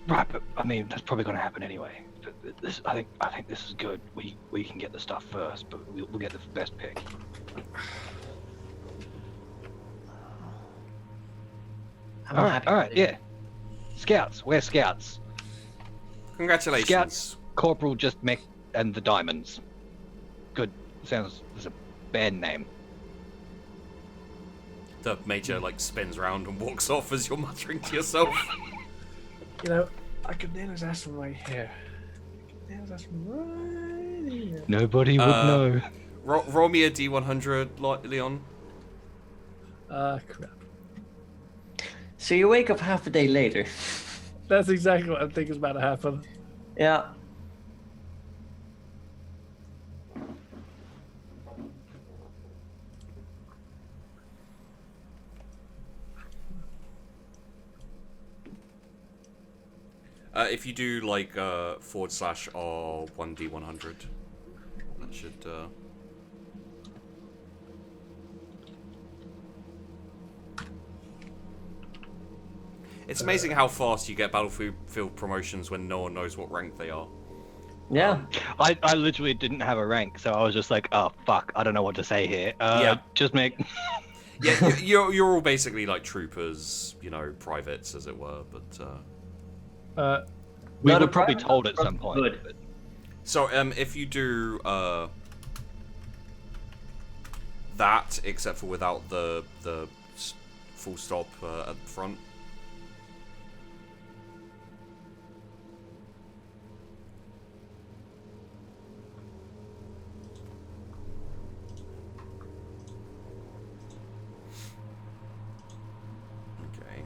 A: Right, but I mean that's probably going to happen anyway. But I think this is good. We can get the stuff first, but we'll get the best pick. All right, yeah. Scouts, we're scouts.
B: Congratulations.
A: Scouts, Corporal just Mick and the Diamonds. Good. Sounds as a band name.
B: The major like spins around and walks off as you're muttering to yourself.
D: You know, I could nail his ass from right here. Nail his ass from right here.
A: Nobody would know.
B: Roll me a D100, Leon.
D: Crap.
C: So you wake up half a day later.
D: That's exactly what I think is about to happen.
C: Yeah.
B: If you do like /R1D100, that should. It's amazing how fast you get battlefield promotions when no one knows what rank they are.
C: Yeah.
A: I literally didn't have a rank, so I was just like, oh fuck, I don't know what to say here.
B: Yeah.
A: Just make.
B: Yeah, you're all basically like troopers, you know, privates as it were, but.
A: We were probably told at some point.
C: Good.
A: But...
B: So if you do that, except for without the full stop at the front. Okay.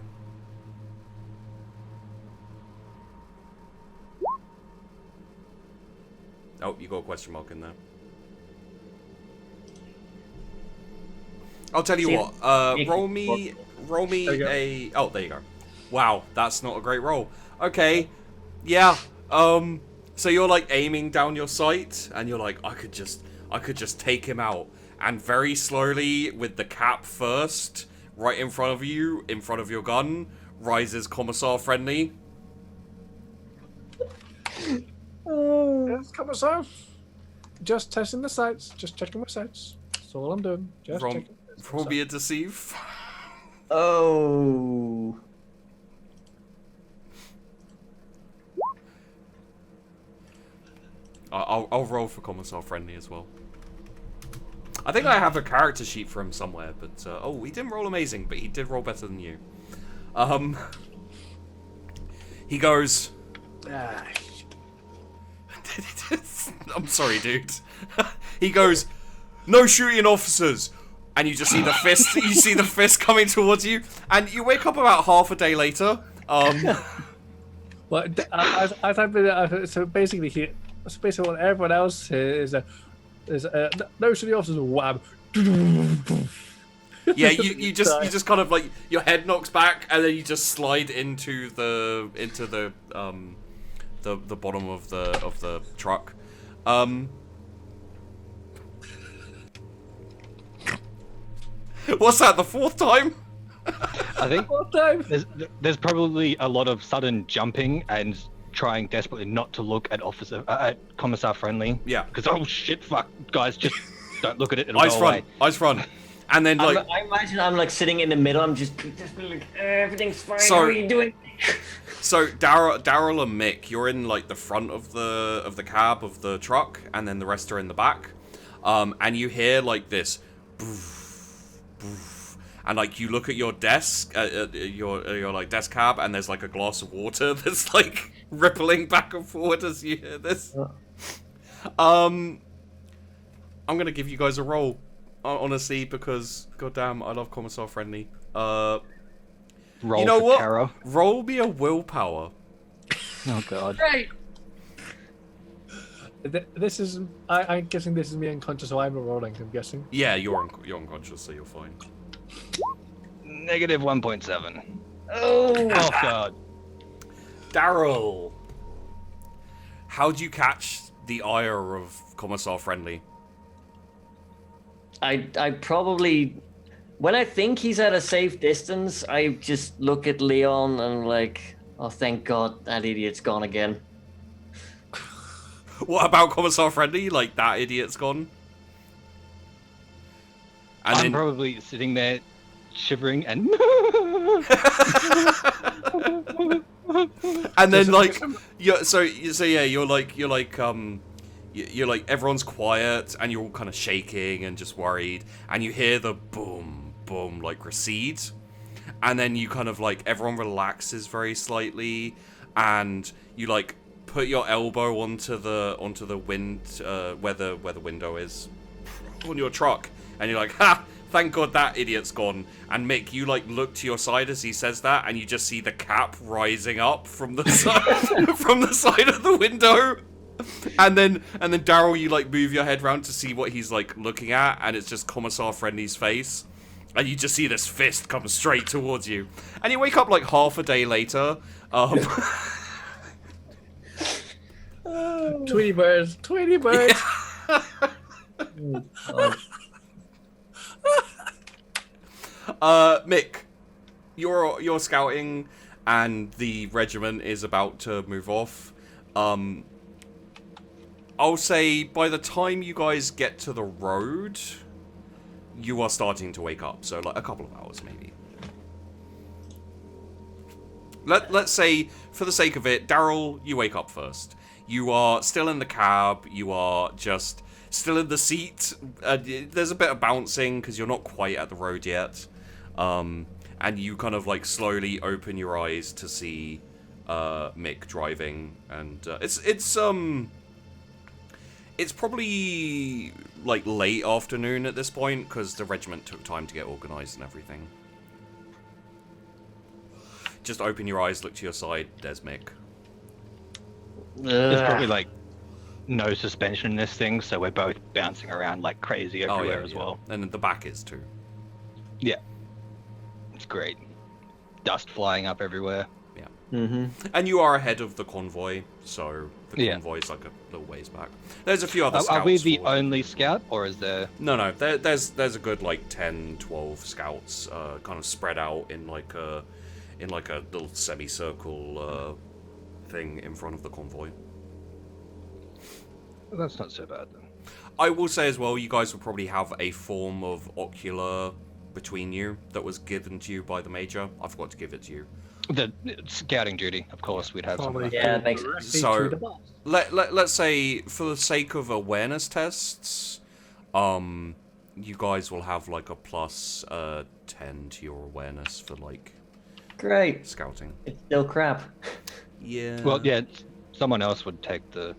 B: Oh, you got a question mark in there. I'll tell you what. Roll me a. Oh, there you go. Wow, that's not a great roll. Okay, yeah. So you're like aiming down your sight, and you're like, I could just take him out, and very slowly with the cap first, right in front of you, in front of your gun, rises Commissar Friendly.
D: Yes, Commissar. Just testing the sights. Just checking my sights. That's all I'm doing. Just checking.
B: Roll me a deceive.
C: Oh.
B: I'll roll for Commissar Friendly as well. I think I have a character sheet for him somewhere, but oh, he didn't roll amazing, but he did roll better than you. He goes. I'm sorry, dude. He goes, no shooting, officers, and you just see the fist. You see the fist coming towards you, and you wake up about half a day later.
D: Well, so basically, what everyone else is no shooting, officers. Wham.
B: Yeah, you just kind of like your head knocks back, and then you just slide into the bottom of the truck. What's that? The fourth time?
A: I think
D: Fourth time.
A: there's probably a lot of sudden jumping and trying desperately not to look at Commissar Friendly.
B: Yeah.
A: Because oh shit, fuck, guys, just don't look at it. It'll
B: Eyes
A: go
B: front.
A: away.
B: Eyes front. And then like
C: I imagine I'm like sitting in the middle. I'm just like everything's fine.
B: So-
C: How are you doing?
B: So Daryl and Mick, you're in like the front of the cab of the truck, and then the rest are in the back. And you hear like this, boof, boof, and like you look at your desk, your like desk cab, and there's like a glass of water that's like rippling back and forward as you hear this. I'm gonna give you guys a roll, honestly, because goddamn, I love Commissar Friendly.
A: Roll
B: you know
A: for
B: what?
A: terror.
B: Roll me a willpower.
A: Oh god.
C: Right.
D: This is. I'm guessing this is me unconscious, so I'm rolling. I'm guessing.
B: Yeah, you're unconscious, so you're fine.
A: Negative 1.7.
C: Oh.
A: Oh god.
B: Daryl, How do you catch the ire of Commissar Friendly?
C: I probably, when I think he's at a safe distance, I just look at Leon and like, oh, thank God that idiot's gone again.
B: What about Commissar Friendly? Like, that idiot's gone? And
A: I'm probably sitting there shivering and...
B: and then, like, you're like, everyone's quiet, and you're all kind of shaking and just worried, and you hear the boom, boom, like, recede, and then you kind of, like, everyone relaxes very slightly, and you, like, put your elbow onto the wind, where the window is, on your truck, and you're like, ha! Thank God that idiot's gone. And Mick, you like look to your side as he says that, and you just see the cap rising up from the side, from the side of the window. And then Daryl, you like move your head round to see what he's like looking at, and it's just Commissar Friendly's face. And you just see this fist come straight towards you. And you wake up like half a day later.
D: Tweety birds, Tweety birds.
B: Mick, you're scouting, and the regiment is about to move off. I'll say by the time you guys get to the road, you are starting to wake up. So like a couple of hours maybe. Let's say, for the sake of it, Daryl, you wake up first. You are still in the cab. You are just still in the seat. There's a bit of bouncing because you're not quite at the road yet. And you kind of like slowly open your eyes to see Mick driving, and it's probably like late afternoon at this point because the regiment took time to get organized and everything. Just open your eyes, look to your side. There's Mick.
A: There's probably like no suspension in this thing, so we're both bouncing around like crazy everywhere as well.
B: And then the back is too.
A: Yeah. It's great. Dust flying up everywhere.
B: Yeah.
C: Mm-hmm.
B: And you are ahead of the convoy, so the convoy's like a little ways back. There's a few other scouts.
A: Are we the only scout, or is there...
B: No. There's a good like 10, 12 scouts kind of spread out in like a little semicircle thing in front of the convoy.
A: Well, that's not so bad then.
B: I will say as well, you guys will probably have a form of ocular between you that was given to you by the major. I forgot to give it to you.
A: The scouting duty, of course, we'd have some.
C: Yeah, it makes sense.
B: So let's say, for the sake of awareness tests, you guys will have like a plus 10 to your awareness for like
C: great
B: scouting.
C: It's still crap.
B: Yeah.
A: Well, yeah, someone else would take that.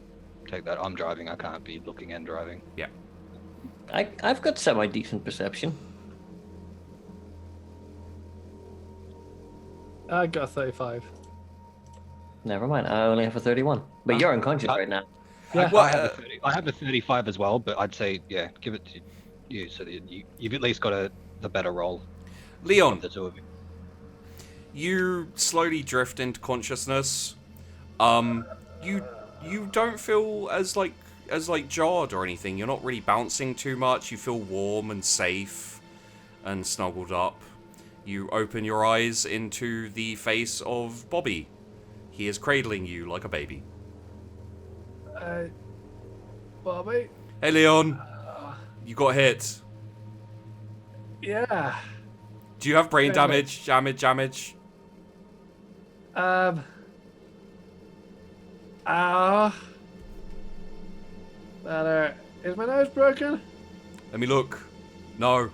A: I'm driving. I can't be looking and driving.
B: Yeah.
C: I've got semi-decent perception.
D: I got a 35.
C: Never mind, I only have a 31. But you're unconscious right now.
D: Yeah.
A: I have a 35 as well, but I'd say, yeah, give it to you so that you've at least got the better roll.
B: Leon,
A: The two of you.
B: you slowly drift into consciousness. You don't feel as jarred or anything. You're not really bouncing too much. You feel warm and safe and snuggled up. You open your eyes into the face of Bobby. He is cradling you like a baby.
D: Bobby?
B: Hey, Leon. You got hit.
D: Yeah.
B: Do you have brain damage? Damage?
D: Ow. Better. Is my nose broken?
B: Let me look. No.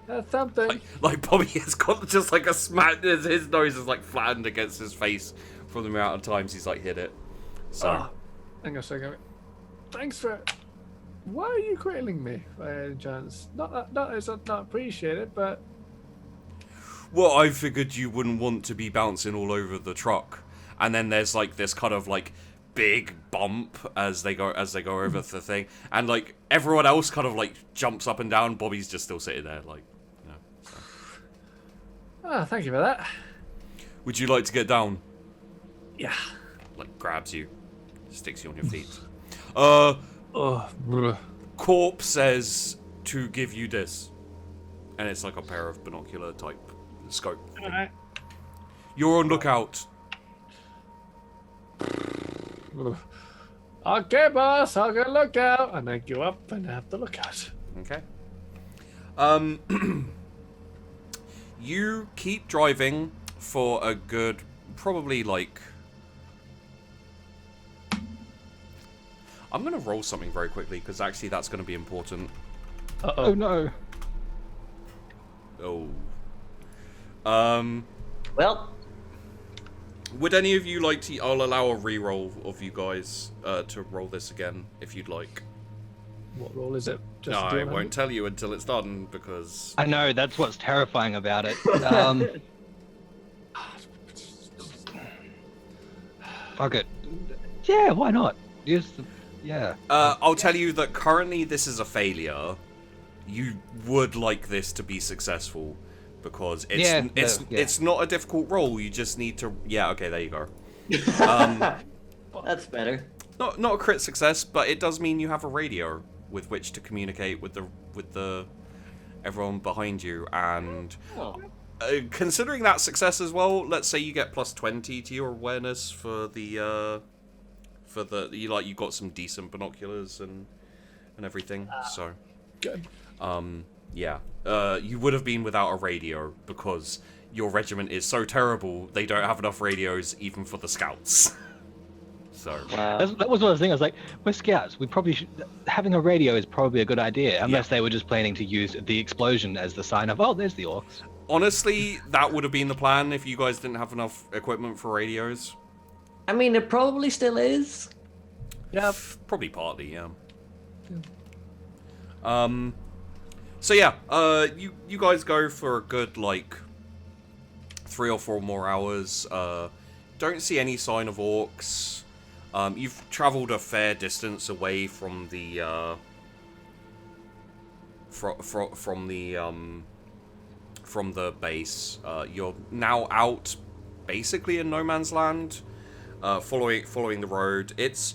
D: That's something.
B: Like Bobby has got just like a smack. His nose is like flattened against his face from the amount of times he's like hit it. So.
D: Hang on a second. Thanks for. Why are you cradling me by any chance? Not as I not appreciate it, but.
B: Well, I figured you wouldn't want to be bouncing all over the truck, and then there's like this kind of like big bump as they go over the thing, and like everyone else kind of like jumps up and down. Bobby's just still sitting there, like, you know. So.
D: Ah, thank you for that.
B: Would you like to get down?
D: Yeah.
B: like grabs you, sticks you on your feet.
D: Oh,
B: Corp says to give you this, and it's like a pair of binocular type scope.
D: alright.
B: You're on lookout.
D: Okay, boss, I'll go look out. And I go up and have the lookout.
B: Okay. You keep driving for a good, probably like... I'm going to roll something very quickly, because actually that's going to be important.
D: Uh-oh.
A: Oh no.
B: Oh.
C: Well,
B: Would any of you like to... I'll allow a re-roll of you guys to roll this again, if you'd like.
D: What role is it?
B: No, I won't tell you until it's done, because...
A: I know, that's what's terrifying about it. Fuck it. Yeah, why not? Yeah.
B: I'll tell you that currently this is a failure. You would like this to be successful, because it's not a difficult roll. You just need to... Yeah, okay, there you go.
C: that's better.
B: Not a crit success, but it does mean you have a radio with which to communicate with the everyone behind you, and considering that success as well, let's say you get plus 20 to your awareness for the you got some decent binoculars and everything. So
D: Good.
B: yeah, you would have been without a radio because your regiment is so terrible they don't have enough radios even for the scouts. So
A: that was one of the things. I was like, we're scouts. We probably should, having a radio is probably a good idea, unless they were just planning to use the explosion as the sign of, oh, there's the orcs.
B: Honestly, that would have been the plan if you guys didn't have enough equipment for radios.
C: I mean, it probably still is.
D: Yeah.
B: Probably partly, yeah. So yeah, you guys go for a good like 3 or 4 more hours. Don't see any sign of orcs. You've travelled a fair distance away from the from the base. You're now out, basically in no man's land, following the road. It's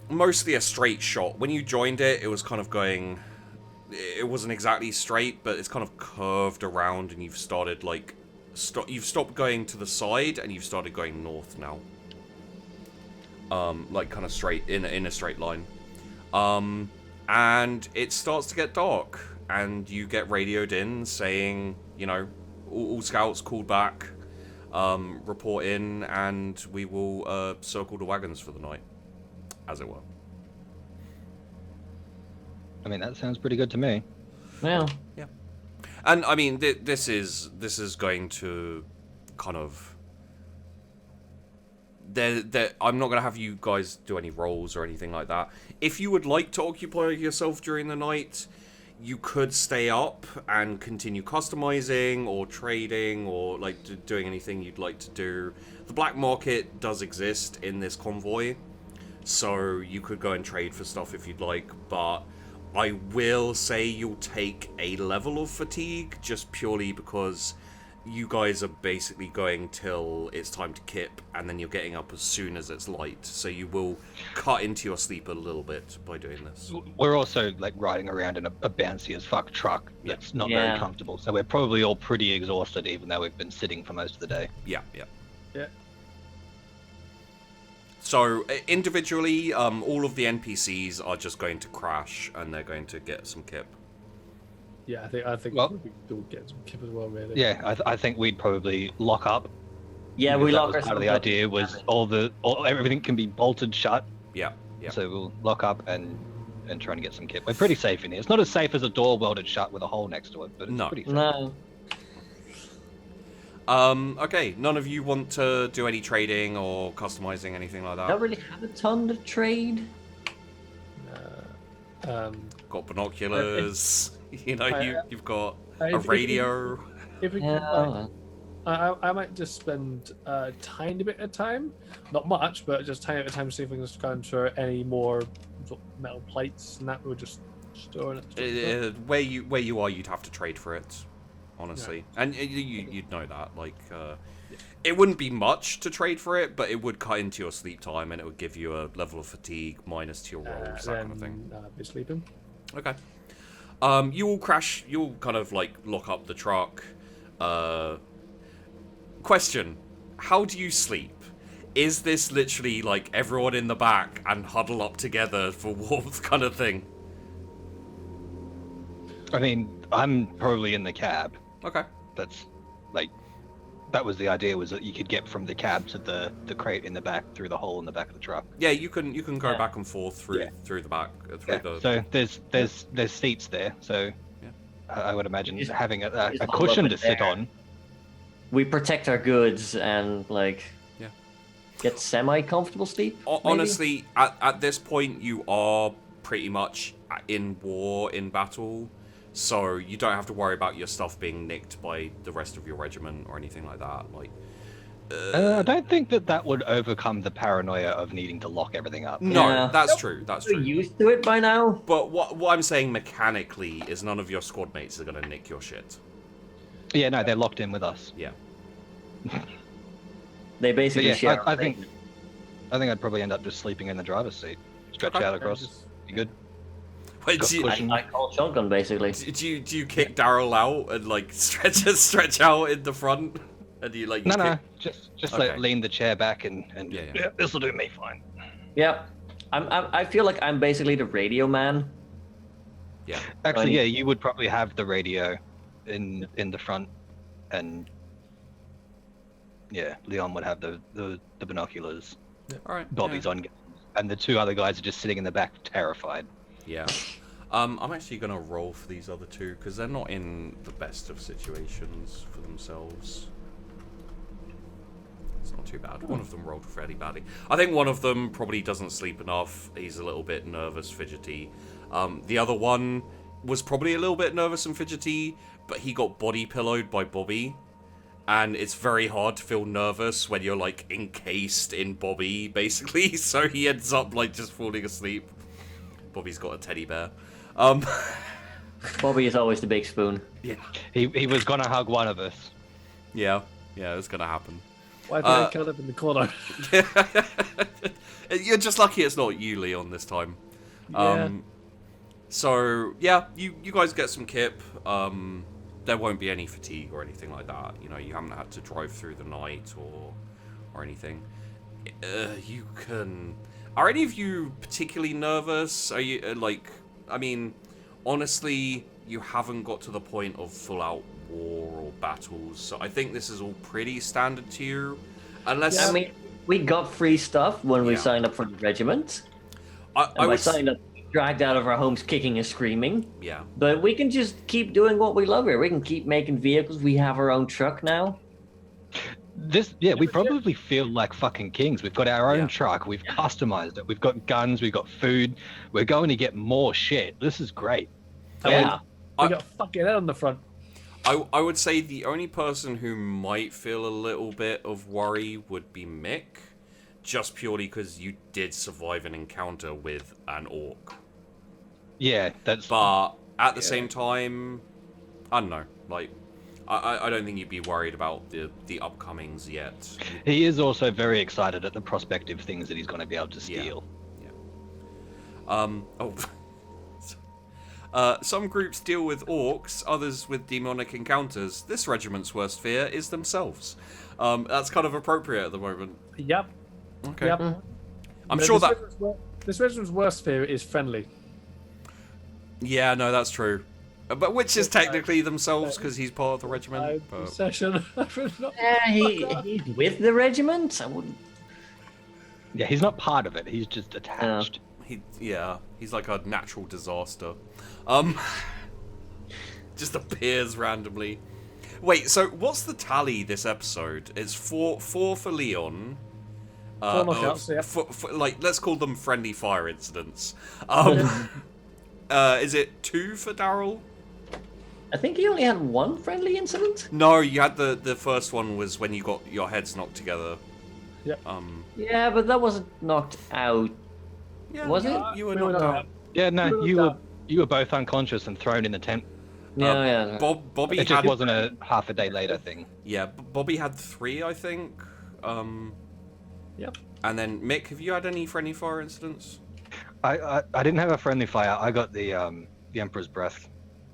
B: mostly a straight shot. When you joined it, it was kind of going. It wasn't exactly straight, but it's kind of curved around, and you've started like you've stopped going to the side, and you've started going north now. Like kind of straight in a straight line. And it starts to get dark, and you get radioed in saying, you know, all scouts called back, report in, and we will circle the wagons for the night, as it were.
A: I mean, that sounds pretty good to me.
C: Well,
B: yeah. And I mean, this is going to kind of. I'm not going to have you guys do any rolls or anything like that. If you would like to occupy yourself during the night, you could stay up and continue customizing or trading or like doing anything you'd like to do. The black market does exist in this convoy, so you could go and trade for stuff if you'd like, but I will say you'll take a level of fatigue just purely because you guys are basically going till it's time to kip, and then you're getting up as soon as it's light. So you will cut into your sleep a little bit by doing this.
A: We're also like riding around in a bouncy as fuck truck that's not very comfortable. So we're probably all pretty exhausted, even though we've been sitting for most of the day.
B: Yeah.
D: Yeah.
B: So individually, all of the NPCs are just going to crash, and they're going to get some kip.
D: Yeah, I think
A: well,
D: we'll get some kip as well, really.
A: Yeah, I think we'd probably lock up.
C: yeah, we lock
A: ourselves. Part of the idea was everything can be bolted shut.
B: Yeah.
A: So we'll lock up and try and get some kip. We're pretty safe in here. It's not as safe as a door welded shut with a hole next to it, but it's pretty safe.
C: No.
B: Okay, none of you want to do any trading or customizing, anything like that?
C: Don't really have a ton to trade.
B: Got binoculars. You've got a
D: if
B: radio.
D: If we can, I might just spend a tiny bit of time, not much, but just a tiny bit of time to see if we can transfer any more metal plates, and that we're just storing it.
B: Where you are, you'd have to trade for it. honestly. Yeah. And you'd know that. Like, it wouldn't be much to trade for it, but it would cut into your sleep time, and it would give you a level of fatigue minus to your rolls, that kind of thing.
D: Be sleeping.
B: Okay. You all crash. You'll kind of like lock up the truck. Question: how do you sleep? Is this literally like everyone in the back and huddle up together for warmth kind of thing?
A: I mean, I'm probably in the cab.
B: Okay.
A: That's like, that was the idea, was that you could get from the cab to the crate in the back through the hole in the back of the truck.
B: Yeah, you can go back and forth through the back.
A: So there's seats there. So I would imagine having a cushion to sit on.
C: We protect our goods and like get semi-comfortable sleep.
B: Honestly, at this point, you are pretty much in war, in battle, so you don't have to worry about your stuff being nicked by the rest of your regiment or anything like that. Like,
A: I don't think that would overcome the paranoia of needing to lock everything up.
B: No, that's true. That's true.
C: We're used to it by now.
B: But what I'm saying mechanically is none of your squad mates are going to nick your shit.
A: Yeah, no, they're locked in with us.
B: Yeah.
C: They basically share.
A: I think I'd probably end up just sleeping in the driver's seat, stretch out across. Be good.
B: Wait,
C: I call shotgun basically.
B: Do you kick Daryl out and like stretch out in the front? And you like
A: no, just like lean the chair back and this will do me fine.
C: Yeah, I feel like I'm basically the radio man.
B: Yeah.
A: Actually, you would probably have the radio in the front, and Leon would have the binoculars.
B: Yeah. All right.
A: Bobby's on, and the two other guys are just sitting in the back, terrified.
B: Yeah. I'm actually gonna roll for these other two because they're not in the best of situations for themselves. It's not too bad. One of them rolled fairly badly. I think one of them probably doesn't sleep enough. He's a little bit nervous, fidgety. The other one was probably a little bit nervous and fidgety, but he got body pillowed by Bobby. And it's very hard to feel nervous when you're, like, encased in Bobby, basically. So he ends up, like, just falling asleep. Bobby's got a teddy bear.
C: Bobby is always the big spoon.
B: Yeah.
A: He was gonna hug one of us.
B: Yeah, it was gonna happen.
D: Why did I kill him in the corner?
B: You're just lucky it's not you, Leon, this time.
D: Yeah.
B: So, yeah, you guys get some kip. There won't be any fatigue or anything like that. You know, you haven't had to drive through the night or anything. You can... Are any of you particularly nervous? Are you, I mean, honestly, you haven't got to the point of full-out war or battles, so I think this is all pretty standard to you. Unless...
C: I mean, we got free stuff when we signed up for the regiment. I signed up, dragged out of our homes kicking and screaming.
B: Yeah.
C: But we can just keep doing what we love here. We can keep making vehicles. We have our own truck now.
A: We probably feel like fucking kings. We've got our own truck. We've customized it. We've got guns. We've got food. We're going to get more shit. This is great.
C: Yeah.
D: We got fucking head on the front.
B: I would say the only person who might feel a little bit of worry would be Mick, just purely because you did survive an encounter with an orc.
A: Yeah, that's...
B: But at the same time, I don't know. Like, I don't think you'd be worried about the upcomings yet.
A: He is also very excited at the prospect of things that he's going to be able to steal.
B: Some groups deal with orcs, others with demonic encounters. This regiment's worst fear is themselves. That's kind of appropriate at the moment.
D: Yep.
B: Okay.
D: Yep.
B: I'm sure that...
D: This regiment's worst fear is friendly.
B: Yeah, no, that's true. But which is technically themselves because he's part of the regiment.
D: Session.
C: He's with the regiment. I wouldn't.
A: Yeah, he's not part of it. He's just attached.
B: He's like a natural disaster. Just appears randomly. Wait, so what's the tally this episode? It's four for Leon.
D: 4 knockouts,
B: yeah. Let's call them friendly fire incidents. Is it 2 for Daryl?
C: I think he only had 1 friendly incident.
B: No, you had the first one was when you got your heads knocked together.
D: Yep.
C: Yeah, but that wasn't knocked out. Yeah, was it?
B: You were knocked out.
A: Yeah, no, you were both unconscious and thrown in the tent.
C: Yeah.
B: Bobby
A: It just
B: had
A: wasn't a half a day later thing.
B: Yeah, Bobby had 3, I think.
D: Yep.
B: And then Mick, have you had any friendly fire incidents?
A: I didn't have a friendly fire. I got the Emperor's Breath.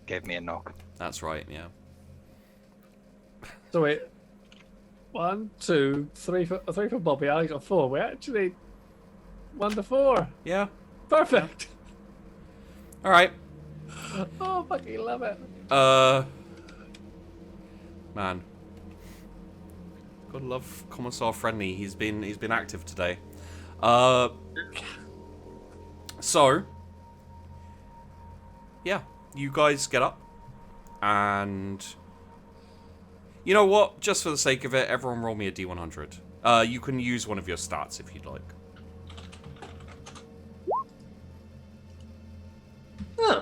A: Gave me a knock.
B: That's right. Yeah.
D: So wait, 1, 2, 3 for Bobby. I got 4. We actually 1 to 4.
B: Yeah.
D: Perfect.
B: All right.
D: Oh, fucking love it.
B: Man. Gotta love Commissar Friendly. He's been active today. So, yeah, you guys get up, and you know what? Just for the sake of it, everyone roll me a D100. You can use one of your stats if you'd like.
C: Huh.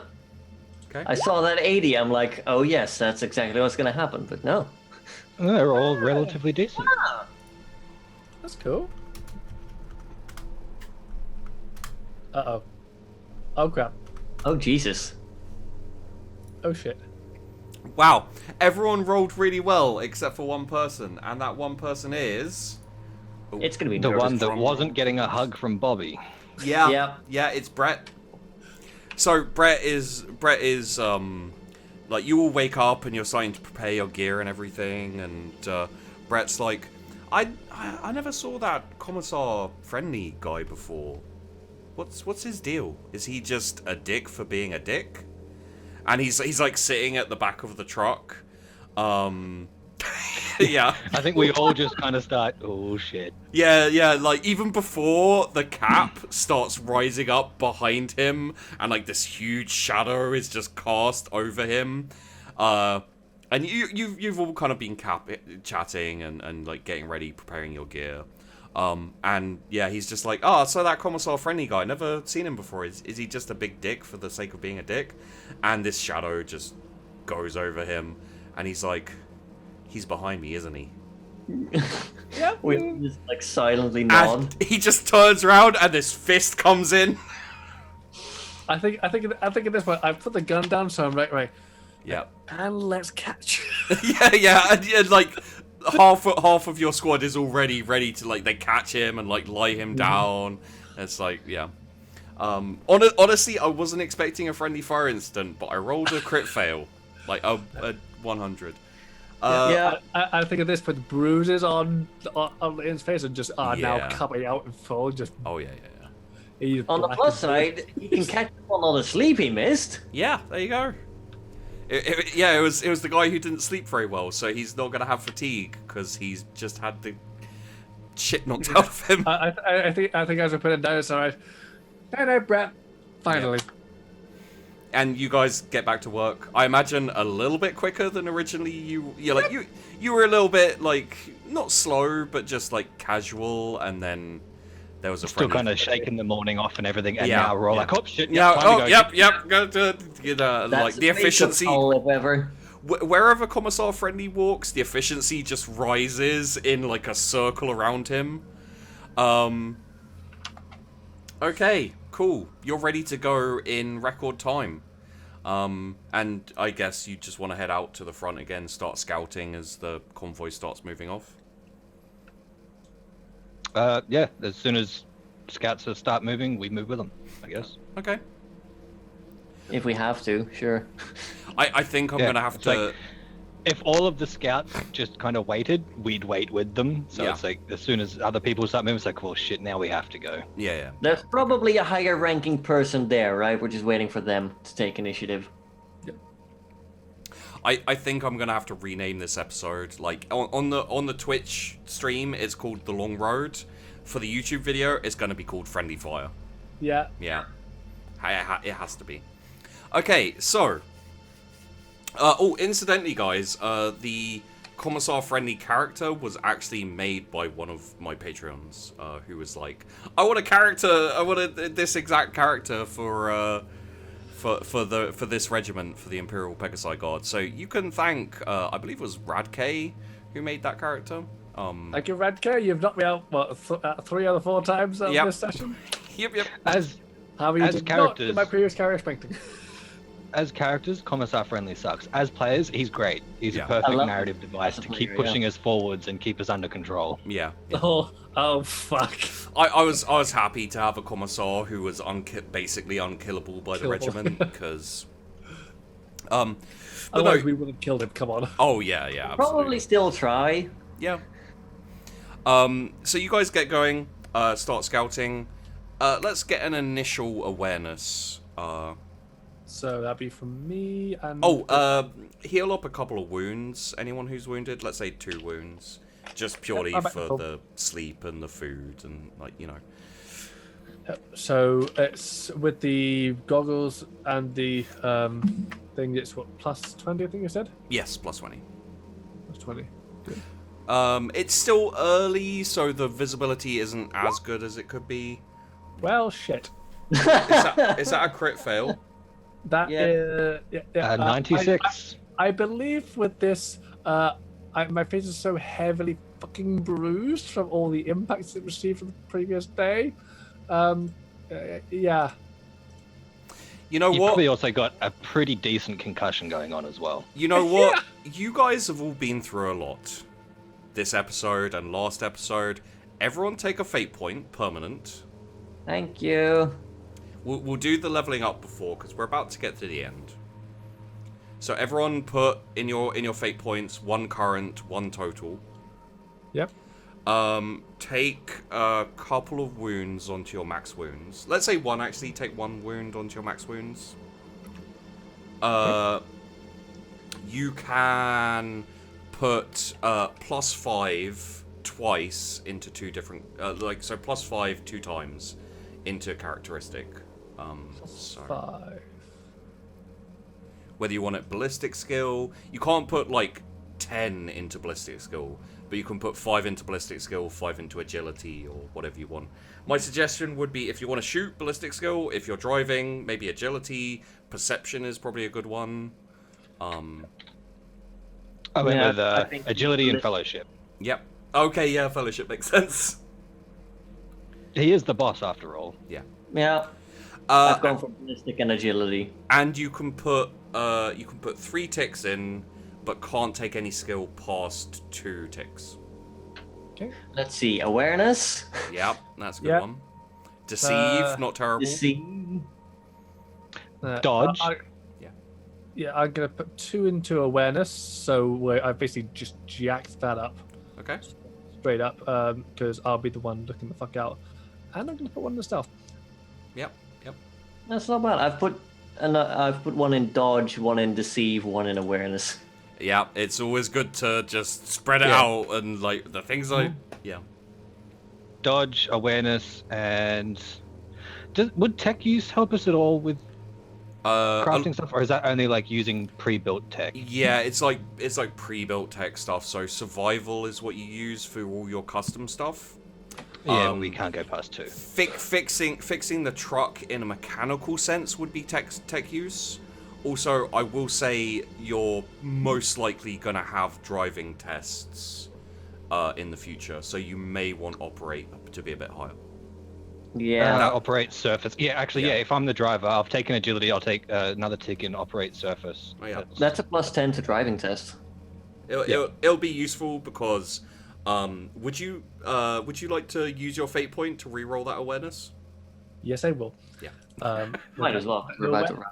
B: Okay.
C: I saw that 80. I'm like, oh yes, that's exactly what's gonna happen. But no.
A: They're all relatively decent.
D: That's cool. Uh-oh. Oh, crap.
C: Oh Jesus.
D: Oh, shit.
B: Wow, everyone rolled really well except for one person, and that one person is
C: It's gonna be
A: The
C: nervous
A: one that
C: drum
A: wasn't
C: roll.
A: getting a hug from Bobby.
B: yeah, it's Brett. So Brett is like, you all wake up and you're starting to prepare your gear and everything, and Brett's like, I never saw that Commissar Friendly guy before. What's his deal? Is he just a dick for being a dick? And he's like sitting at the back of the truck. Yeah.
A: I think we all just kind of start, oh shit.
B: Yeah, like even before the cap starts rising up behind him and like this huge shadow is just cast over him. And you've all kind of been chatting and like getting ready, preparing your gear. And yeah, he's just like, oh, so that Commissar Friendly guy, never seen him before. Is he just a big dick for the sake of being a dick? And this shadow just goes over him, and he's like, he's behind me, isn't he?
C: Yeah. We just like silently nod.
B: And he just turns around, and this fist comes in.
D: I think at this point I've put the gun down, so I'm right.
B: Yeah.
D: And let's catch.
B: yeah, and like half of your squad is already ready to, like, they catch him and like lie him down. It's like, yeah. Honestly, I wasn't expecting a friendly fire incident, but I rolled a crit fail, like a 100.
D: Yeah, I think at this point, bruises on Ian's face and just are
B: Yeah.
D: now coming out in full. Just
B: Oh yeah.
D: he's
C: On the
D: black
C: plus
D: and blue.
C: side, you can catch up on all the sleep he missed.
B: Yeah, there you go. It was the guy who didn't sleep very well, so he's not gonna have fatigue because he's just had the shit knocked out of him.
D: I think as I put it down, it's alright. Hey, Brett. Finally.
B: And you guys get back to work. I imagine a little bit quicker than originally. You were a little bit like not slow, but just like casual, and then there was a
A: Still
B: friendly-
A: kind of shaking the morning off and everything, and
B: Yeah,
A: now we're all
B: yeah.
A: like, oh shit,
B: Yeah.
A: time to go.
B: Yep. Go to
C: That's
B: like the efficiency.
C: All if ever.
B: Wherever Commissar Friendly walks, the efficiency just rises in like a circle around him. Okay, cool. You're ready to go in record time. And I guess you just want to head out to the front again, start scouting as the convoy starts moving off.
A: Yeah, as soon as scouts start moving, we move with them, I guess.
B: Okay.
C: If we have to, sure.
B: I think I'm
A: Yeah,
B: gonna have
A: it's
B: to.
A: like- If all of the scouts just kind of waited, we'd wait with them. So
B: Yeah.
A: it's like, as soon as other people start moving, it's like, well, shit, now we have to go.
B: Yeah.
C: There's probably a higher ranking person there, right? We're just waiting for them to take initiative.
B: I think I'm gonna have to rename this episode. Like on the Twitch stream, it's called The Long Road. For the YouTube video, it's gonna be called Friendly Fire.
D: Yeah.
B: Yeah. It has to be. Okay, so. Incidentally, guys, the Commissar Friendly character was actually made by one of my Patreons, who was like, I want this exact character for this regiment, for the Imperial Pegasi Guard. So you can thank, I believe it was Radk who made that character.
D: Thank you, Radke. You've knocked me out, what, 3 out of 4 times on
B: Yep.
D: this session?
B: Yep.
D: How you
A: As
D: did
A: characters-
D: not in my previous character painting.
A: as characters, Commissar Friendly sucks. As players, he's great. He's a perfect narrative device to keep pushing us forwards and keep us under control.
B: Yeah.
D: Oh, fuck.
B: I was happy to have a Commissar who was basically unkillable by the regiment, because...
D: Otherwise, we would have killed him, come on.
B: Oh, yeah, absolutely.
C: Probably still try.
B: Yeah. So you guys get going, start scouting. Let's get an initial awareness.
D: So that'd be from me and...
B: Heal up a couple of wounds. Anyone who's wounded? Let's say 2 wounds. Just purely for the sleep and the food and, like, you know.
D: So it's with the goggles and the thing, it's what, plus 20, I think you said?
B: Yes, plus 20.
D: Plus 20. Good.
B: It's still early, so the visibility isn't as good as it could be.
D: Well, shit.
B: Is that a crit fail?
D: That
A: 96.
D: I believe with this, my face is so heavily fucking bruised from all the impacts it received from the previous day. Yeah.
B: You know
A: You
B: what?
A: probably also got a pretty decent concussion going on as well.
B: You know what? You guys have all been through a lot. This episode and last episode. Everyone take a fate point, permanent.
C: Thank you.
B: We'll do the leveling up before, because we're about to get to the end. So everyone put in your fate points 1 current, 1 total.
D: Yep.
B: Take a couple of wounds onto your max wounds. Let's say 1 actually. Take 1 wound onto your max wounds. You can put +5 twice into 2 different, so +5 2 times into characteristic. So
D: 5.
B: whether you want it ballistic skill, you can't put like 10 into ballistic skill, but you can put 5 into ballistic skill, 5 into agility, or whatever you want. My suggestion would be, if you want to shoot, ballistic skill. If you're driving, maybe agility. Perception is probably a good one.
A: I went with
C: I think
A: agility and fellowship.
B: Yep. Okay, yeah, fellowship makes sense.
A: He is the boss after all.
B: Yeah.
C: Yeah. I've gone for ballistic and agility.
B: And you can put 3 ticks in, but can't take any skill past 2 ticks.
D: Okay.
C: Let's see. Awareness.
B: Yep, that's a good one. Deceive, not terrible.
C: Deceive.
A: Dodge.
D: Yeah, I'm gonna put 2 into awareness, so I basically just jacked that up.
B: Okay.
D: Straight up, because I'll be the one looking the fuck out. And I'm gonna put 1 in stealth.
B: Yep.
C: That's not bad. I've put 1 in dodge, 1 in deceive, 1 in awareness.
B: Yeah, it's always good to just spread it out and like the things like
A: Dodge, awareness, and would tech use help us at all with crafting stuff, or is that only like using pre-built tech?
B: Yeah, it's like pre-built tech stuff. So survival is what you use for all your custom stuff.
A: Yeah, we can't go past 2.
B: Fixing the truck in a mechanical sense would be tech use. Also, I will say you're most likely going to have driving tests in the future, so you may want operate to be a bit higher.
C: Yeah.
A: Operate surface. Yeah, actually, yeah. If I'm the driver, I've taken agility. I'll take another tick in operate surface.
B: Oh, yeah.
C: That's a +10 to driving test.
B: It'll be useful because would you like to use your fate point to re-roll that awareness?
D: Yes, I will.
B: Yeah.
C: Might as well. We're about to run.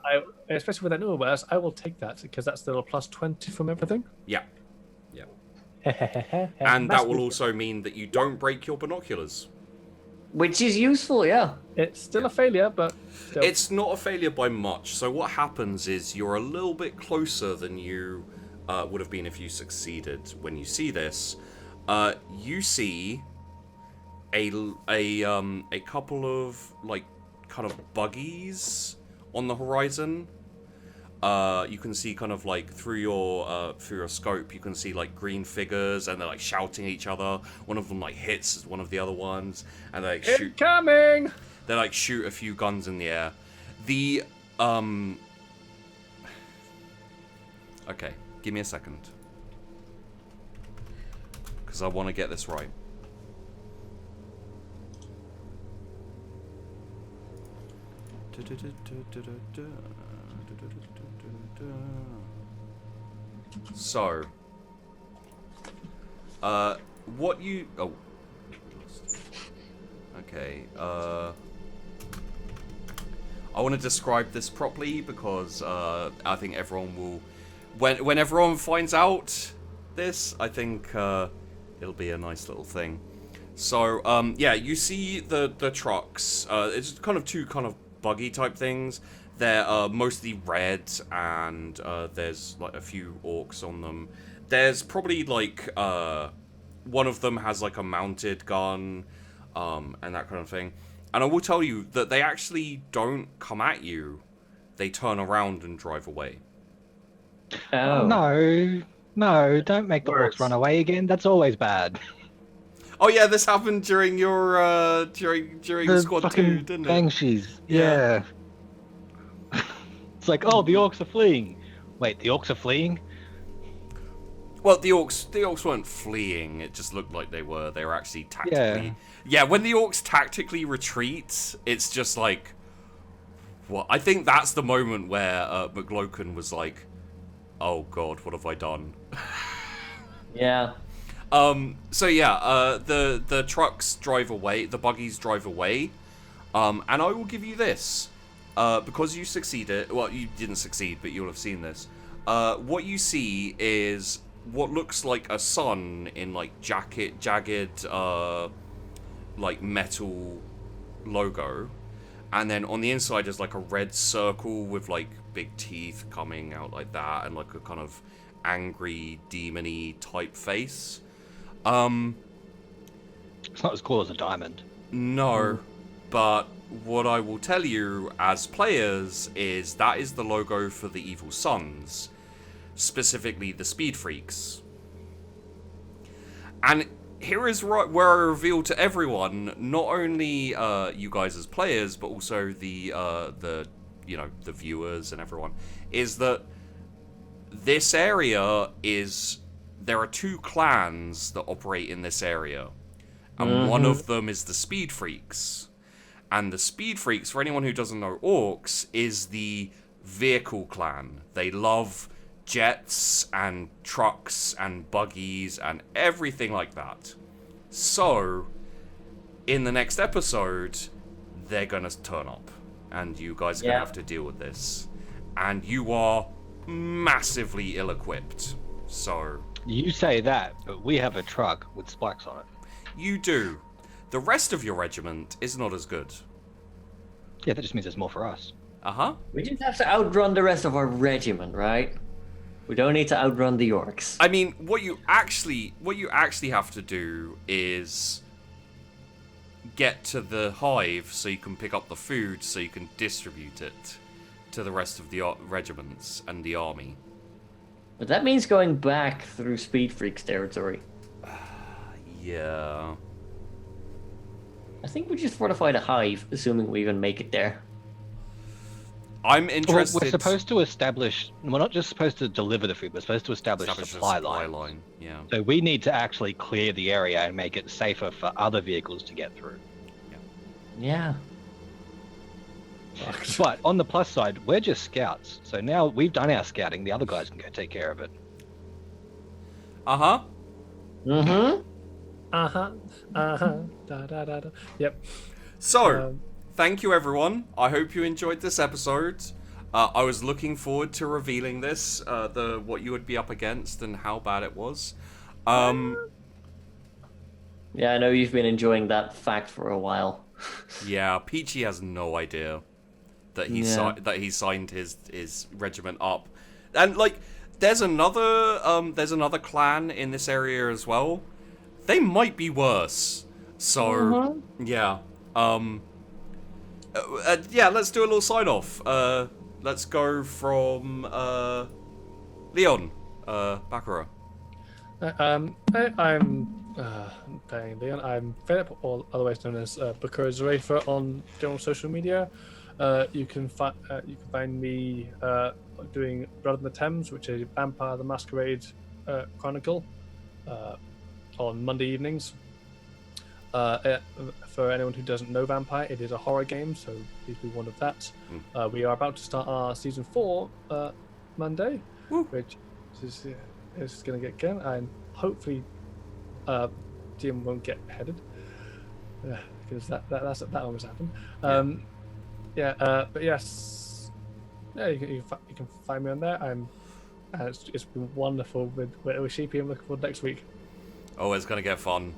D: Especially with that new awareness, I will take that because that's still a +20 from everything.
B: Yeah. And that will also mean that you don't break your binoculars.
C: Which is useful, yeah.
D: It's still a failure, but still.
B: It's not a failure by much. So what happens is you're a little bit closer than you would have been if you succeeded. When you see this, you see a couple of like kind of buggies on the horizon. You can see kind of like through your scope, you can see like green figures, and they're like shouting at each other. One of them like hits one of the other ones, and they like, shoot.
D: Incoming!
B: They like shoot a few guns in the air. Okay, give me a second, because I want to get this right. So, what you... Oh. Okay, I want to describe this properly because I think everyone will... When everyone finds out this, I think it'll be a nice little thing. So, yeah, you see the trucks. It's kind of two kind of buggy type things. They're mostly red, and there's like a few orcs on them. There's probably like one of them has like a mounted gun, and that kind of thing. And I will tell you that they actually don't come at you. They turn around and drive away.
A: Oh. No, don't make the orcs run away again. That's always bad.
B: Oh yeah, this happened during your during Squad 2, didn't it?
A: Banshees. Yeah. It's like, oh, the orcs are fleeing. Wait, the orcs are fleeing?
B: Well, the orcs weren't fleeing. It just looked like they were. They were actually tactically. Yeah, when the orcs tactically retreat, it's just like, what? I think that's the moment where McLocan was like, "Oh God, what have I done?"
C: Yeah.
B: So yeah, the trucks drive away, the buggies drive away, and I will give you this, because you succeeded. Well, you didn't succeed, but you'll have seen this. What you see is what looks like a sun in like jagged, like metal logo, and then on the inside is like a red circle with like big teeth coming out like that, and like a kind of angry, demon-y type face.
A: It's not as cool as a diamond.
B: No, but what I will tell you as players is that is the logo for the Evil Sons, specifically the Speed Freaks. And here is where I reveal to everyone, not only you guys as players, but also the viewers and everyone, is that this area is... There are two clans that operate in this area. And one of them is the Speed Freaks. And the Speed Freaks, for anyone who doesn't know orcs, is the vehicle clan. They love jets and trucks and buggies and everything like that. So, in the next episode, they're gonna turn up. And you guys are gonna have to deal with this. And you are massively ill-equipped. So...
A: You say that, but we have a truck with spikes on it.
B: You do. The rest of your regiment is not as good.
A: Yeah, that just means there's more for us.
B: Uh-huh.
C: We just have to outrun the rest of our regiment, right? We don't need to outrun the orcs.
B: I mean, what you actually have to do is get to the hive so you can pick up the food so you can distribute it to the rest of the regiments and the army.
C: But that means going back through Speed Freaks territory.
B: Yeah.
C: I think we just fortify the hive, assuming we even make it there.
B: I'm interested...
A: Well, we're supposed to establish... We're not just supposed to deliver the food, we're supposed to establish a supply line.
B: Yeah.
A: So we need to actually clear the area and make it safer for other vehicles to get through.
C: Yeah.
A: But on the plus side, we're just scouts. So now we've done our scouting, the other guys can go take care of it.
B: Uh-huh.
C: Mm-hmm.
D: Uh-huh. Uh-huh. Da, da, da, da. Yep.
B: So, thank you everyone. I hope you enjoyed this episode. I was looking forward to revealing this, what you would be up against and how bad it was.
C: Yeah, I know you've been enjoying that fact for a while.
B: Yeah, Peachy has no idea that he signed his regiment up, and like there's another clan in this area as well. They might be worse. So yeah, let's do a little sign off. Let's go from Leon, Bacura.
D: I'm playing Leon. I'm Philip, or otherwise known as Bacura Zarafer on general social media. You can find me doing Blood on the Thames, which is Vampire the Masquerade Chronicle, on Monday evenings. For anyone who doesn't know Vampire, it is a horror game, so please be warned of that. We are about to start our season 4 Monday, which is going to get going, and hopefully GM won't get headed because that almost happened. But yes, you can find me on there. It's been wonderful with Sheepy. I'm looking forward to next week.
B: Oh, it's gonna get fun.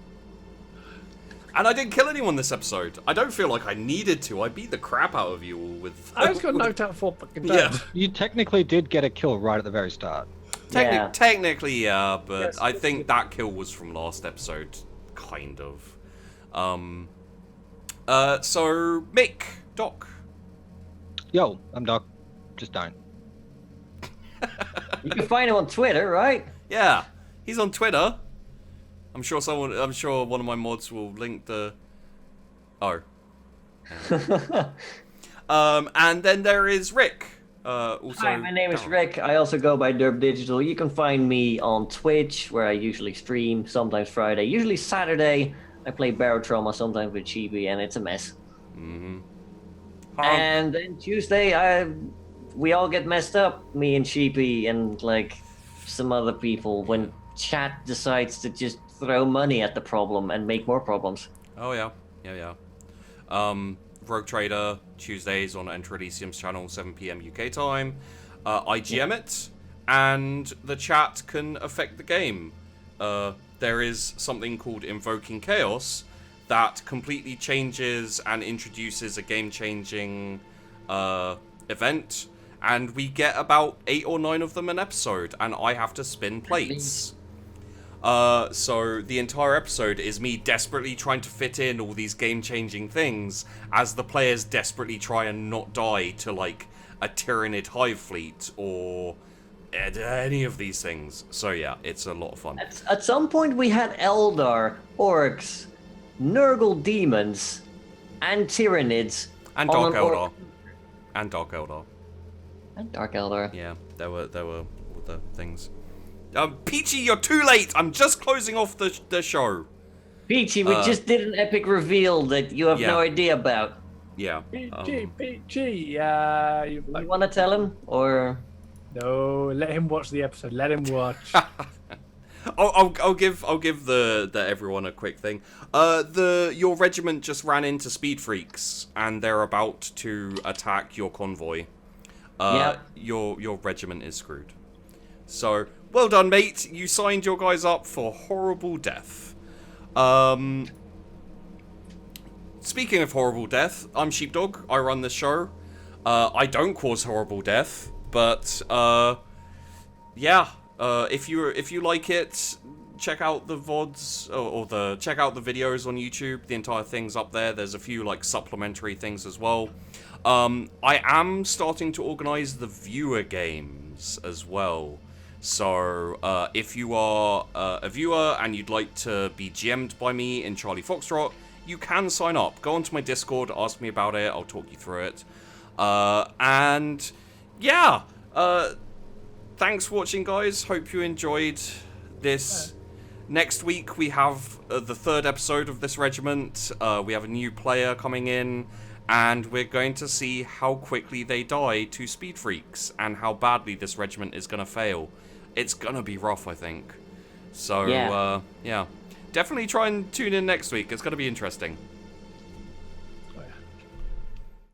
B: And I didn't kill anyone this episode. I don't feel like I needed to. I beat the crap out of you all with...
D: I just got knocked out 4 fucking times.
B: Yeah.
A: You technically did get a kill right at the very start.
B: Technically, yeah, but yes, I think that kill was from last episode, kind of. So, Mick, Doc.
A: Yo, I'm Doc. Just don't.
C: You can find him on Twitter, right?
B: Yeah, he's on Twitter. I'm sure one of my mods will link the... Oh. And then there is Rick. Also
C: Hi, my name is Rick. I also go by Derb Digital. You can find me on Twitch, where I usually stream, sometimes Friday, usually Saturday. I play Barotrauma, sometimes with Chibi, and it's a mess. And then Tuesday, we all get messed up, me and Sheepy and like some other people, when chat decides to just throw money at the problem and make more problems.
B: Oh yeah. Rogue Trader, Tuesdays on Enter Elysium's channel, 7 PM UK time. I GM it, and the chat can affect the game. There is something called Invoking Chaos that completely changes and introduces a game-changing event, and we get about 8 or 9 of them an episode, and I have to spin plates. So the entire episode is me desperately trying to fit in all these game-changing things as the players desperately try and not die to, like, a Tyranid hive fleet or any of these things. So yeah, it's a lot of fun.
C: At some point we had Eldar, Orcs, Nurgle demons, and Tyranids.
B: And Dark Eldar. And Dark Eldar.
C: And Dark Eldar.
B: Yeah, there were all the things. Peachy, you're too late! I'm just closing off the show.
C: Peachy, we just did an epic reveal that you have no idea about.
B: Yeah.
D: Peachy,
C: you want to tell him, or...?
D: No, let him watch the episode. Let him watch.
B: I'll give the everyone a quick thing. Your regiment just ran into speed freaks, and they're about to attack your convoy. Your regiment is screwed. So, well done, mate. You signed your guys up for horrible death. Speaking of horrible death, I'm Sheepdog. I run this show. I don't cause horrible death, but if you like it, check out the VODs check out the videos on YouTube. The entire thing's up there. There's a few like supplementary things as well. I am starting to organize the viewer games as well. So if you are a viewer and you'd like to be GM'd by me in Charlie Foxtrot, you can sign up. Go onto my Discord, ask me about it. I'll talk you through it. And yeah, thanks for watching, guys. Hope you enjoyed this. Next week we have the 3rd episode of this regiment. We have a new player coming in, and we're going to see how quickly they die to speed freaks and how badly this regiment is going to fail. It's going to be rough, I think. So, yeah. Definitely try and tune in next week. It's going to be interesting.